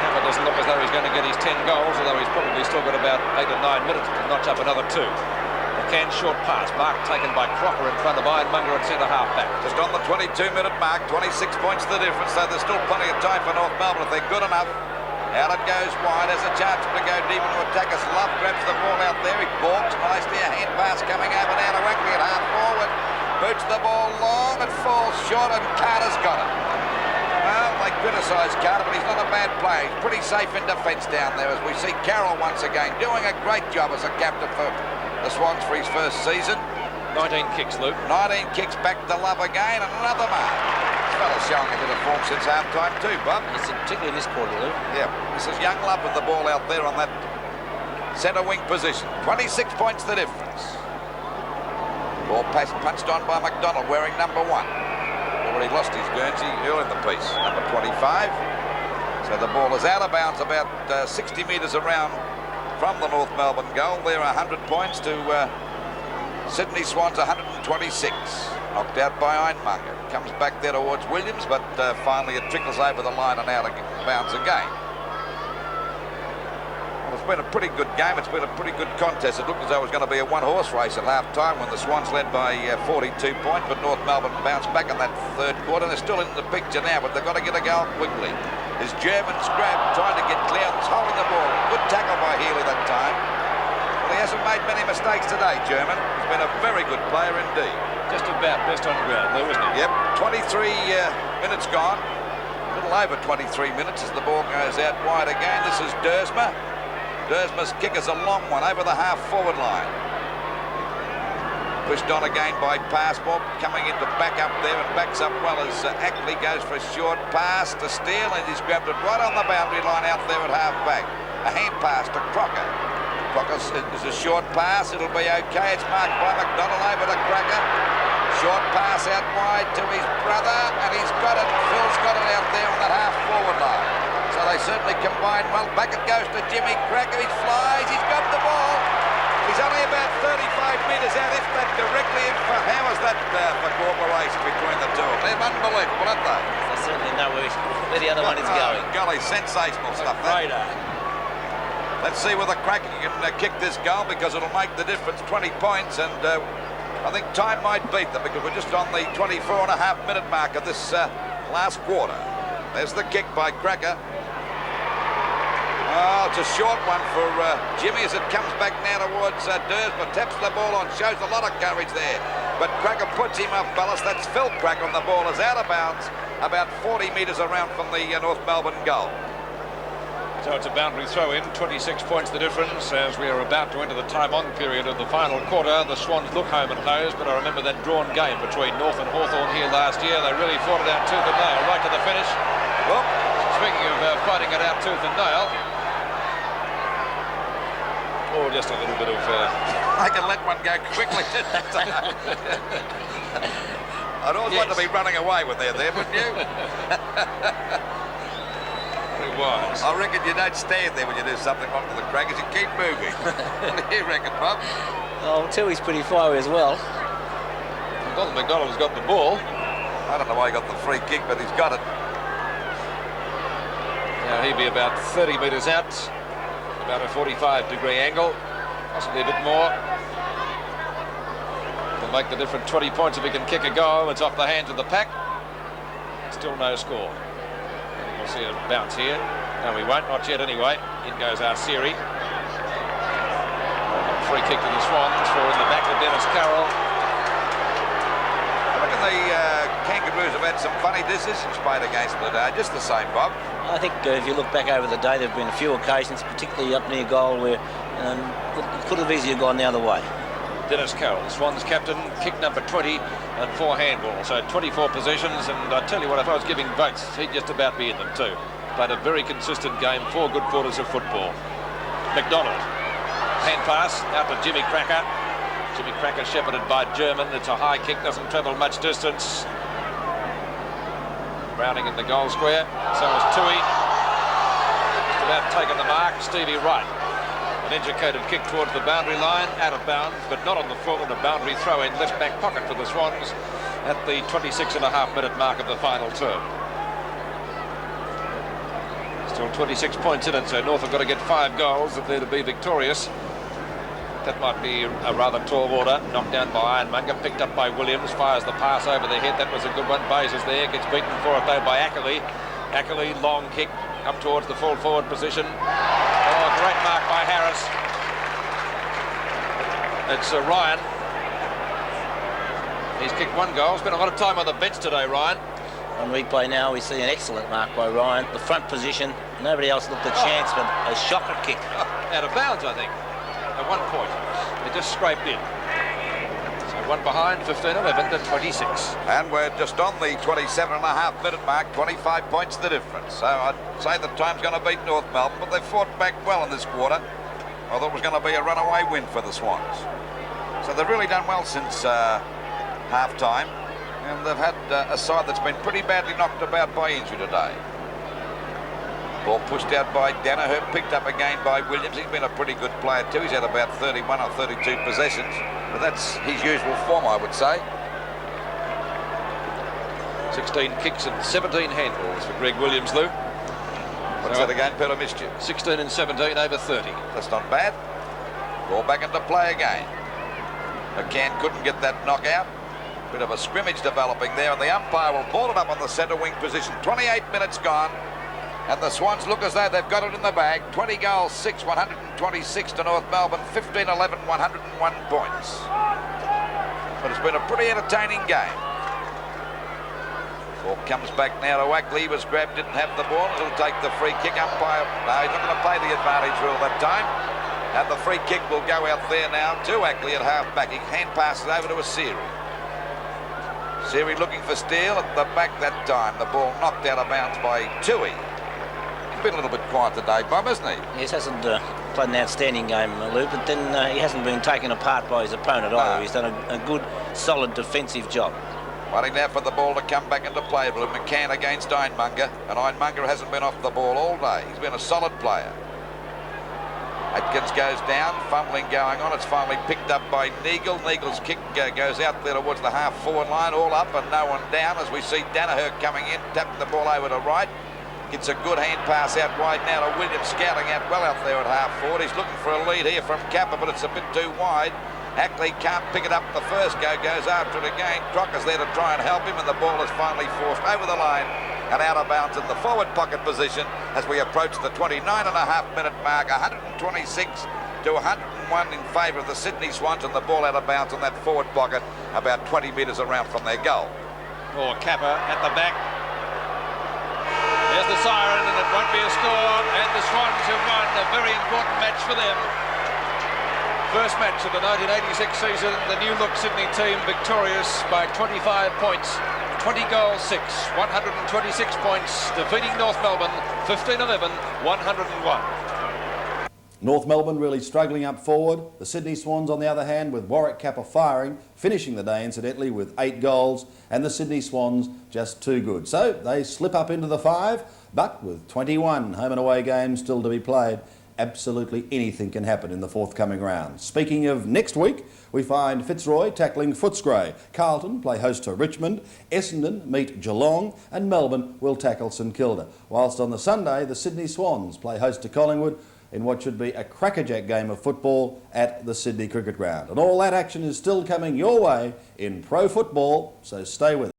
Kappa doesn't look as though he's going to get his 10 goals, although he's probably still got about 8 or 9 minutes to notch up another 2. McCann short pass. Mark taken by Crocker in front of Ironmonger at centre half-back. Just on the 22-minute mark, 26 points the difference, so there's still plenty of time for North Melbourne if they're good enough. Out it goes wide. There's a chance to go deep into attack as Love grabs the ball out there. He balks nicely. A hand pass coming over now to Wackley at half forward. Boots the ball long. It falls short and Carter's got it. Well, they criticise Carter, but he's not a bad player. He's pretty safe in defence down there as we see Carroll once again doing a great job as a captain for the Swans for his first season. 19 kicks, Luke. 19 kicks back to Love again and another mark. Fella's showing a bit of form since half-time too, Bob. Yes, particularly this quarter, Lou. Yeah, this is young Love with the ball out there on that centre wing position. 26 points the difference. Ball punched on by McDonald wearing number 1. Already lost his Guernsey early in the piece. Number 25. So the ball is out of bounds about 60 metres around from the North Melbourne goal. They're 100 points to Sydney Swans 126. Knocked out by Ironmonger. Comes back there towards Williams, but finally it trickles over the line and out of bounds again. Well, it's been a pretty good game. It's been a pretty good contest. It looked as though it was going to be a one-horse race at half-time when the Swans led by 42 points, but North Melbourne bounced back in that third quarter. They're still in the picture now, but they've got to get a goal quickly. His German's grab, trying to get clear, and holding the ball. Good tackle by Healy that time. Well, he hasn't made many mistakes today, German. He's been a very good player indeed. Just about best on ground, though, isn't he? Yep, 23 minutes gone. A little over 23 minutes as the ball goes out wide again. This is Dersma. Dersma's kick is a long one over the half-forward line. Pushed on again by Passport, coming into back up there and backs up well as Ackley goes for a short pass to Steele, and he's grabbed it right on the boundary line out there at half-back. A hand pass to Crocker. Crocker is a short pass. It'll be okay. It's marked by McDonald over to Crocker. Short pass out wide to his brother, and he's got it. Phil's got it out there on that half-forward line. So they certainly combine well. Back it goes to Jimmy Cracker. He flies. He's got the ball. He's only about 35 metres out, if that directly in front. How is that for cooperation between the two? They're unbelievable, aren't they? They certainly know where the other one is going. Golly, sensational stuff. Radar. Let's see whether Cracker can kick this goal, because it'll make the difference. 20 points, and I think time might beat them, because we're just on the 24.5-minute mark of this last quarter. There's the kick by Cracker. Oh, it's a short one for Jimmy as it comes back now towards Dersma. Taps the ball on, shows a lot of courage there. But Cracker puts him off balance. That's Phil Cracker, and the ball is out of bounds about 40 metres around from the North Melbourne goal. So it's a boundary throw in, 26 points the difference as we are about to enter the time-on period of the final quarter. The Swans look home and hose, but I remember that drawn game between North and Hawthorn here last year. They really fought it out tooth and nail right to the finish. Well, speaking of fighting it out tooth and nail, or just a little bit of... I can let one go quickly. I'd always like to be running away when they're there, wouldn't you? Very wise. I reckon you don't stand there when you do something wrong to the Crackers. You keep moving. What do you reckon, Bob? Oh, Tui's pretty fiery as well. Donald McDonald's got the ball. I don't know why he got the free kick, but he's got it. Now he'd be about 30 metres out. About a 45-degree angle, possibly a bit more. Will make the different 20 points if he can kick a goal. It's off the hands of the pack. Still no score. We'll see a bounce here. No, we won't, not yet anyway. In goes our Siri. Free kick to the Swans for in the back of Dennis Carroll. reckon the Kangaroos have had some funny decisions played against them today? Just the same, Bob. I think if you look back over the day, there have been a few occasions, particularly up near goal, where it could have easily gone the other way. Dennis Carroll, the Swans captain, kick number 20 and 4 handballs. So 24 possessions, and I tell you what, if I was giving votes, he'd just about be in them too. Played a very consistent game, 4 good quarters of football. McDonald, hand pass out to Jimmy Cracker. Jimmy Cracker shepherded by German. It's a high kick, doesn't travel much distance. Browning in the goal square. So was Tui. Just about taken the mark. Stevie Wright. An educated kick towards the boundary line, out of bounds, but not on the full, and a boundary throw in left back pocket for the Swans at the 26.5-minute mark of the final term. Still 26 points in it, so North have got to get 5 goals if they're to be victorious. That might be a rather tall order. Knocked down by Ironmonger, picked up by Williams, fires the pass over the head. That was a good one. Bayes is there, gets beaten for it though by Ackley. Ackley, long kick, up towards the full forward position. Oh, great mark by Harris. It's Ryan. He's kicked 1 goal. Spent a lot of time on the bench today, Ryan. On replay now, we see an excellent mark by Ryan. The front position, nobody else looked a chance, but a shocker kick. Out of bounds, I think, at 1 point. It just scraped in. So 1 behind, 15-11 to 26. And we're just on the 27.5-minute mark, 25 points the difference. So I'd say the time's going to beat North Melbourne, but they've fought back well in this quarter. I thought it was going to be a runaway win for the Swans. So they've really done well since half-time, and they've had a side that's been pretty badly knocked about by injury today. Ball pushed out by Danaher, picked up again by Williams. He's been a pretty good player too. He's had about 31 or 32 possessions, but that's his usual form, I would say. 16 kicks and 17 handballs for Greg Williams, Lou. What's that again, Peter? Missed you. 16 and 17 over 30. That's not bad. Ball back into play again. McCann couldn't get that knockout. Bit of a scrimmage developing there, and the umpire will ball it up on the centre wing position. 28 minutes gone, and the Swans look as though they've got it in the bag. 20 goals, 6, 126 to North Melbourne, 15-11, 101 points. But it's been a pretty entertaining game. Ball comes back now to Ackley. He was grabbed, didn't have the ball. He'll take the free kick. Umpire, no, he's not going to play the advantage rule that time. And the free kick will go out there now to Ackley at half-back. He hand passes over to a Siri. Siri looking for Steele at the back that time. The ball knocked out of bounds by Tui. He's been a little bit quiet today, Bob, hasn't he? Yes, hasn't played an outstanding game, Lou, but then he hasn't been taken apart by his opponent either. He's done a good, solid defensive job. Waiting now for the ball to come back into play. But McCann against Ironmonger, and Ironmonger hasn't been off the ball all day. He's been a solid player. Atkins goes down, fumbling going on. It's finally picked up by Neagle. Neagle's kick goes out there towards the half-forward line, all up and no one down as we see Danaher coming in, tapping the ball over to right. Gets a good hand pass out wide now to Williams, scouting out well out there at half-forward. He's looking for a lead here from Kappa, but it's a bit too wide. Ackley can't pick it up the first go, goes after it again. Crocker's there to try and help him, and the ball is finally forced over the line and out of bounds in the forward pocket position as we approach the 29.5-minute mark. 126 to 101 in favour of the Sydney Swans, and the ball out of bounds in that forward pocket about 20 metres around from their goal. Oh, Kappa at the back. There's the siren, and it won't be a score, and the Swans have won a very important match for them. First match of the 1986 season, the new-look Sydney team victorious by 25 points. 20 goals, 6, 126 points, defeating North Melbourne, 15-11, 101. North Melbourne really struggling up forward. The Sydney Swans, on the other hand, with Warwick Kappa firing, finishing the day, incidentally, with 8 goals, and the Sydney Swans just too good. So they slip up into the 5, but with 21 home and away games still to be played, absolutely anything can happen in the forthcoming round. Speaking of next week, we find Fitzroy tackling Footscray. Carlton play host to Richmond, Essendon meet Geelong, and Melbourne will tackle St Kilda. Whilst on the Sunday, the Sydney Swans play host to Collingwood in what should be a crackerjack game of football at the Sydney Cricket Ground. And all that action is still coming your way in pro football, so stay with us.